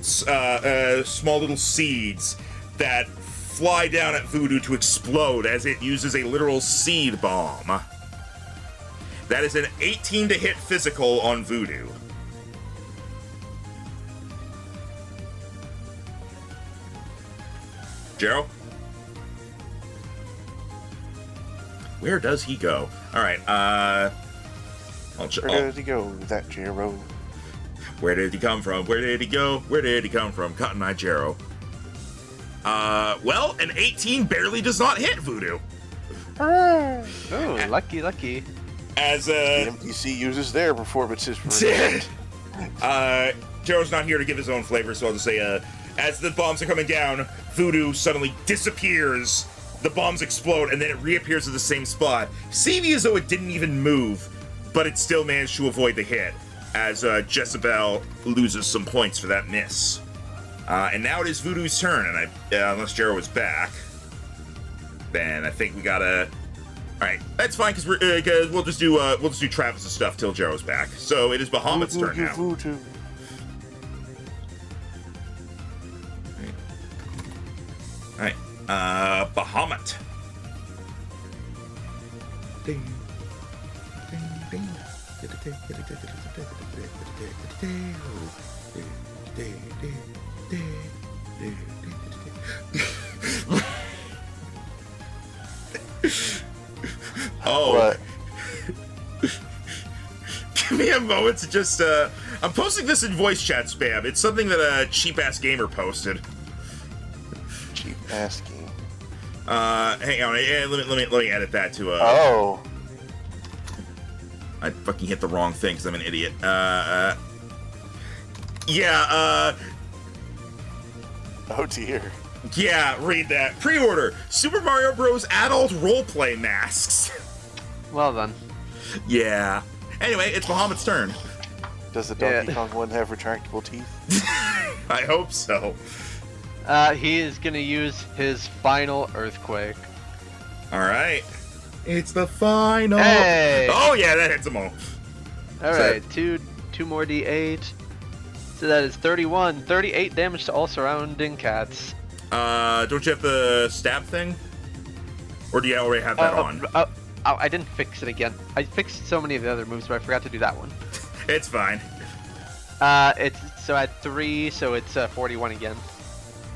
small little seeds that fly down at Voodoo to explode as it uses a literal seed bomb. That is an 18 to hit physical on Voodoo. Jero? Where does he go? All right, Where did he go, that Jero? Where did he come from? Where did he go? Where did he come from? Cotton Eye Jero. Well, an 18 barely does not hit Voodoo. Oh, lucky. As, The MTC uses their performances for Jero's not here to give his own flavor, so I'll just say, as the bombs are coming down, Voodoo suddenly disappears, the bombs explode, and then it reappears at the same spot, seeming as though it didn't even move, but it still managed to avoid the hit, as Jezebel loses some points for that miss. And now it is Voodoo's turn, and unless Jero is back, then I think we gotta... Alright, that's fine, because we'll just do Travis's stuff till Jero's back. So it is Bahamut's turn now. Alright, Bahamut. Ding. Ding, Oh. What? give me a moment to just, I'm posting this in voice chat spam. It's something that a cheap-ass gamer posted. Cheap-ass game. Hang on, let me edit that to, Oh. I fucking hit the wrong thing because I'm an idiot. Oh dear. Yeah, read that. Pre-order, Super Mario Bros. Adult Roleplay Masks. Well done. Yeah. Anyway, it's Bahamut's turn. Does the Donkey Kong one have retractable teeth? I hope so. He is gonna use his final earthquake. Alright. It's the final. Hey! Oh yeah, that hits them all. Alright, two more D8. So that is 31. 38 damage to all surrounding cats. Don't you have the stab thing? Or do you already have that on? Oh, I didn't fix it again. I fixed so many of the other moves, but I forgot to do that one. It's fine. It's so at 3, so it's 41 again.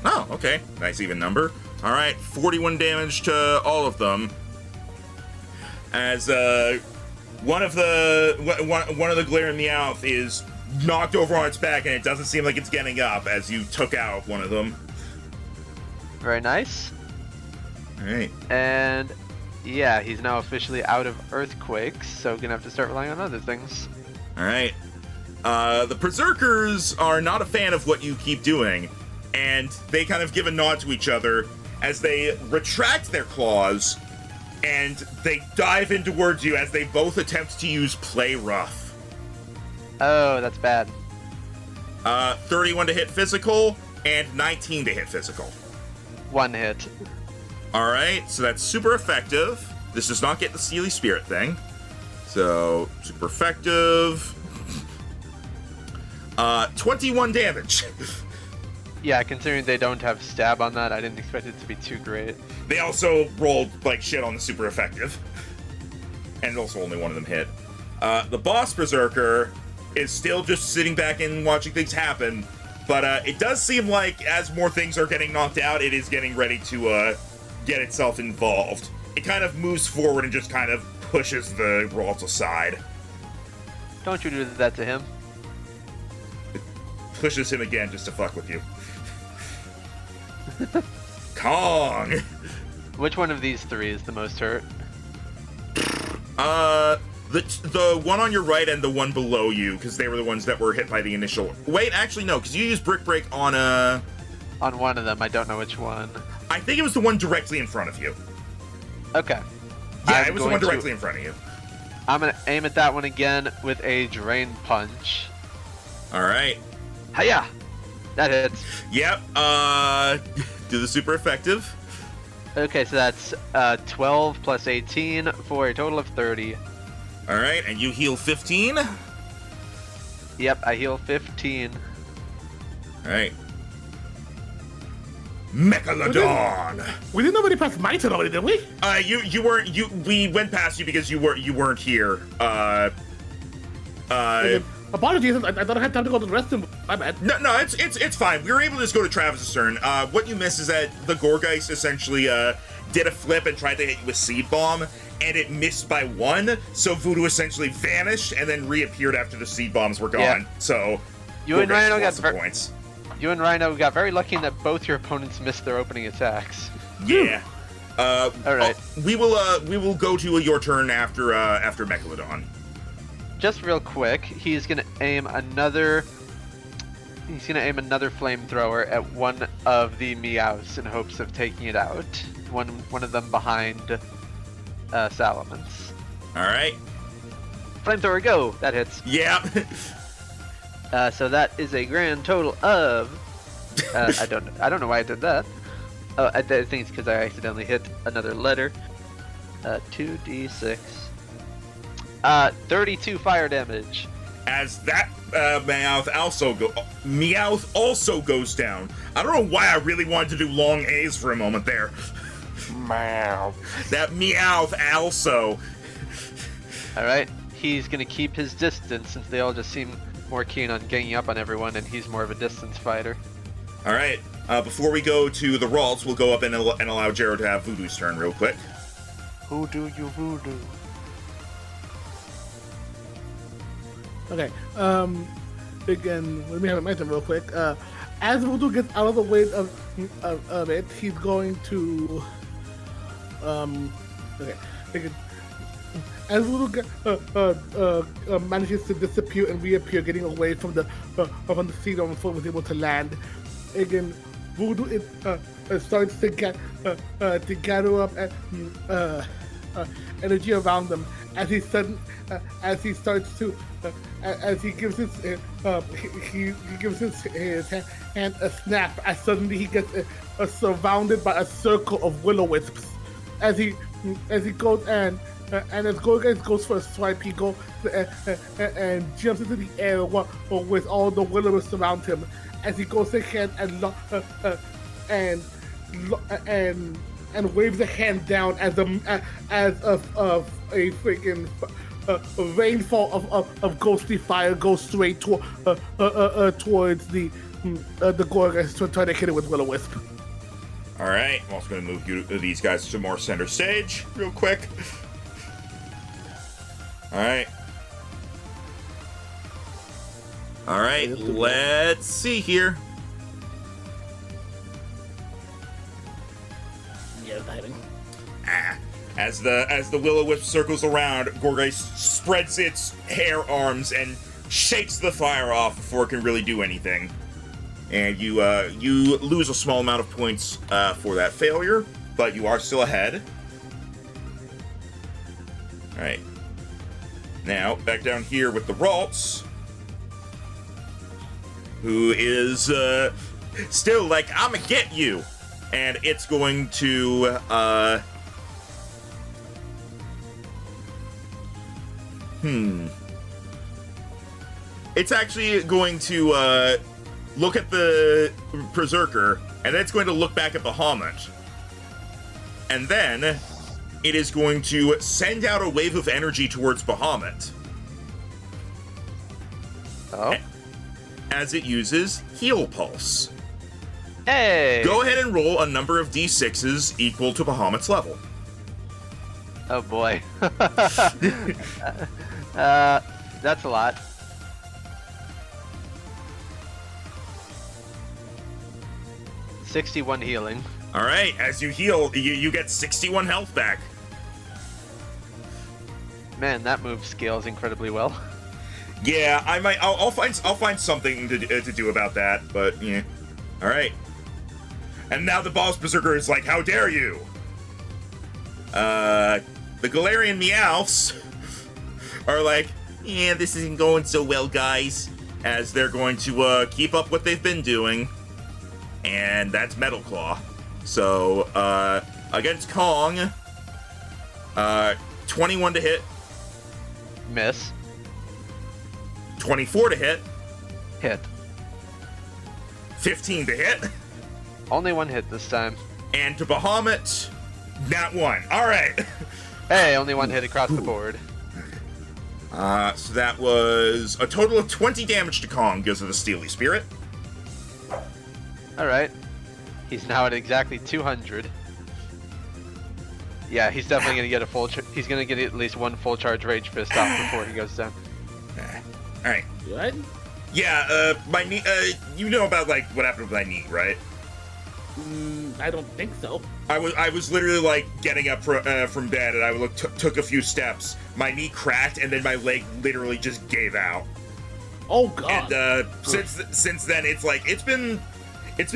Oh, okay. Nice even number. Alright, 41 damage to all of them. As one of the Glaring Meowth is knocked over on its back, and it doesn't seem like it's getting up as you took out one of them. Very nice. Alright. And yeah, he's now officially out of earthquakes, so gonna have to start relying on other things. Alright. The Berserkers are not a fan of what you keep doing, and they kind of give a nod to each other as they retract their claws, and they dive in towards you as they both attempt to use Play Rough. Oh, that's bad. 31 to hit physical, and 19 to hit physical. 1 hit. Alright, so that's super effective. This does not get the Steely Spirit thing. So, super effective. 21 damage. Yeah, considering they don't have stab on that, I didn't expect it to be too great. They also rolled like shit on the super effective. And also only one of them hit. The boss Berserker is still just sitting back and watching things happen. But it does seem like as more things are getting knocked out, it is getting ready to get itself involved. It kind of moves forward and just kind of pushes the rolls aside. Don't you do that to him. Pushes him again just to fuck with you. Kong! Which one of these 3 is the most hurt? The one on your right and the one below you, because they were the ones that were hit by the initial. Wait, actually no, because you used Brick Break on On one of them, I don't know which one. I think it was the one directly in front of you. Okay. Yeah, it was the one directly in front of you. I'm gonna aim at that one again with a Drain Punch. Alright. Hiya! That hits. Yep, do the super effective. Okay, so that's 12 plus 18 for a total of 30. Alright, and you heal 15. Yep, I heal 15. Alright. Megalodon! We didn't already pass my turn already, did we? You weren't, we went past you because you weren't here. Apologies, I thought I had time to go to the restroom. My bad. No, it's fine. We were able to just go to Travis's turn. What you missed is that the Gorgeist essentially did a flip and tried to hit you with Seed Bomb, and it missed by 1. So Voodoo essentially vanished and then reappeared after the Seed Bombs were gone. Yeah. So You and Rhino got points. You and Rhino got very lucky in that both your opponents missed their opening attacks. Yeah. All right. We will go to your turn after Megalodon. Just real quick, he's gonna aim another flamethrower at one of the Meowths in hopes of taking it out. One of them behind Salamence. All right. Flamethrower, go! That hits. Yeah. So that is a grand total of. I don't know why I did that. Oh, I think it's because I accidentally hit another letter. 2d6. 32 fire damage. As that Meowth also goes down. I don't know why I really wanted to do long A's for a moment there. Meow. That Meowth also. Alright, he's gonna keep his distance since they all just seem more keen on ganging up on everyone and he's more of a distance fighter. Alright, before we go to the Ralts, we'll go up and allow Jero to have Voodoo's turn real quick. Who do you voodoo? Okay. Again, let me have it mentioned real quick. As Voodoo gets out of the way of it, he's going to okay. Again, as Voodoo manages to disappear and reappear, getting away from the seat on foot, was able to land. Again, Voodoo starts to gather up energy around them as he starts to as he gives he gives his hand a snap, as suddenly he gets surrounded by a circle of will-o-wisps as he goes and as Gorgas goes for a swipe, he goes and jumps into the air with all the will-o-wisps around him as he goes ahead and waves a hand down as a freaking rainfall of ghostly fire goes straight towards the Gorgas to try to hit it with will-o-wisp. All right, I'm also going to move these guys to more center stage real quick. All right. All right, let's see here. Yeah, diving. As the will-o-wisp circles around, Gorgas spreads its hair arms and shakes the fire off before it can really do anything. And you lose a small amount of points for that failure, but you are still ahead. All right. Now, back down here with the Ralts, who is still like, I'ma get you. And it's going to, It's actually going to, look at the Berserker, and then it's going to look back at Bahamut. And then it is going to send out a wave of energy towards Bahamut. Oh. As it uses Heal Pulse. Hey! Go ahead and roll a number of d6s equal to Bahamut's level. Oh boy. That's a lot. $61 healing. All right, as you heal, you get 61 health back. Man, that move scales incredibly well. Yeah, I'll find something to do about that, but yeah. All right. And now the boss Berserker is like, how dare you? The Galarian Meowths are like, yeah, this isn't going so well, guys. As they're going to keep up what they've been doing. And that's Metal Claw. So, against Kong, 21 to hit. Miss. 24 to hit. Hit. 15 to hit. Only one hit this time. And to Bahamut, nat 1. All right. Hey, only one hit across the board. So that was a total of 20 damage to Kong because of the Steely Spirit. Alright. He's now at exactly 200. Yeah, he's definitely gonna get a full. He's gonna get at least one full charge Rage Fist off before he goes down. All right. What? Yeah. My knee. You know about like what happened with my knee, right? I don't think so. I was literally like getting up from bed, and I took a few steps. My knee cracked, and then my leg literally just gave out. Oh god. And since then, it's like it's been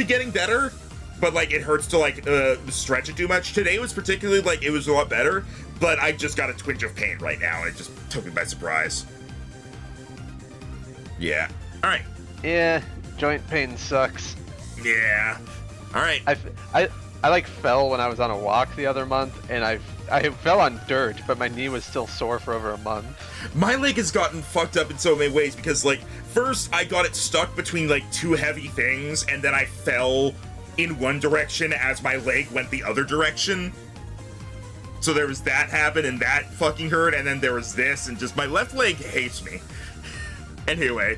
getting better, but like it hurts to like stretch it too much. Today was particularly like it was a lot better, but I just got a twinge of pain right now, and it just took me by surprise. Yeah. All right. Yeah, joint pain sucks. Yeah. All right. I like fell when I was on a walk the other month, and I fell on dirt, but my knee was still sore for over a month. My leg has gotten fucked up in so many ways because like first I got it stuck between like two heavy things, and then I fell in one direction as my leg went the other direction. So there was that happen, and that fucking hurt, and then there was this, and just my left leg hates me. Anyway,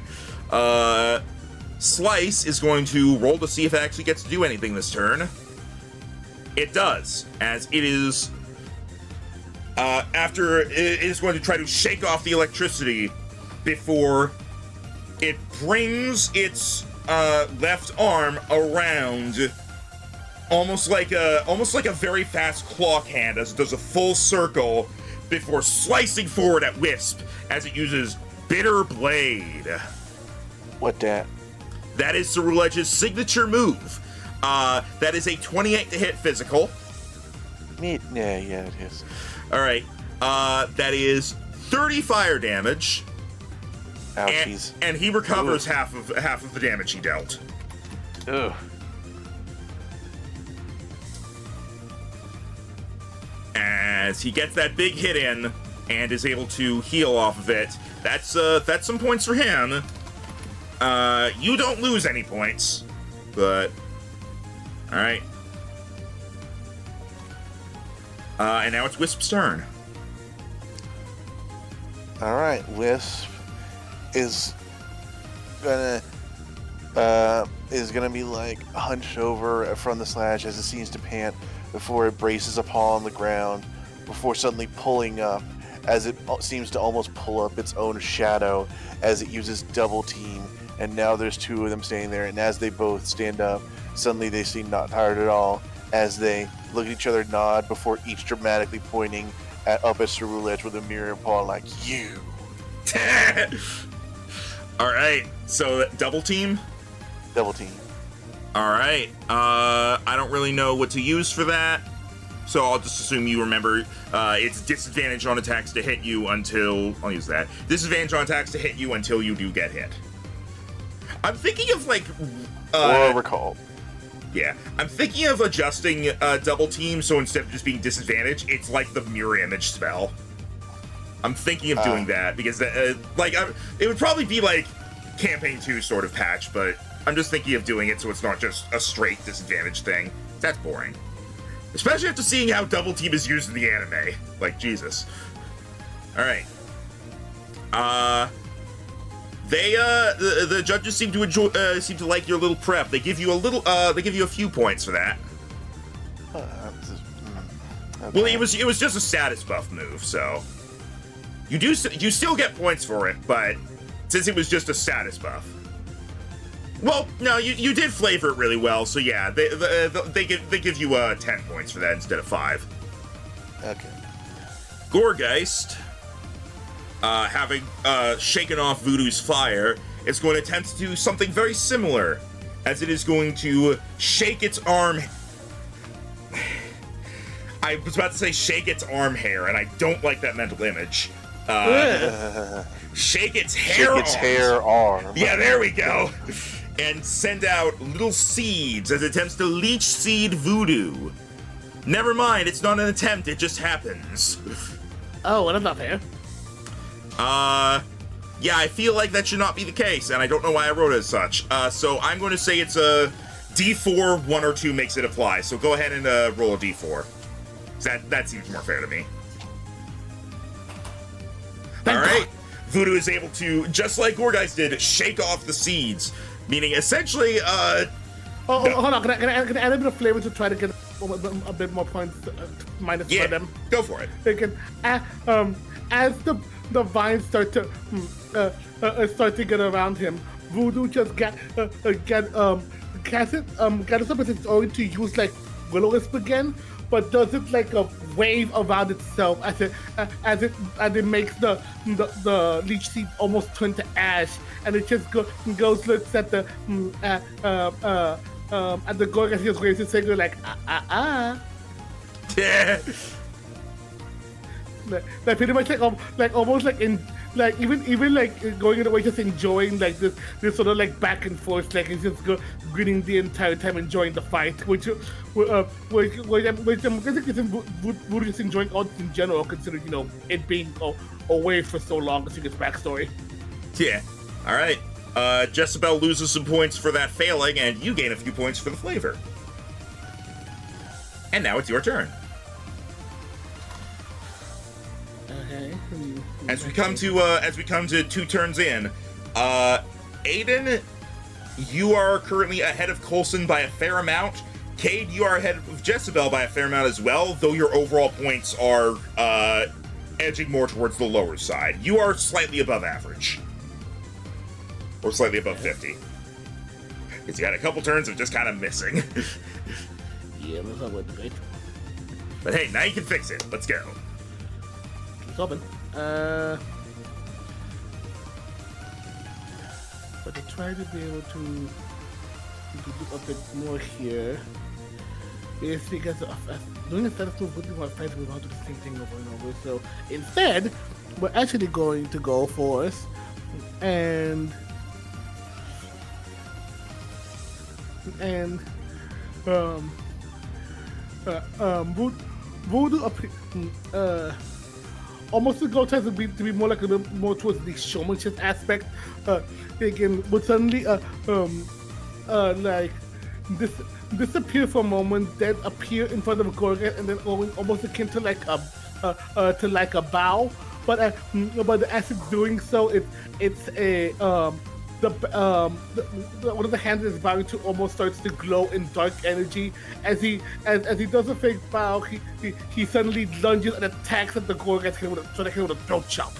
Slice is going to roll to see if it actually gets to do anything this turn. It does, as it is, after it is going to try to shake off the electricity before it brings its left arm around, almost like a very fast clock hand, as it does a full circle before slicing forward at Wisp as it uses Bitter Blade. What that? That is Cerule Edge's signature move. That is a 28 to hit physical. Yeah, it is. All right. That is 30 fire damage. Ouchies. And he recovers half of the damage he dealt. Ugh. As he gets that big hit in and is able to heal off of it. That's some points for him. You don't lose any points, but all right. And now it's Wisp's turn. All right, Wisp is gonna be like hunched over from the slash as it seems to pant before it braces a paw on the ground, before suddenly pulling up as it seems to almost pull up its own shadow as it uses double team. And now there's two of them standing there, and as they both stand up, suddenly they seem not tired at all as they look at each other, nod before each dramatically pointing up at Cerule Edge with a mirror paw like, you. All right, so double team? Double team. All right, I don't really know what to use for that, so I'll just assume you remember it's disadvantage on attacks to hit you until, I'll use that. Disadvantage on attacks to hit you until you do get hit. I'm thinking of like... or recall. Yeah, I'm thinking of adjusting double team, so instead of just being disadvantage, it's like the mirror image spell. I'm thinking of doing that, because it would probably be like Campaign 2 sort of patch, but I'm just thinking of doing it so it's not just a straight disadvantage thing. That's boring. Especially after seeing how double team is used in the anime. Like, Jesus. Alright. The judges seem to enjoy, seem to like your little prep. They give you a few points for that. Okay. Well, it was just a status buff move, so you still get points for it, but since it was just a status buff. Well, no, you did flavor it really well, so yeah, they give you 10 points for that instead of 5. Okay. Gorgeist, having shaken off Voodoo's fire, is going to attempt to do something very similar, as it is going to shake its arm. I was about to say shake its arm hair, and I don't like that mental image. Shake its hair. Shake its hair arm. Yeah, there we go. And send out little seeds as it attempts to leech seed Voodoo. Never mind, it's not an attempt, it just happens. Oh, well, that's not fair. Yeah, I feel like that should not be the case, and I don't know why I wrote it as such. So I'm going to say it's a D4, 1 or 2 makes it apply. So go ahead and roll a D4. That seems more fair to me. All right. Voodoo is able to, just like Gorgeist did, shake off the seeds, meaning essentially, hold on. Can I add a bit of flavor to try to get a bit more points minus for them? Go for it. They can, as the vines start to get around him, Voodoo just get us up as it's going to use like Will-O-Wisp again, but does it like a wave around itself as it makes the leech seed almost turn to ash, and it just goes looks at the Gorg as he just waves his finger like Yeah. Like pretty much like almost like in like even like going in the way just enjoying like this sort of like back and forth, like he's just grinning the entire time, enjoying the fight, which I'm guessing Voodoo just enjoying all in general, considering it being away for so long, considering its backstory. Yeah. All right. Jezebel loses some points for that failing, and you gain a few points for the flavor. And now it's your turn. Okay. As we come to 2 turns in, Aiden, you are currently ahead of Coulson by a fair amount. Cade, you are ahead of Jezebel by a fair amount as well, though your overall points are edging more towards the lower side. You are slightly above average. or slightly above 50. Because you had a couple turns of just kind of missing. Yeah, that's not worth it. But hey, now you can fix it. Let's go. It's open. But to try to be able to do a bit more here is because doing a status move would be more effective without doing the same thing over and over. So instead, we're actually going to go for us and voodoo almost the goal tries to be more like a little more towards the showmanship aspect. They can would suddenly like disappear for a moment, then appear in front of a Gorgon, and then almost akin to like a bow. But as it's doing so, it's a one of the hands is bowing to almost starts to glow in dark energy. As he does a fake bow, he suddenly lunges and attacks at the Gorgon, trying to hit with a throat chop.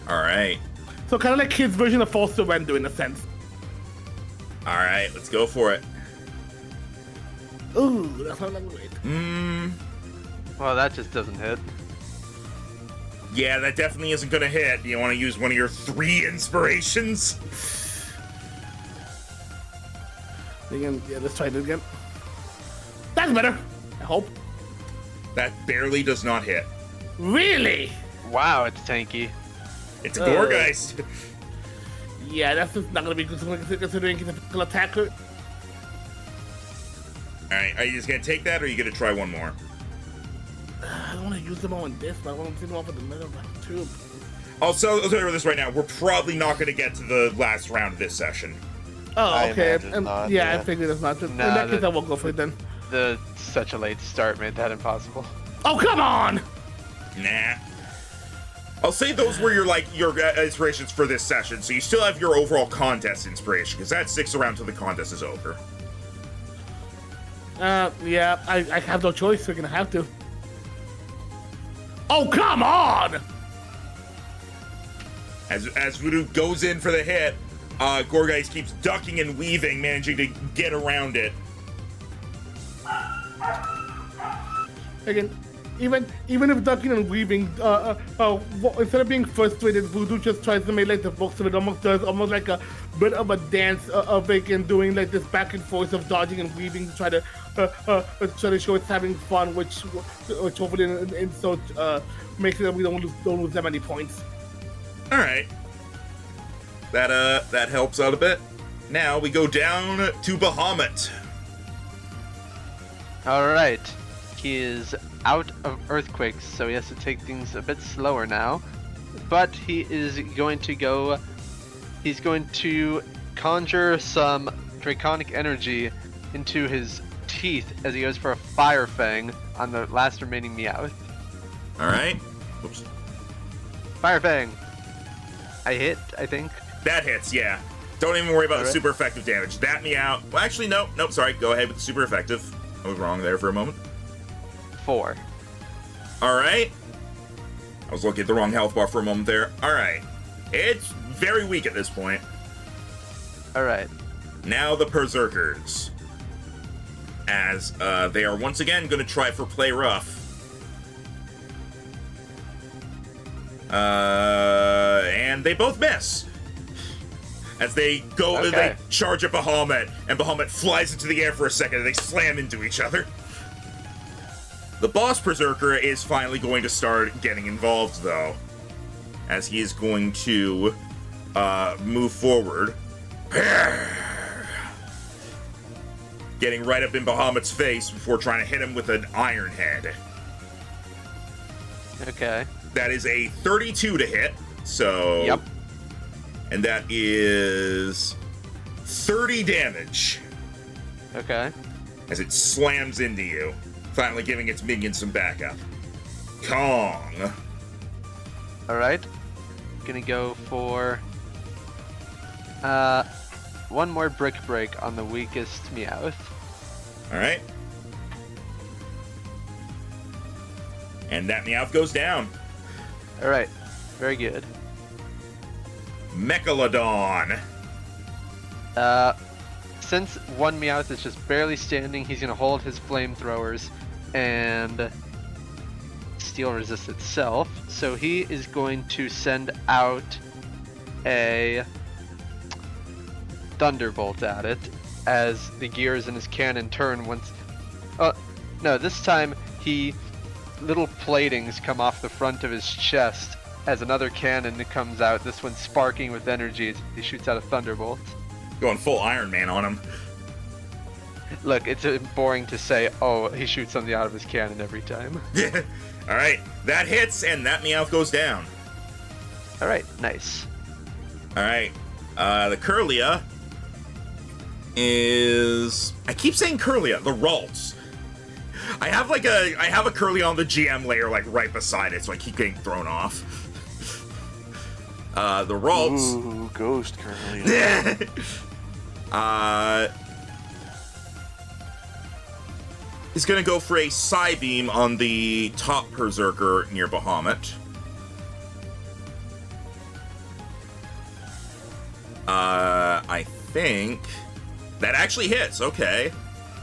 All right. So kind of like his version of false surrender in a sense. All right, let's go for it. Ooh, that's not like great. Well, that just doesn't hit. Yeah, that definitely isn't gonna hit. Do you want to use one of your 3 inspirations? Again, yeah, let's try it again. That's better. I hope. That barely does not hit. Really? Wow, it's tanky. It's a Gorgeist. Yeah, that's just not gonna be good considering he's a physical attacker. Alright, are you just gonna take that, or are you gonna try one more? I don't want to use them all in this, but I want to see them all for the middle of the tube. Also, I'll tell you this right now, we're probably not gonna get to the last round of this session. Oh, I okay. imagine not, yeah, I yeah. figured it's not. In Nah, that case, I won't go for it then. Such a late start made that impossible. Oh, come on! Nah. I'll say those were your inspirations for this session, so you still have your overall contest inspiration, because that sticks around till the contest is over. Yeah, I have no choice. We're gonna have to. Oh, come on! As Voodoo goes in for the hit, Gorgeist keeps ducking and weaving, managing to get around it. Again, even if ducking and weaving, instead of being frustrated, Voodoo just tries to make like the most of it. Almost does almost like a bit of a dance of it and doing like this back and forth of dodging and weaving to try to show it's having fun, which hopefully in so makes it that we don't lose that many points. All right, that helps out a bit. Now we go down to Bahamut. All right. He is out of earthquakes, so he has to take things a bit slower now. But he is going to go. He's going to conjure some draconic energy into his teeth as he goes for a fire fang on the last remaining Meowth. All right. Oops. Fire fang. I hit, I think. That hits, yeah. Don't even worry about the Alright. super effective damage. That Meow. Well, actually, nope, sorry. Go ahead with the super effective. I was wrong there for a moment. 4. Alright. I was looking at the wrong health bar for a moment there. Alright. It's very weak at this point. All right. Now the Berserkers. As they are once again going to try for play rough. And they both miss. As they go, Okay. they charge at Bahamut, and Bahamut flies into the air for a second, and they slam into each other. The boss Berserker is finally going to start getting involved, though, as he is going to move forward. Getting right up in Bahamut's face before trying to hit him with an Iron Head. Okay. That is a 32 to hit, so... Yep. And that is 30 damage Okay. as it slams into you, finally giving its minions some backup. Kong. All right. Gonna go for one more brick break on the weakest Meowth. All right. And that Meowth goes down. All right. Very good. Mechalodon. Since one Meowth is just barely standing, he's gonna hold his flamethrowers and steel resist itself. So he is going to send out a Thunderbolt at it as the gears in his cannon turn once. Oh, no, this time little platings come off the front of his chest as another cannon comes out, this one sparking with energy as he shoots out a Thunderbolt. Going full Iron Man on him. Look, it's boring to say, oh, he shoots something out of his cannon every time. Alright, that hits, and that Meowth goes down. Alright, nice. Alright, the Curlia is... I keep saying Curlia, the Ralts. I have a Curlia on the GM layer, like, right beside it, so I keep getting thrown off. The Ralts... Ooh, Ghost Curlia. He's gonna go for a Psybeam on the top Berserker near Bahamut. I think... That actually hits, okay.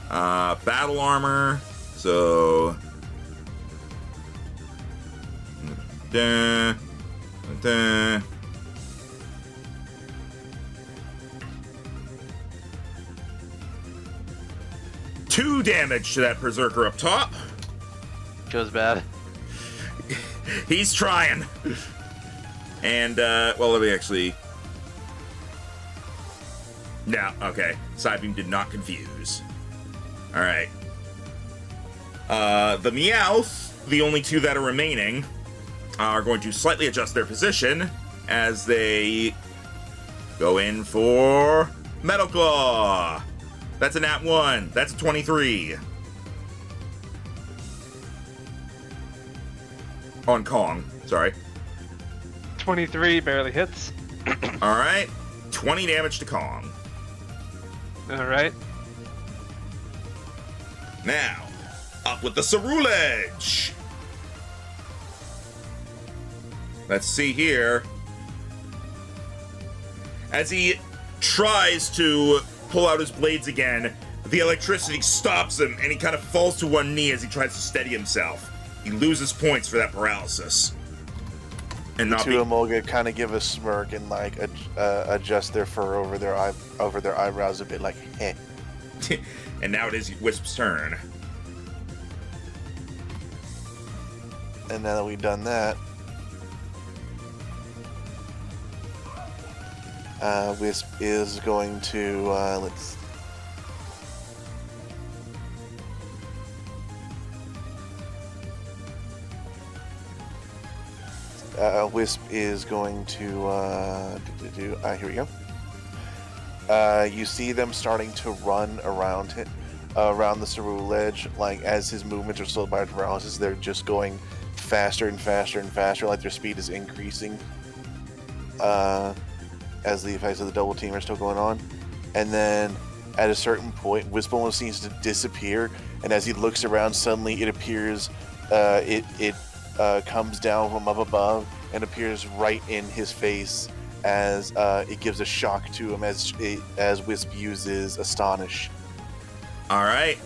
Battle Armor, so... Two damage to that Berserker up top. Goes bad. He's trying. And, well, let me actually... No, okay. Psybeam did not confuse. Alright. The Meowth, the only two that are remaining, are going to slightly adjust their position as they go in for Metal Claw. That's a nat 1. That's a 23. On Kong, sorry. 23 barely hits. Alright. 20 damage to Kong. Alright. Now, up with the Cerulege. Let's see here. As he tries to pull out his blades again, the electricity stops him and he kind of falls to one knee as he tries to steady himself. He loses points for that paralysis. And not Two Emolga kind of give a smirk and like adjust their fur over their eyebrows a bit, like heh. And now it is Wisp's turn. And now that we've done that, Wisp is going to let's. Wisp is going to here we go. You see them starting to run around it, around the Cerulege, like as his movements are slowed by paralysis. They're just going faster and faster and faster, like their speed is increasing. As the effects of the double team are still going on, and then at a certain point, Wisp almost seems to disappear. And as he looks around, suddenly it appears, it comes down from up above and appears right in his face as it gives a shock to him as Wisp uses Astonish. All right.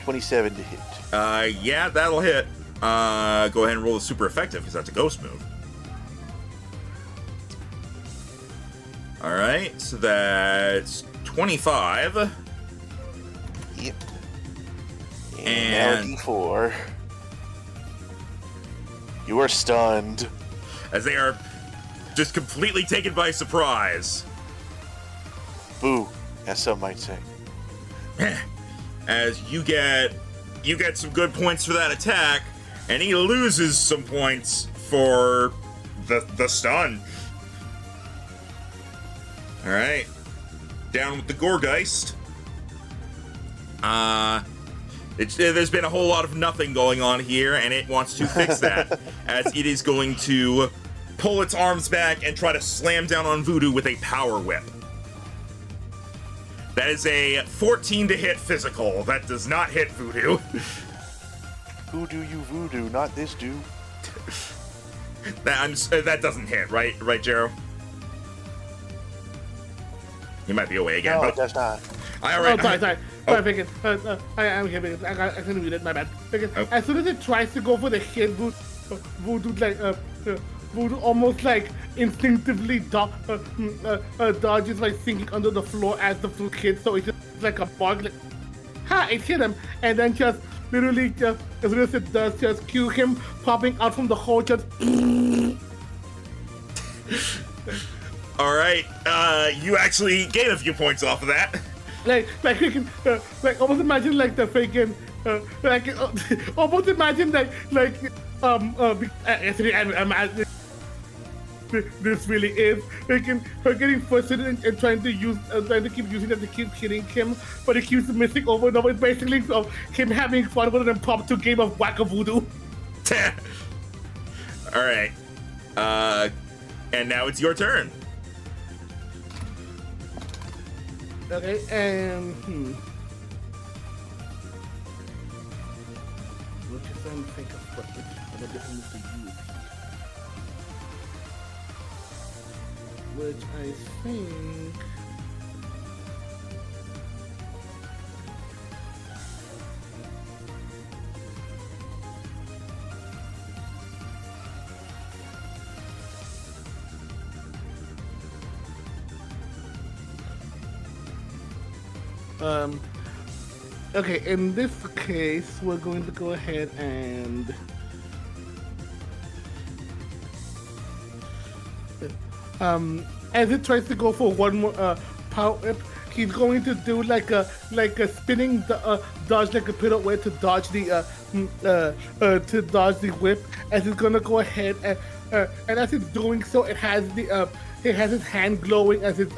$27 to hit. Yeah, that'll hit. Go ahead and roll the super effective because that's a ghost move. All right, so that's 25. Yep. And now D4. You are stunned. As they are just completely taken by surprise. Boo, as some might say. As you get some good points for that attack, and he loses some points for the stun. All right, down with the Gorgeist. There's been a whole lot of nothing going on here, and it wants to fix that, as it is going to pull its arms back and try to slam down on Voodoo with a Power Whip. That is a 14 to hit physical. That does not hit Voodoo. Who do you voodoo? Not this dude. That doesn't hit, right, Jero? He might be away again. No, but it does not. I already. Oh, sorry. Oh. Sorry, Pickett. I'm here, Pickett. I couldn't read it. My bad. Pickett. Oh. As soon as it tries to go for the hit, Voodoo Voodoo almost like instinctively dodges by sinking under the floor as the flute hits. So it's just like a bug. Like, ha! It hit him, and then just literally just as soon as it does, just cue him popping out from the hole. Just. All right. You actually gain a few points off of that. Like you can, almost imagine like the freaking, almost imagine actually, this really is freaking her getting frustrated and trying to keep using it to keep hitting him, but it keeps missing over and over. It's basically him having fun with an impromptu game of whack-a-voodoo. All right. And now it's your turn. Okay, and we're just trying to think of what other different moves to use here. Which I think. Okay, in this case, we're going to go ahead and as it tries to go for one more power whip, he's going to do like a spinning dodge, like a pirouette to dodge the whip. As it's gonna go ahead and as it's doing so, it has its hand glowing as it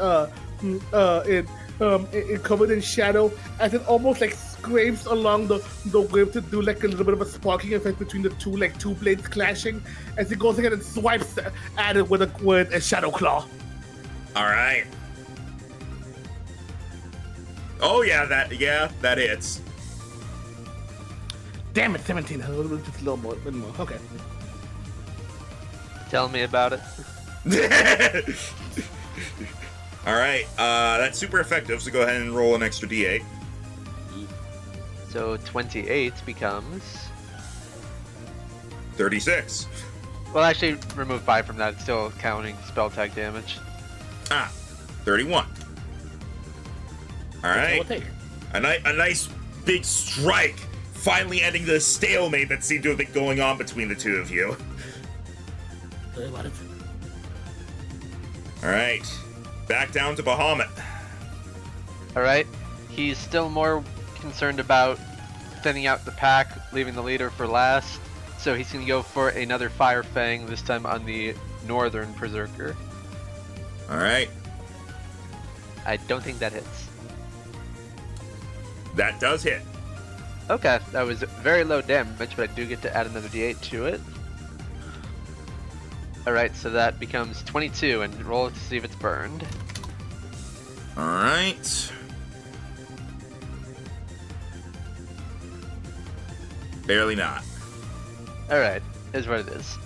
covered in shadow, as it almost like scrapes along the whip to do like a little bit of a sparking effect between the two blades clashing, as it goes ahead and swipes at it with a shadow claw. All right. Oh yeah, that hits. Damn it, 17. Just a little more. Okay. Tell me about it. All right, that's super effective. So go ahead and roll an extra d8. So 28 becomes. 36. Well, actually, remove 5 from that. It's still counting spell tag damage. 31. All right. A nice big strike, finally ending the stalemate that seemed to have been going on between the two of you. All right. Back down to Bahamut. Alright. He's still more concerned about thinning out the pack, leaving the leader for last. So he's going to go for another Fire Fang, this time on the Northern Berserker. Alright. I don't think that hits. That does hit. Okay, that was very low damage, but I do get to add another d8 to it. Alright, so that becomes 22, and roll to see if it's burned. Alright. Barely not. Alright, is what it is.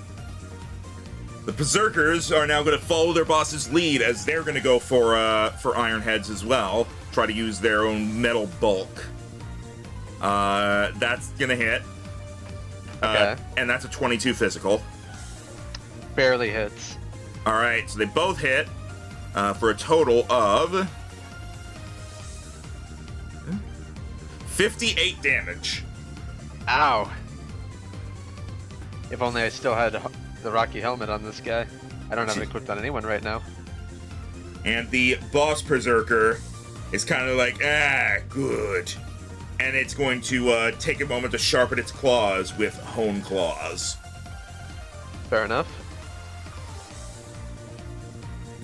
The Berserkers are now going to follow their boss's lead, as they're going to go for Iron Heads as well. Try to use their own metal bulk. That's going to hit. Okay. And that's a 22 physical. Barely hits. Alright, so they both hit for a total of 58 damage. Ow. If only I still had the Rocky Helmet on this guy. I don't have it equipped on anyone right now. And the boss Berserker is kind of like, good. And it's going to take a moment to sharpen its claws with Hone Claws. Fair enough.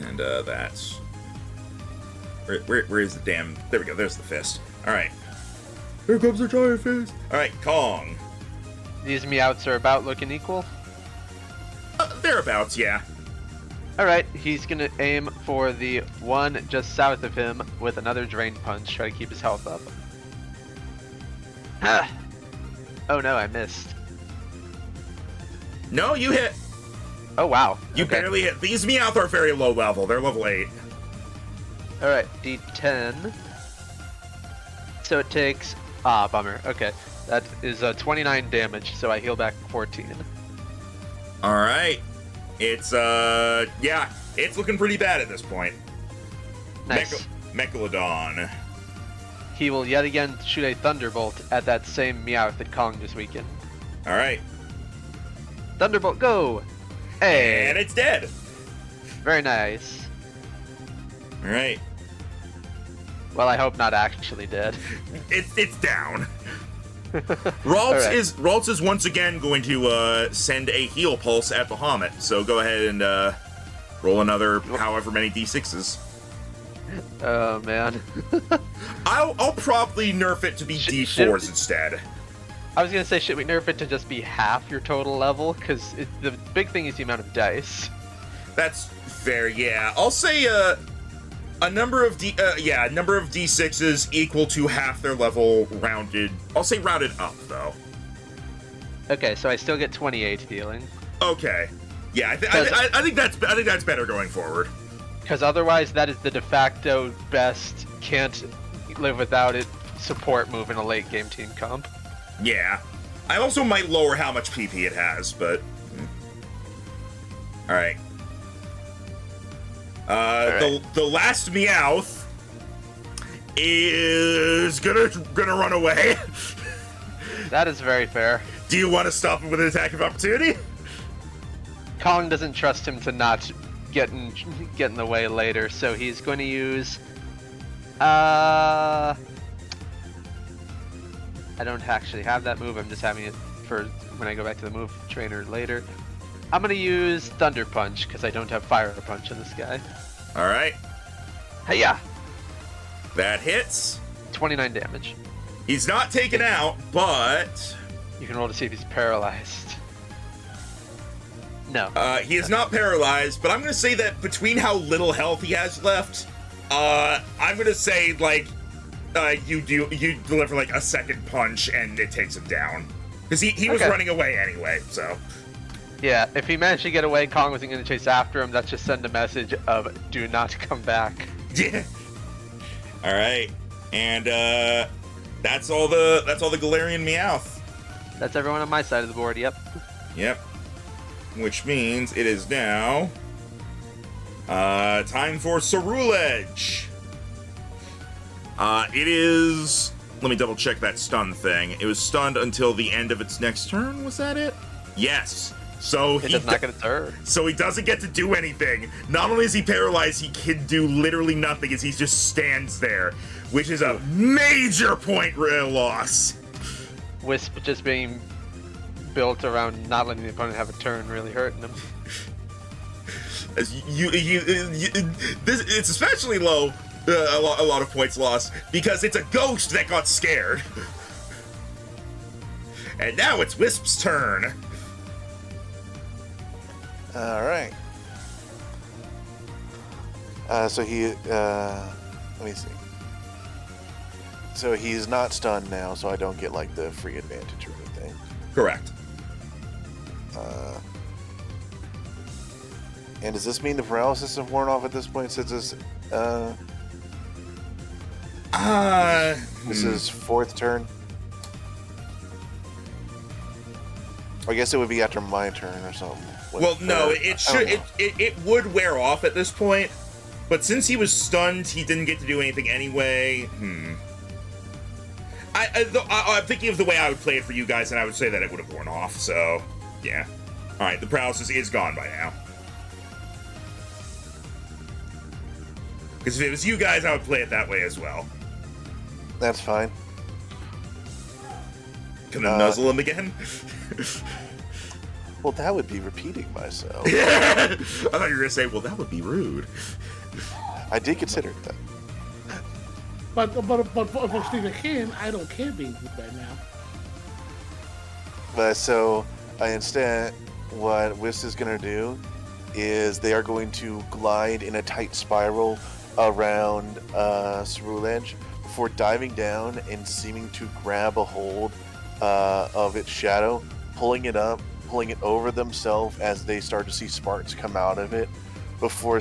And that's... Where is the damn... There we go, there's the fist. Alright. Here comes the giant fist. Alright, Kong. These meowts are about looking equal. Thereabouts, yeah. Alright, he's gonna aim for the one just south of him with another Drain Punch, try to keep his health up. Oh no, I missed. No, you hit. Oh, wow. You Okay. barely hit. These Meowth are very low level. They're level 8. Alright, D10. So it takes... Ah, bummer. Okay. That is 29 damage, so I heal back 14. All right. It's, yeah, it's looking pretty bad at this point. Nice. Megalodon. He will yet again shoot a Thunderbolt at that same Meowth that Kong just weakened. All right. Thunderbolt, go! Hey! And it's dead. Very nice. All right. Well, I hope not actually dead. It's down. Ralts is once again going to send a heal pulse at Bahamut. So go ahead and roll another however many d6s. Oh man. I'll probably nerf it to be d4s instead. I was gonna say, should we nerf it to just be half your total level? Because the big thing is the amount of dice. That's fair. Yeah, I'll say a number of d6s equal to half their level rounded. I'll say rounded up though. Okay, so I still get 28 healing. Okay. Yeah, I think that's better going forward. Because otherwise, that is the de facto best, can't live without it support move in a late game team comp. Yeah. I also might lower how much PP it has, but... Alright. The last Meowth is gonna run away. That is very fair. Do you want to stop him with an attack of opportunity? Kong doesn't trust him to not get in the way later, so he's going to use... I don't actually have that move, I'm just having it for when I go back to the move trainer later. I'm going to use Thunder Punch, because I don't have Fire Punch on this guy. Alright. Hey-ya! That hits. 29 damage. He's not taken out, but... You can roll to see if he's paralyzed. No. He is not paralyzed, but I'm going to say that between how little health he has left, I'm going to say, like, you deliver, like, a second punch and it takes him down. Because he was running away anyway, so... Yeah, if he managed to get away, Kong wasn't going to chase after him. That's just send a message of, do not come back. Yeah. Alright. And, that's all the Galarian Meowth. That's everyone on my side of the board, yep. Yep. Which means it is now time for Ceruledge. It is... Let me double check that stun thing. It was stunned until the end of its next turn. Was that it? Yes. So It does not get a turn. So he doesn't get to do anything. Not only is he paralyzed, he can do literally nothing as he just stands there, which is a major point loss. Wisp just being built around not letting the opponent have a turn, really hurting him. As it's especially low, a lot of points lost because it's a ghost that got scared. And now it's Wisp's turn. All right. So he, let me see. So he's not stunned now, so I don't get like the free advantage or anything. Correct. And does this mean the paralysis is worn off at this point since it's, this is fourth turn? I guess it would be after my turn or something. Well, no, it would wear off at this point, but since he was stunned, he didn't get to do anything anyway. I'm thinking of the way I would play it for you guys, and I would say that it would have worn off, so, yeah. Alright, the paralysis is gone by now. Because if it was you guys, I would play it that way as well. That's fine. Can I nuzzle him again? Well, that would be repeating myself. I thought you were going to say, well, that would be rude. I did consider that. But unfortunately, I don't care being rude right now. But so, instead, what Wisp is going to do is they are going to glide in a tight spiral around Ceruledge before diving down and seeming to grab a hold of its shadow, pulling pulling it over themselves as they start to see sparks come out of it before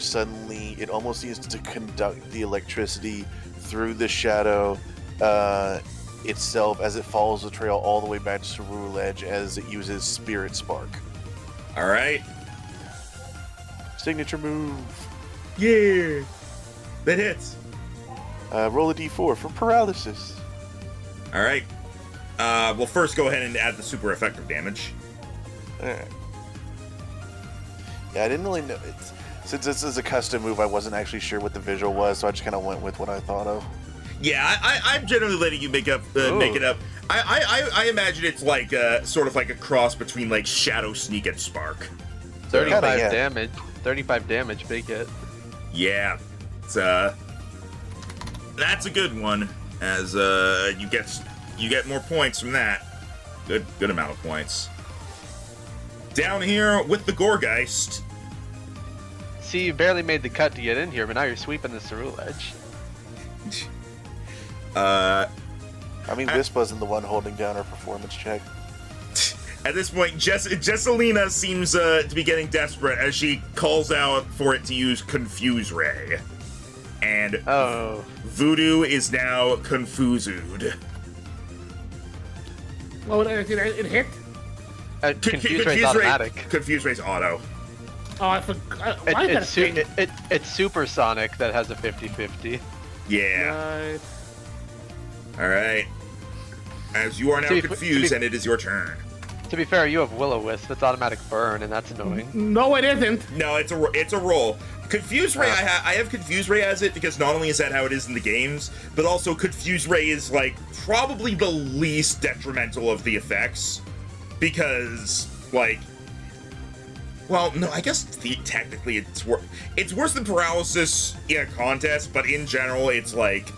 suddenly it almost seems to conduct the electricity through the shadow itself as it follows the trail all the way back to Cerule Edge as it uses Spirit Spark. All right. Signature move. Yeah. That hits. Roll a d4 for paralysis. All right. Well, first go ahead and add the super effective damage. Alright. Yeah, I didn't really know. Since this is a custom move, I wasn't actually sure what the visual was, so I just kind of went with what I thought of. Yeah, I'm generally letting you make it up. I imagine it's like sort of like a cross between like Shadow Sneak and Spark. 35 Kinda, yeah. damage. 35 damage, big hit. Yeah, it's that's a good one. As you get more points from that. Good amount of points. Down here with the Gorgeist. See, you barely made the cut to get in here, but now you're sweeping the Cerule Edge. I mean, Vispa's the one holding down her performance check. At this point, Jesselina seems to be getting desperate as she calls out for it to use Confuse Ray. And Voodoo is now confused. Oh, it hit? Confuse Ray's automatic. Confuse Ray's auto. Oh, I forgot. Why is that thing? It's Supersonic that has a 50-50. Yeah. Right. All right. As you are now confused, and it is your turn. To be fair, you have Will-O-Wisp. That's automatic burn, and that's annoying. No, it isn't. No, it's a roll. Confuse Ray, I have Confuse Ray as it because not only is that how it is in the games, but also Confuse Ray is like probably the least detrimental of the effects because like, well, no, I guess technically it's worse than paralysis in a contest, but in general it's like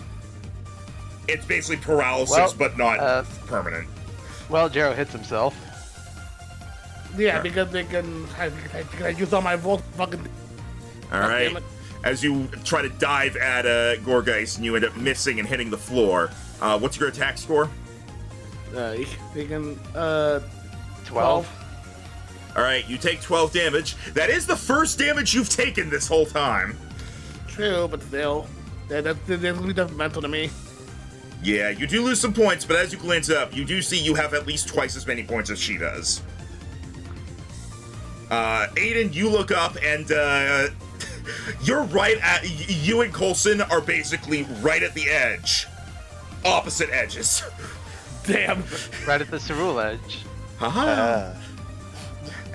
it's basically paralysis but not permanent. Well, Jero hits himself. Yeah, because I use all my volt fucking. All right. As you try to dive at Gorgeist and you end up missing and hitting the floor. What's your attack score? They can 12. All right, you take 12 damage. That is the first damage you've taken this whole time. True, but still, that's really detrimental to me. Yeah, you do lose some points, but as you glance up, you do see you have at least twice as many points as she does. Aiden, you look up and you're right at you and Coulson are basically right at the edge, opposite edges. Damn. Right at the Cerule Edge. Haha.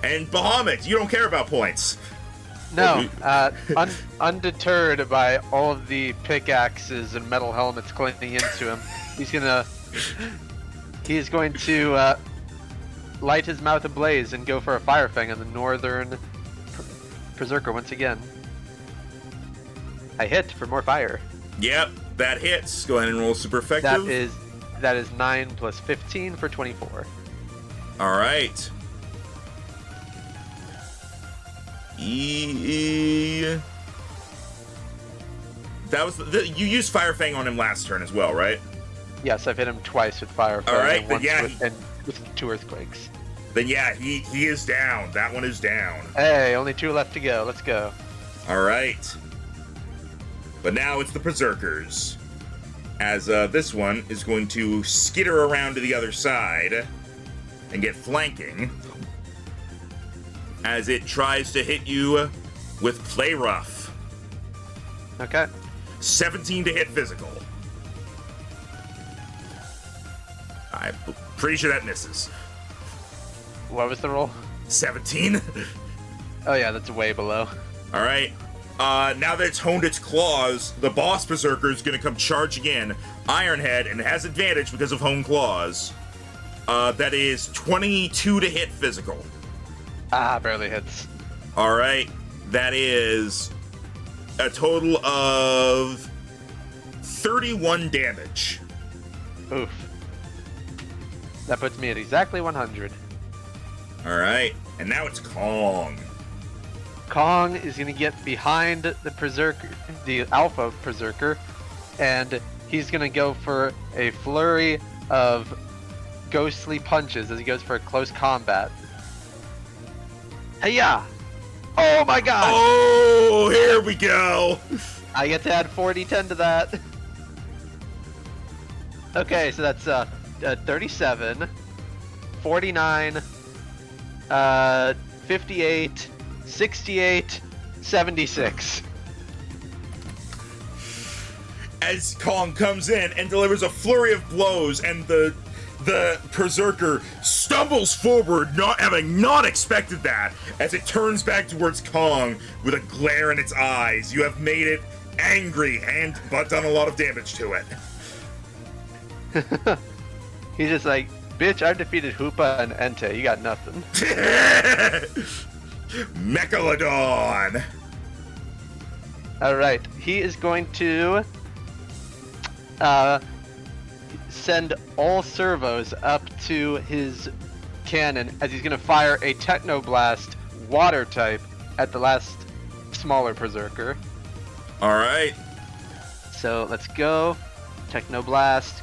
And Bahamut, you don't care about points. No, undeterred by all of the pickaxes and metal helmets clinging into him, he's going to light his mouth ablaze and go for a Fire Fang on the northern Berserker once again. I hit for more fire. Yep, that hits. Go ahead and roll super effective. That is 9 plus 15 for 24. All right. That was you used Fire Fang on him last turn as well, right? Yes, I've hit him twice with Fire Fang. All right, and but once yeah, with 2 earthquakes. Then yeah, he is down. That one is down. Hey, only 2 left to go. Let's go. All right. But now it's the Berserkers. As this one is going to skitter around to the other side and get flanking. As it tries to hit you with Play Rough. Okay. 17 to hit physical. I'm pretty sure that misses. What was the roll? 17? Oh yeah, that's way below. All right. Now that it's honed its claws, the boss Berserker is going to come charging in. Ironhead, and it has advantage because of honed claws. That is 22 to hit physical. Ah, barely hits. All right. That is a total of 31 damage. Oof. That puts me at exactly 100. All right. And now it's Kong. Kong is going to get behind the Berserker, the Alpha Berserker, and he's going to go for a flurry of ghostly punches as he goes for a close combat. Hey-ya! Oh my god! Oh, here we go. I get to add 40-10 to that. Okay, so that's 37, 49, 58, 68, 76. As Kong comes in and delivers a flurry of blows, and the Berserker stumbles forward, having not expected that, as it turns back towards Kong with a glare in its eyes. You have made it angry but done a lot of damage to it. He's just like, bitch, I've defeated Hoopa and Entei. You got nothing. Mechalodon. All right, he is going to send all servos up to his cannon as he's going to fire a Technoblast water type at the last smaller Berserker. All right. So let's go. Technoblast.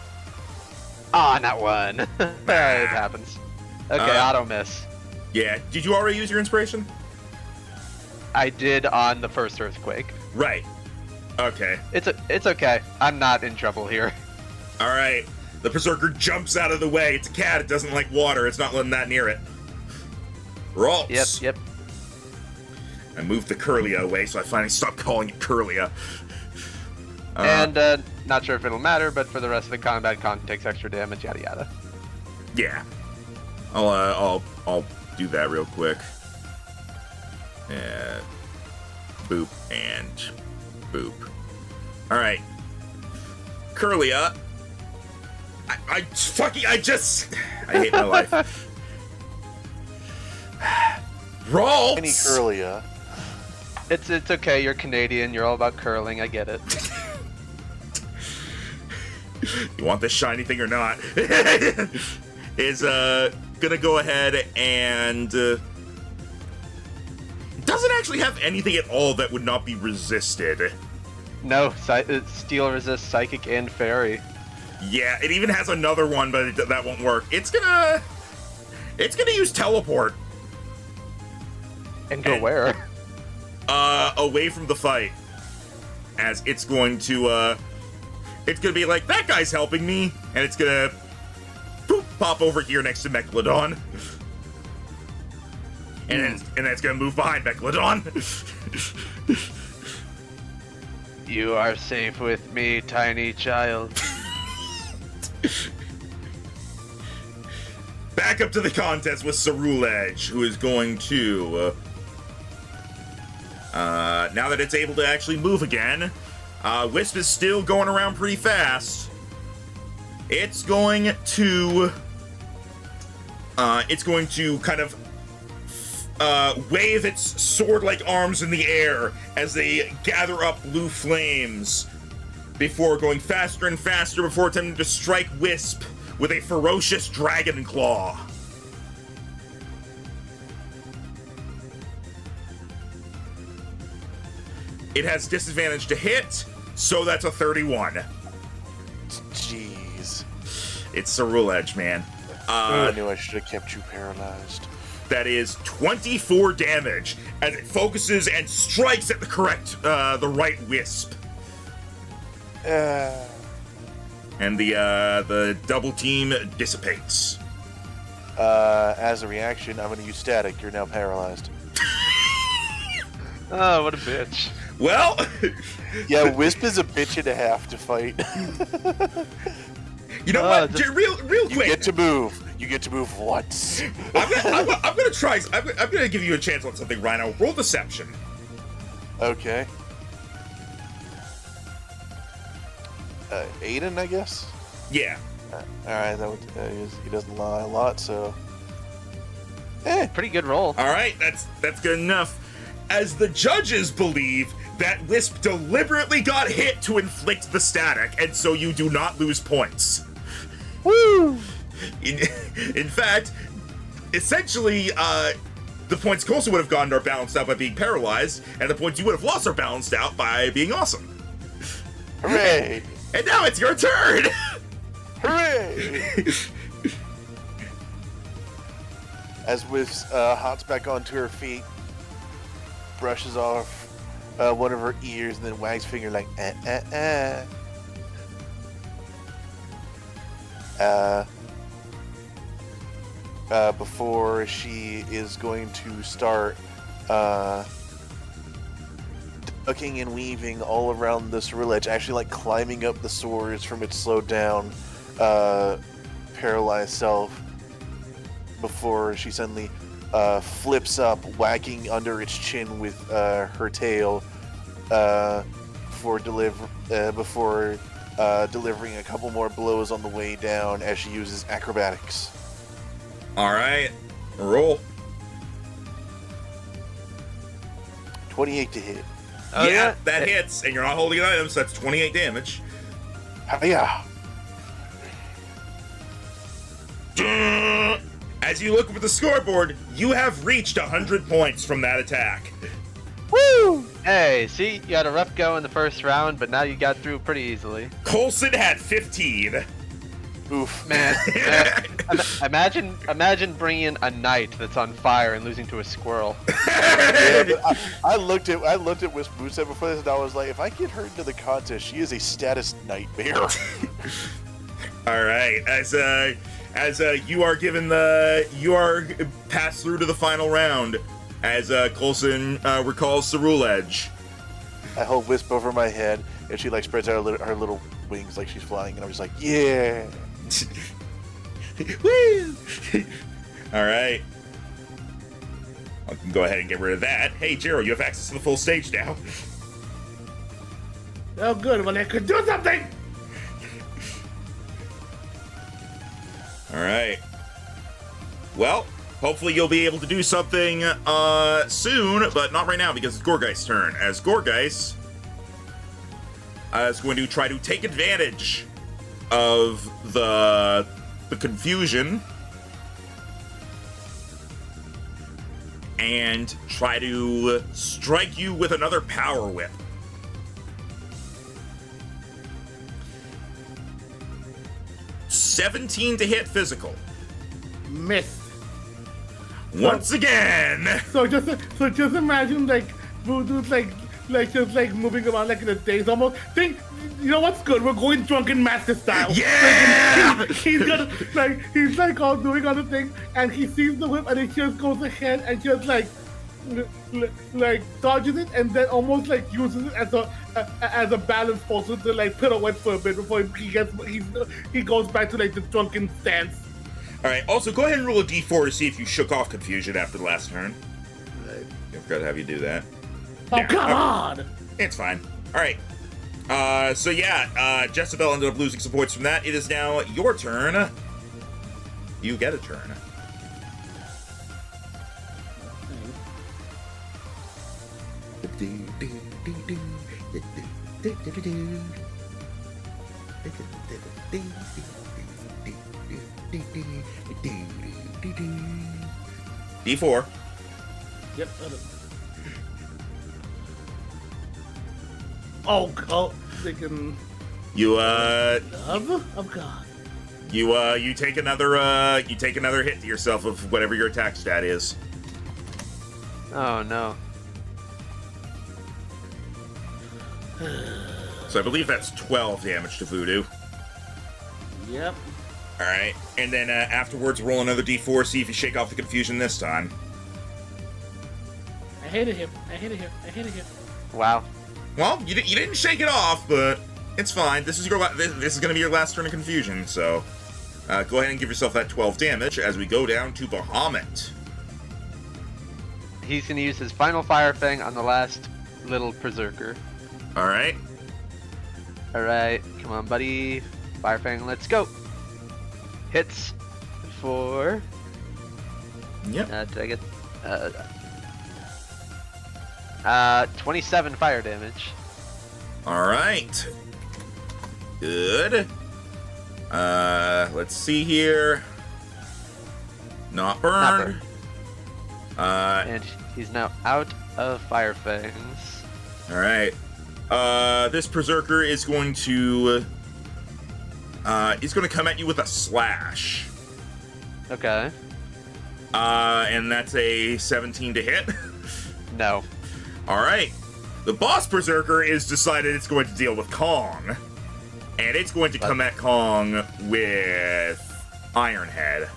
Ah, not one. It happens. Okay, auto miss. Yeah. Did you already use your inspiration? I did on the first earthquake. Right. Okay. It's okay. I'm not in trouble here. All right. The Berserker jumps out of the way. It's a cat. It doesn't like water. It's not letting that near it. Ralts. Yep. I moved the Curlia away, so I finally stopped calling it Curlia. And not sure if it'll matter, but for the rest of the combat, Kong takes extra damage, yada yada. Yeah. I'll do that real quick. Boop and boop. All right. Curlia. I hate my life. Ralts. Any Curlia. It's okay. You're Canadian. You're all about curling. I get it. You want this shiny thing or not? Is gonna go ahead and doesn't actually have anything at all that would not be resisted. No, steel resists psychic and fairy. Yeah, it even has another one, but that won't work. It's gonna use teleport. And go where? Away from the fight. As it's going to be like, that guy's helping me, and it's gonna poop, pop over here next to Mechalodon. And then it's gonna move behind Mechalodon. You are safe with me, tiny child. Back up to the contest with Cerulege, who is going to now that it's able to actually move again, Wisp is still going around pretty fast. It's going to kind of wave its sword-like arms in the air as they gather up blue flames before going faster and faster before attempting to strike Wisp with a ferocious dragon claw. It has disadvantage to hit, so that's a 31. Jeez. It's Cerulege, man. I knew I should have kept you paralyzed. That is 24 damage as it focuses and strikes at the right Wisp. And the double team dissipates. As a reaction, I'm going to use static. You're now paralyzed. Oh, what a bitch. Well, yeah, Wisp is a bitch and a half to fight. You know what? Real quick. You get to move. You get to move once. I'm gonna try. I'm gonna give you a chance on something, Rhino. Roll deception. Okay. Aiden, I guess. Yeah. All right. That would, he doesn't lie a lot, so. Pretty good roll. All right. That's good enough. As the judges believe that Wisp deliberately got hit to inflict the static, and so you do not lose points. Woo! In fact, essentially, the points Colson would have gotten are balanced out by being paralyzed, and the points you would have lost are balanced out by being awesome. Hooray! And now it's your turn! Hooray! As Wisp hops back onto her feet, brushes off one of her ears, and then wags finger like, before she is going to start ducking and weaving all around this ledge, actually like climbing up the swords from its slowed down, paralyzed self, before she suddenly flips up, whacking under its chin with her tail, before delivering a couple more blows on the way down as she uses acrobatics. All right, roll. 28 to hit. Oh, Yeah, that hits, and you're not holding an item, so that's 28 damage. Yeah. As you look up at the scoreboard, you have reached 100 points from that attack. Woo! Hey, see, you had a rough go in the first round, but now you got through pretty easily. Colson had 15. Oof. Man, imagine bringing a knight that's on fire and losing to a squirrel. Yeah, but I looked at Wisp Moonset before this, and I was like, if I get her into the contest, she is a status nightmare. All right, as you are passed through to the final round, as Colson recalls the rule edge. I hold Wisp over my head, and she like spreads out her little wings like she's flying, and I'm just like, yeah. Woo! All right. I can go ahead and get rid of that. Hey, Jero, you have access to the full stage now. Oh, good. Well, I could do something. All right. Well, hopefully you'll be able to do something soon, but not right now because it's Gorgeist's turn. As Gorgeist is going to try to take advantage of the confusion and try to strike you with another power whip. $17 to hit physical. Miss. Once again. So just imagine like Voodoo's like just like moving around like in a daze almost. Think, you know what's good? We're going drunken master style. Yeah! He's gonna he's like all doing other things, and he sees the whip, and he just goes ahead and just like dodges it, and then almost like uses it as a balance pole to like pirouette for a bit before he goes back to like the drunken stance. All right. Also, go ahead and roll a d4 to see if you shook off confusion after the last turn. I forgot to have you do that. Oh, Yeah, come on! It's fine. All right. So yeah, Jezebel ended up losing some points from that. It is now your turn. You get a turn. D4. Yep. Oh, freaking You love of God. you take another hit to yourself of whatever your attack stat is. Oh no. So I believe that's 12 damage to Voodoo. Yep. All right, and then afterwards, roll another d4. See if you shake off the confusion this time. I hated him. Wow. Well, you didn't shake it off, but it's fine. This is going to be your last turn of confusion. So go ahead and give yourself that 12 damage as we go down to Bahamut. He's gonna use his final fire fang on the last little berserker. All right. Alright, come on buddy. Fire fang, let's go. Hits for Yep. did I get 27 fire damage. All right. Good. Let's see here. Not burned. And he's now out of fire fangs. All right. This berserker is going to come at you with a slash. Okay. And that's a 17 to hit. No. All right. The boss berserker is decided it's going to deal with Kong. And it's going to come at Kong with Iron Head.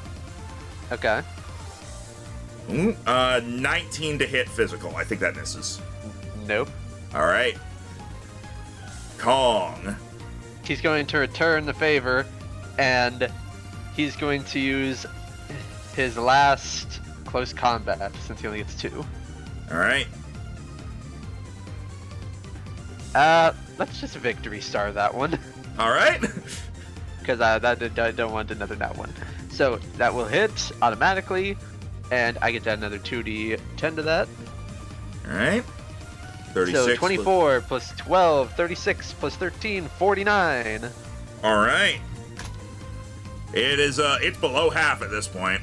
Okay. Ooh, 19 to hit physical. I think that misses. Nope. All right. Kong. He's going to return the favor, and he's going to use his last close combat since he only gets 2. All right. Let's just victory star that one. All right. Because I don't want another nat one. So that will hit automatically, and I get to add another 2d10 to that. All right. 36. So 24 plus 12, 36 plus 13, 49. All right. It is it's below half at this point.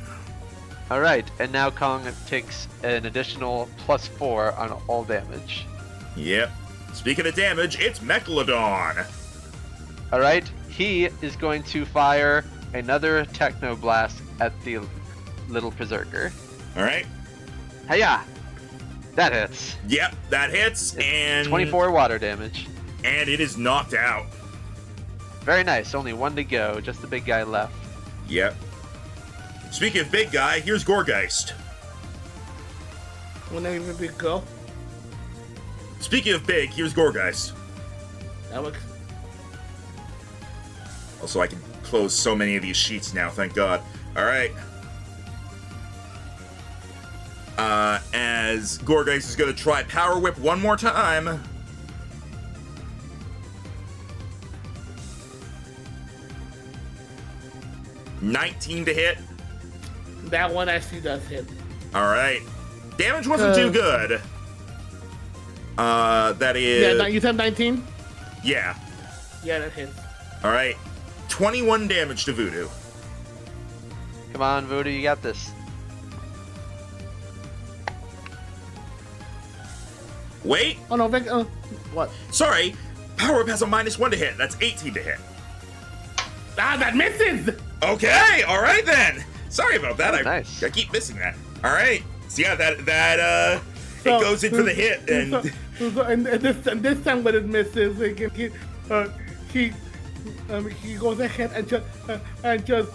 All right, and now Kong takes an additional +4 on all damage. Yep. Speaking of damage, it's Megalodon. All right, he is going to fire another Techno Blast at the little Berserker. All right. Hiya! That hits. Yep, that hits, It's and 24 water damage. And it is knocked out. Very nice. Only 1 to go. Just the big guy left. Yep. Speaking of big guy, here's Gorgeist. When they big go, Speaking of big, here's Gorgeist. that works. Also, I can close so many of these sheets now, thank God. Alright. As Gorgeist is going to try Power Whip one more time. $19 to hit. That one actually does hit. Alright. Damage wasn't too good. That is... Yeah, you said 19? Yeah. Yeah, that hits. Alright. 21 damage to Voodoo. Come on, Voodoo, you got this. Wait! Oh no, Vic, what? Sorry. Power Whip has a -1 to hit. That's 18 to hit. Ah, that misses! Okay, alright then. Sorry about that. Oh, nice. I keep missing that. Alright. So yeah, it goes in for the hit, and and this time when it misses, he goes ahead and just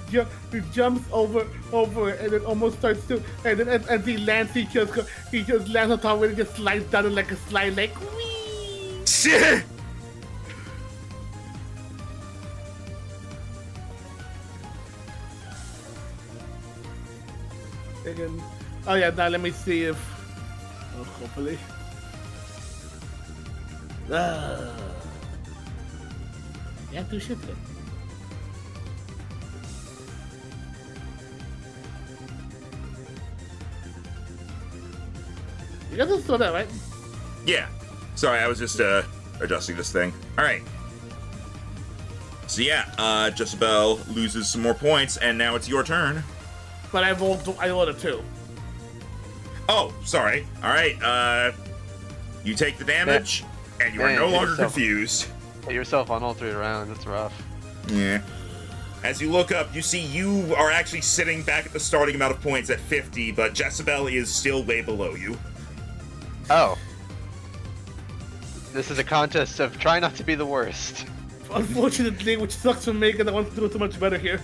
jumps over and then almost starts to, and then as he lands, he just lands on top of it and just slides down like a slide, like whee. shit. Again. Oh yeah, now let me see if hopefully. Yeah, do shit then. You guys just saw that, right? Yeah. Sorry, I was just adjusting this thing. Alright. So yeah, Jezebel loses some more points, and now it's your turn. But I rolled a 2. Oh, sorry. Alright, you take the damage, and you are Man, no hit longer yourself. confused. Hit yourself on all 3 rounds. That's rough. Yeah. As you look up, you see you are actually sitting back at the starting amount of points at 50, but Jezebel is still way below you. Oh. This is a contest of try not to be the worst. Unfortunately, which sucks for me because I want to do so much better here.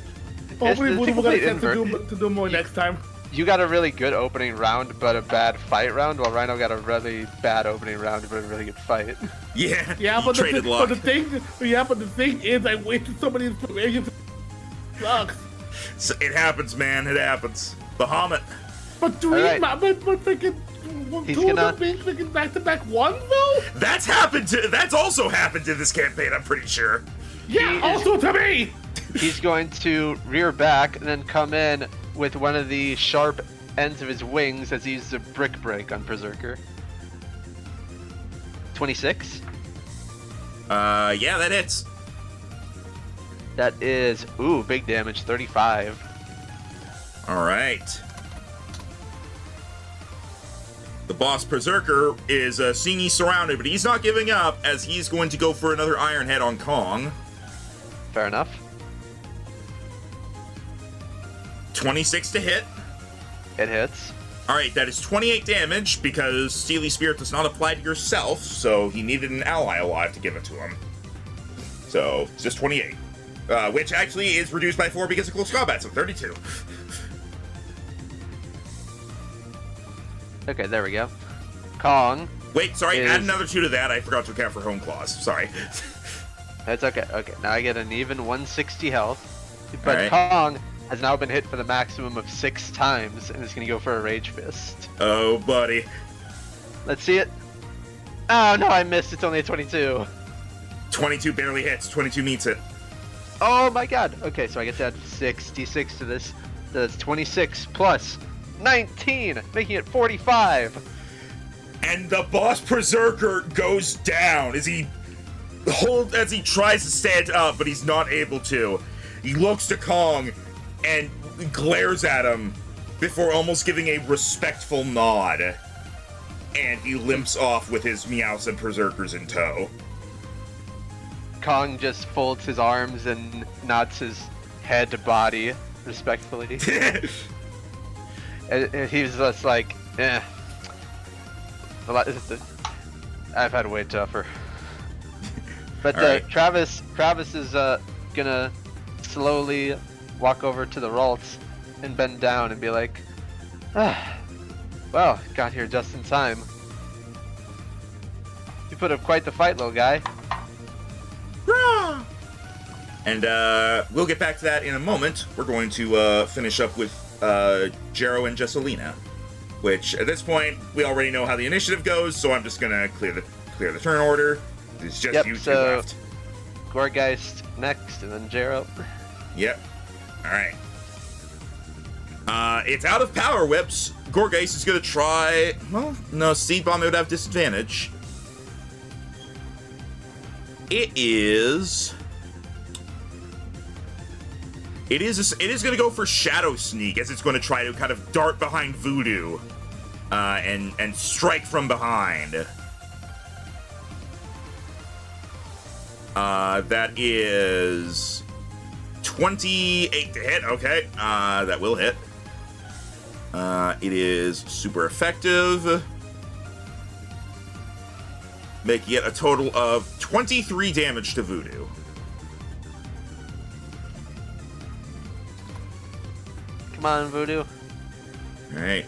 Hopefully, it's we'll get a complete chance to do more next time. You got a really good opening round, but a bad fight round, while Rhino got a really bad opening round, but a really good fight. Yeah, Yeah, you but traded luck. the thing is, I wasted so many inspirations. Sucks. So it happens, man. It happens. Bahamut. But Alright. but freaking He's two gonna- of them being freaking back-to-back ones though. That's also happened in this campaign, I'm pretty sure. Yeah, He is- also to me. He's going to rear back and then come in with one of the sharp ends of his wings as he uses a brick break on Berserker. 26. Yeah, that hits. That is, ooh, big damage, 35. All right. The boss Berserker is seeing he's surrounded, but he's not giving up as he's going to go for another Iron Head on Kong. Fair enough. 26 to hit. It hits. All right, that is 28 damage because Steely Spirit does not apply to yourself, so he needed an ally alive to give it to him. So it's just 28, which actually is reduced by 4 because of close combat, so 32. Okay, there we go. Kong. Wait, sorry, is... add another 2 to that. I forgot to account for home claws. Sorry. That's okay. Okay, now I get an even 160 health. But right. Kong has now been hit for the maximum of 6 times and is going to go for a Rage Fist. Oh, buddy. Let's see it. Oh, no, I missed. It's only a 22. 22 barely hits. 22 meets it. Oh, my God. Okay, so I get to add 66 to this. That's 26 plus 19, making it 45. And the boss Berserker goes down as he tries to stand up, but he's not able to. He looks to Kong and glares at him before almost giving a respectful nod. And he limps off with his Meowth and Berserkers in tow. Kong just folds his arms and nods his head to body respectfully. And he's just like, eh. I've had way tougher. But right. Travis is gonna slowly walk over to the Ralts and bend down and be like, well, got here just in time. You put up quite the fight, little guy. And we'll get back to that in a moment. We're going to finish up with Jero and Jesselina, which at this point we already know how the initiative goes, so I'm just gonna clear the turn order. It's just you two left. Gorgeist next, and then Jero. Yep. All right. It's out of power whips. Gorgeist is gonna try. Well, no, Seed Bomb would have disadvantage. It is going to go for Shadow Sneak, as it's going to try to kind of dart behind Voodoo and strike from behind. That is 28 to hit. Okay, that will hit. It is super effective, making it a total of 23 damage to Voodoo. Come on, Voodoo. All right.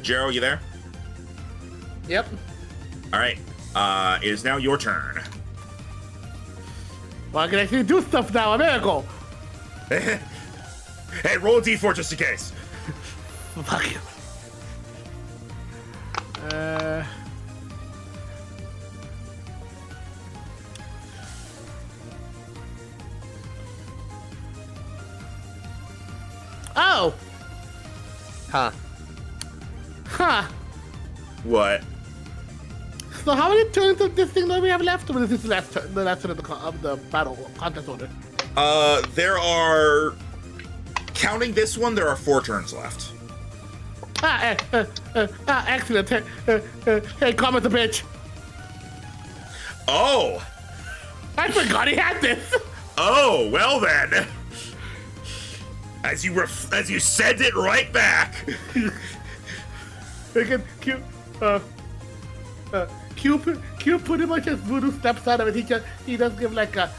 Jero, you there? Yep. All right. It is now your turn. Well, I can actually do stuff now. I'm Miracle. Hey, roll a d4 just in case. Fuck you. Oh. Huh. Huh. What? So how many turns of this thing do we have left? Or is this the last turn of the battle contest order? There are, counting this one, there are 4 turns left. Excellent. Hey, comment the bitch. Oh. I forgot he had this. Oh, well then. As you send it right back. Q pretty much as Voodoo steps out of it. He does give like a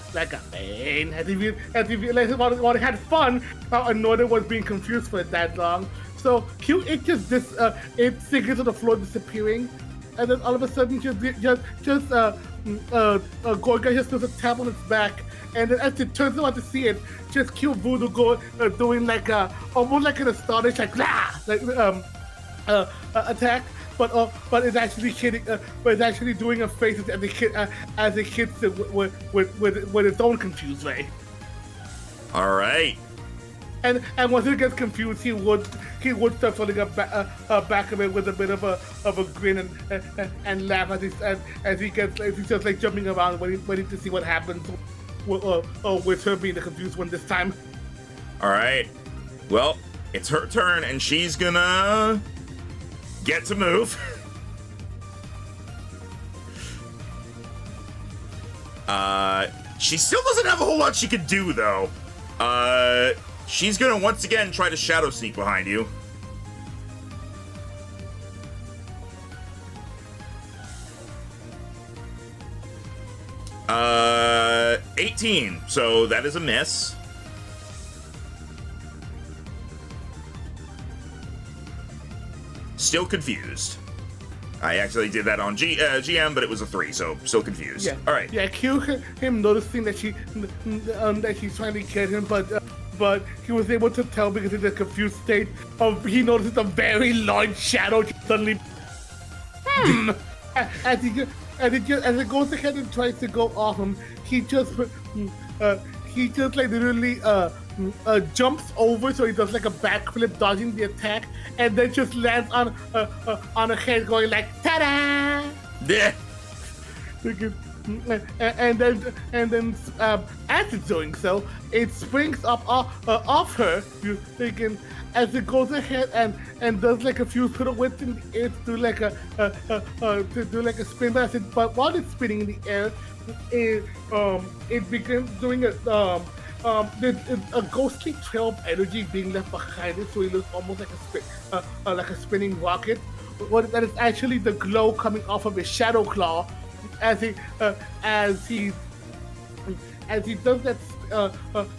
pain as he realizes while he had fun, how annoyed it was being confused for that long. So Q it sinks to the floor, disappearing, and then all of a sudden Gorga just does a tap on its back, and then as it turns around to see it, just Q Voodoo doing like almost like an astonished attack. But it's actually hitting. But it's actually doing a face as it hits it with its own confused way. All right. And once it gets confused, he would start folding up back of it with a bit of a grin and laugh as he's just like jumping around, waiting to see what happens with her being the confused one this time. All right. Well, it's her turn, and she's gonna get to move. She still doesn't have a whole lot she can do, though. She's gonna once again try to Shadow Sneak behind you. 18. So that is a miss. Still confused. I actually did that on GM, but it was a 3, so still confused. Yeah. All right. Yeah, cue him noticing that she's trying to get him, but he was able to tell because in the confused state of he noticed a very large shadow suddenly. As it goes ahead and tries to go off him, he just like literally jumps over, so he does like a backflip, dodging the attack, and then just lands on her head, going like ta-da! Yeah. And then as it's doing so, it springs up off her. You thinking as it goes ahead and does like a few pirouettes in the air to do like a spin, but while it's spinning in the air, it begins doing there's a ghostly trail of energy being left behind it, so it looks almost like a spinning rocket. What that is actually the glow coming off of his shadow claw, as he does that.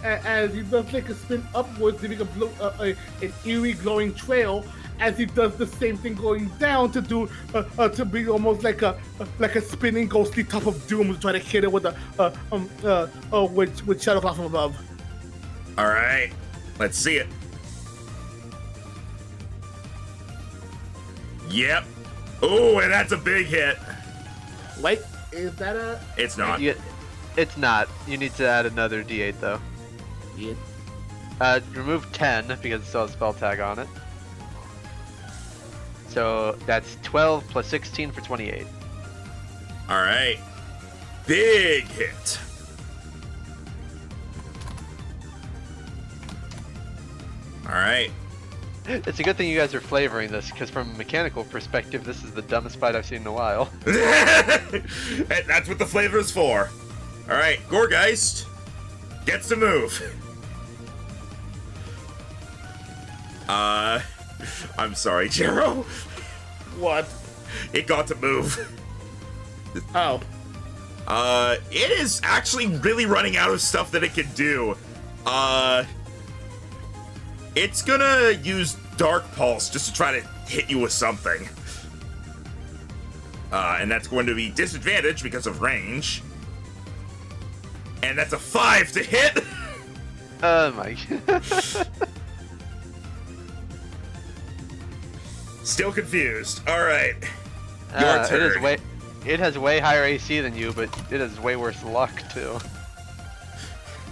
As he does like a spin upwards, leaving an eerie glowing trail. As he does the same thing going down to do to be almost like a spinning ghostly top of doom to try to hit it with with shadow claw from above. All right. Let's see it. Yep. Oh, and that's a big hit. Wait, is that a? It's not. It's not. You need to add another D8 though. Yeah. Remove 10 because it still has spell tag on it. So that's 12 plus 16 for 28. All right. Big hit. All right. It's a good thing you guys are flavoring this, because from a mechanical perspective, this is the dumbest fight I've seen in a while. That's what the flavor is for. All right, Gorgeist gets to move. I'm sorry, Jero. What? It got to move. Oh. It is actually really running out of stuff that it can do. It's gonna use Dark Pulse just to try to hit you with something. And that's going to be disadvantage because of range. And that's a 5 to hit. Oh my god. Still confused. All right. Your turn. It has way higher AC than you, but it has way worse luck too.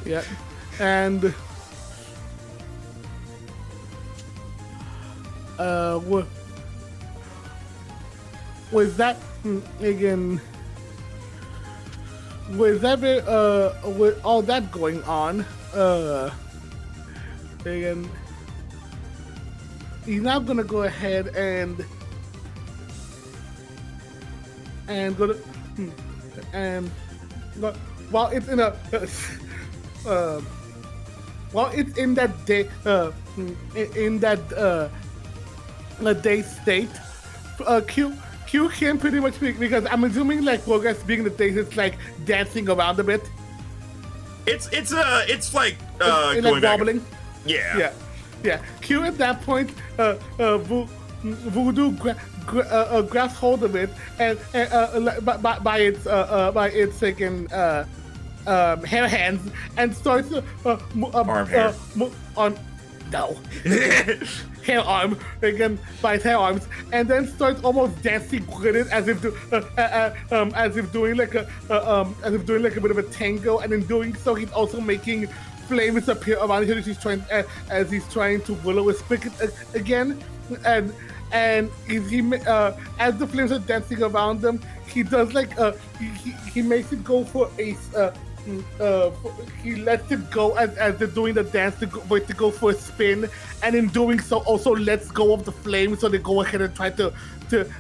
Yeah. And with that again, with all that going on, again, he's now gonna go ahead and go to while it's in a while it's in that day day state, Q can pretty much because I'm assuming like progress being the days it's like dancing around a bit. It's like it's going like back. wobbling. Yeah. Yeah. Q at that point, Voodoo grabs hold of it and by its second hair hands and starts Arm hair. No. Hair arm again by his hair arms, and then starts almost dancing with it as if doing like a bit of a tango, and in doing so he's also making flames appear around him as he's trying to willow his spigot again, and as the flames are dancing around them, he does like he makes it go for a he lets it go as they're doing the dance to go for a spin, and in doing so also lets go of the flame, so they go ahead and try to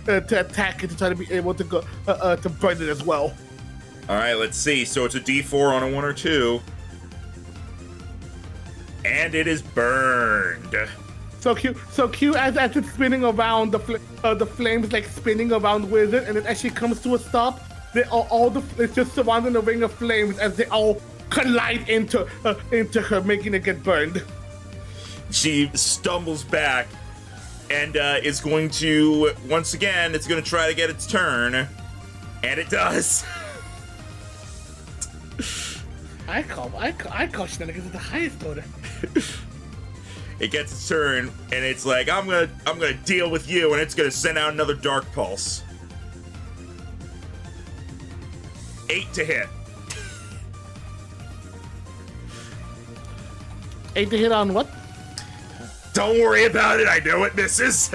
attack it to try to be able to go to burn it as well. All right, let's see. So it's a D4 on a 1 or 2, and it is burned. So Q as it's spinning around the flames like spinning around with it, and then as she comes to a stop, it's just surrounding a ring of flames as they all collide into her, making it get burned. She stumbles back and is going to, once again, it's going to try to get its turn. And it does. I call shenanigans at the highest order. It gets its turn, and it's like, I'm gonna deal with you, and it's gonna send out another Dark Pulse. 8 to hit. 8 to hit on what? Don't worry about it, I know it misses.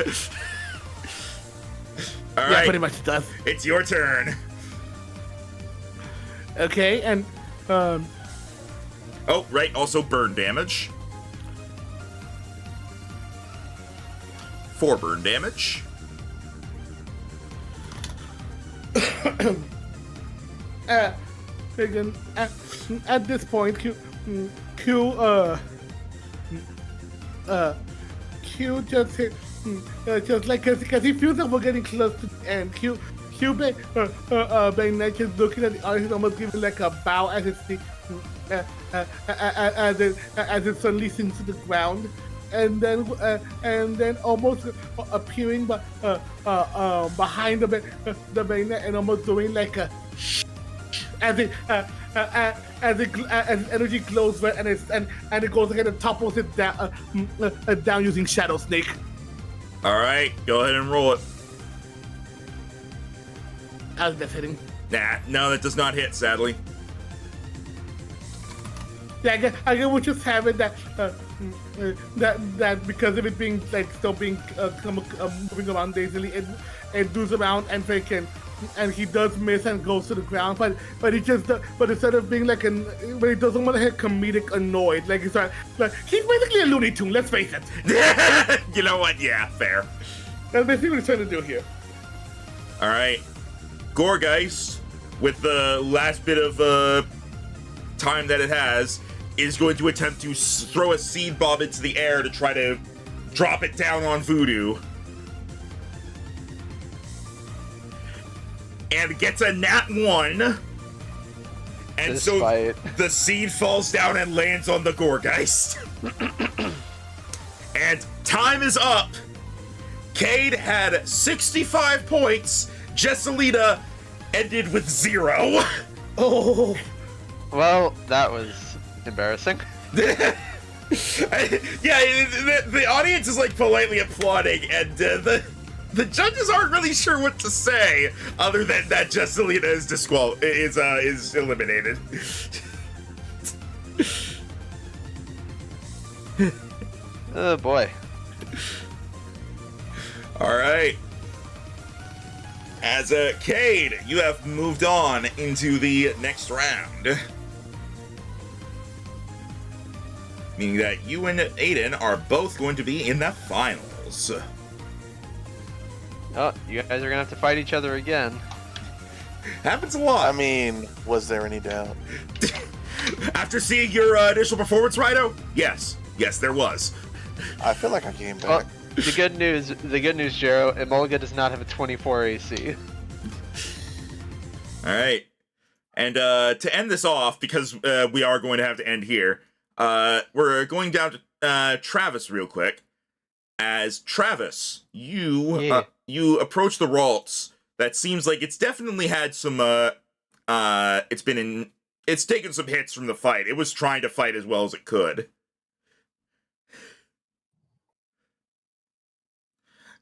All right, Pretty much it does. it's your turn. Okay, and Oh, right, also burn damage. 4 burn damage. again, at this point, Q just hit, just like because he feels like we're getting close to the end. Baynet just looking at the audience, almost giving like a bow as it's releasing to the ground, and then almost appearing behind the Baynet and almost doing like a as energy glows red and it goes ahead and topples it down using Shadow Snake. All right, go ahead and roll it. How's that hitting? Nah, no, that does not hit, sadly. Yeah, I guess we'll just have it that because of it being like still being moving around dazily, it moves around and he does miss and goes to the ground, but instead of being like but he doesn't want to hit comedic annoyed, like he's basically a Looney Tune. Let's face it. You know what? Yeah, fair. That's basically what he's trying to do here. All right, Gorgeist, with the last bit of time that it has, is going to attempt to throw a seed bomb into the air to try to drop it down on Voodoo. And gets a nat 1. And Despite. so the seed falls down and lands on the Gorgeist. And time is up. Cade had 65 points. Jessalina ended with 0. Oh. Well, that was embarrassing. Yeah, the audience is like politely applauding, and the judges aren't really sure what to say other than that Jessalina is eliminated. Oh boy. All right. As a Cade, you have moved on into the next round. Meaning that you and Aiden are both going to be in the finals. Oh, you guys are gonna have to fight each other again. Happens a lot. I mean, was there any doubt? After seeing your initial performance, Rhino? Yes, there was. I feel like I came Well, back. the good news, Jero, Emolga does not have a 24 AC. All right, and to end this off, because we are going to have to end here, we're going down to Travis real quick. As Travis, you approach the Ralts. That seems like it's definitely had some it's taken some hits from the fight. It was trying to fight as well as it could.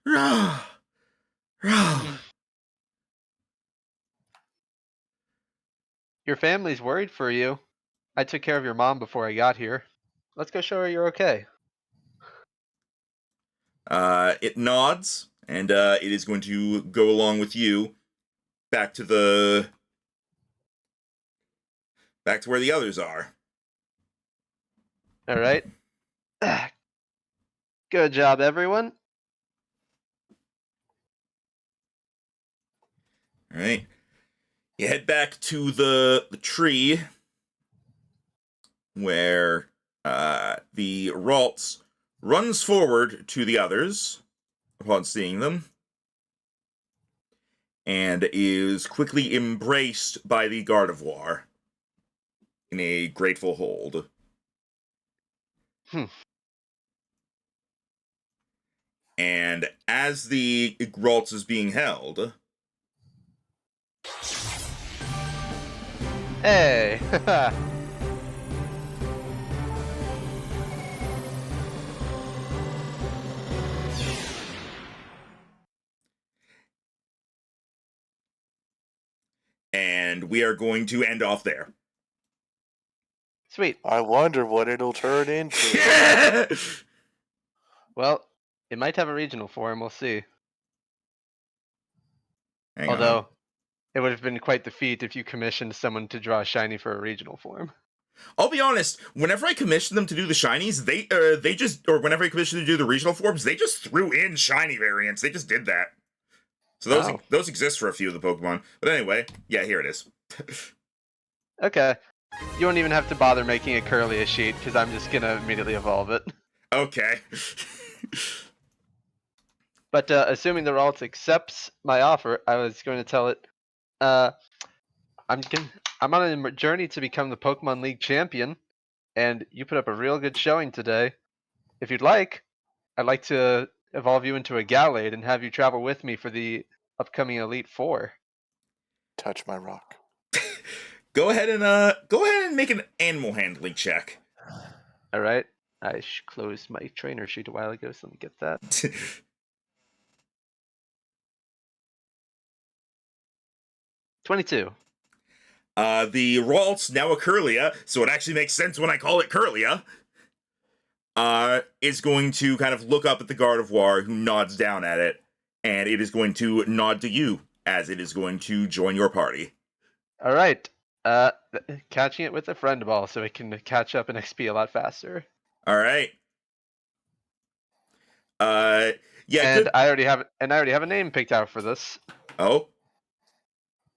Your family's worried for you. I took care of your mom before I got here. Let's go show her you're okay. It nods, and it is going to go along with you back to where the others are. All right. Good job, everyone. All right. You head back to the tree where the Ralts runs forward to the others upon seeing them. and is quickly embraced by the Gardevoir in a grateful hold. And as the Graltz is being held, Hey! and we are going to end off there. Sweet. I wonder what it'll turn into. Well, it might have a regional form, we'll see. Hang Although, on. it would have been quite the feat if you commissioned someone to draw a shiny for a regional form. I'll be honest, whenever I commissioned them to do the shinies, they just, or whenever I commissioned them to do the regional forms, they just threw in shiny variants. They just did that. So those exist for a few of the Pokemon. But anyway, yeah, here it is. Okay. You won't even have to bother making a Curlia sheet, because I'm just gonna immediately evolve it. Okay. But assuming the Ralt accepts my offer, I was going to tell it, I'm on a journey to become the Pokemon League champion, and you put up a real good showing today. If you'd like, I'd like to evolve you into a Gallade and have you travel with me for the upcoming Elite Four. Touch my rock. Go ahead and make an animal handling check. All right. I closed my trainer sheet a while ago, so let me get that. 22. The Ralts, now a Curlia, so it actually makes sense when I call it Curlia, is going to kind of look up at the Gardevoir, who nods down at it, and it is going to nod to you, as it is going to join your party. All right. Catching it with a friend ball so it can catch up in XP a lot faster. All right. Yeah. And Good. I already have a name picked out for this. Oh.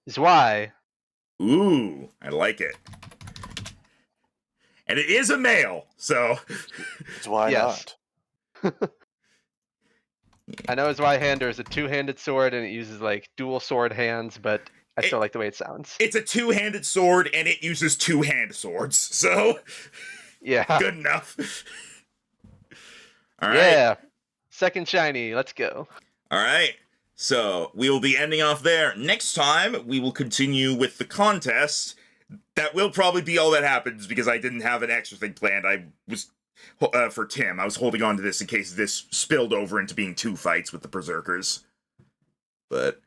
Zwei. Ooh, I like it. And it is a male, so. So why Yes. not? I know his Y-hander is a two-handed sword and it uses like dual sword hands, but I still like the way it sounds. It's a two-handed sword and it uses two-hand swords, so. Yeah. Good enough. All right. Yeah. Second shiny. Let's go. All right. So we will be ending off there. Next time, we will continue with the contest. That will probably be all that happens because I didn't have an extra thing planned. I was, for Tim, I was holding on to this in case this spilled over into being two fights with the Berserkers. But,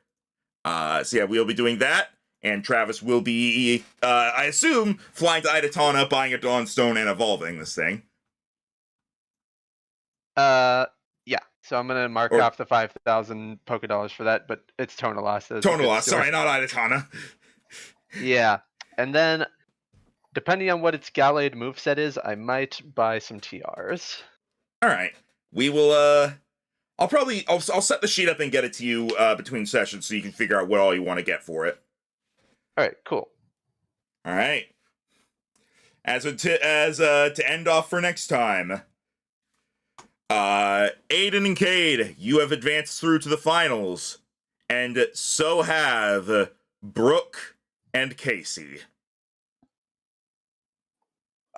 so yeah, we'll be doing that. And Travis will be, I assume, flying to Idatana, buying a Dawnstone, and evolving this thing. Yeah. So I'm gonna mark off the 5,000 $dollars for that, but it's Tonaloss. Tonaloss, sorry, not Idatana. Yeah. And then, depending on what its Gallade moveset is, I might buy some TRs. Alright. We will, I'll set the sheet up and get it to you, between sessions so you can figure out what all you want to get for it. Alright, cool. Alright. To end off for next time, Aiden and Cade, you have advanced through to the finals, and so have Brooke and Casey.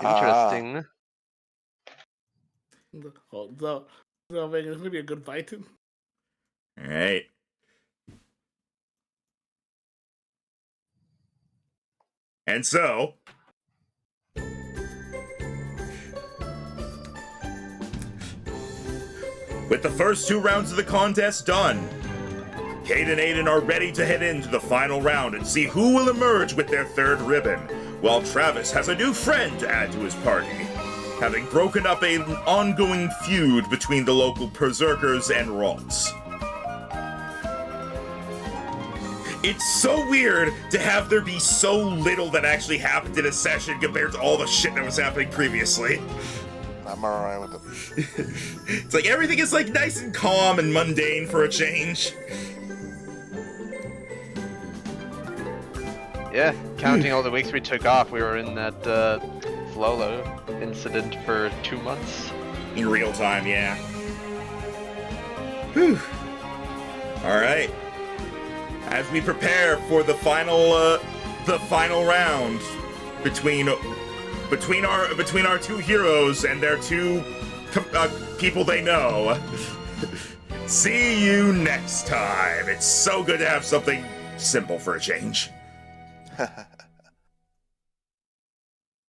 Interesting. So it's gonna be a good fight. All right. And so, with the first two rounds of the contest done, Cade and Aiden are ready to head into the final round and see who will emerge with their third ribbon, while Travis has a new friend to add to his party, having broken up an ongoing feud between the local Berserkers and Ralts. It's so weird to have there be so little that actually happened in a session compared to all the shit that was happening previously. I'm alright with it. It's like everything is like nice and calm and mundane for a change. Yeah, counting all the weeks we took off, we were in that Flolo incident for 2 months. In real time, yeah. Whew. Alright. as we prepare for the final round between our two heroes and their two people they know. See you next time. It's so good to have something simple for a change.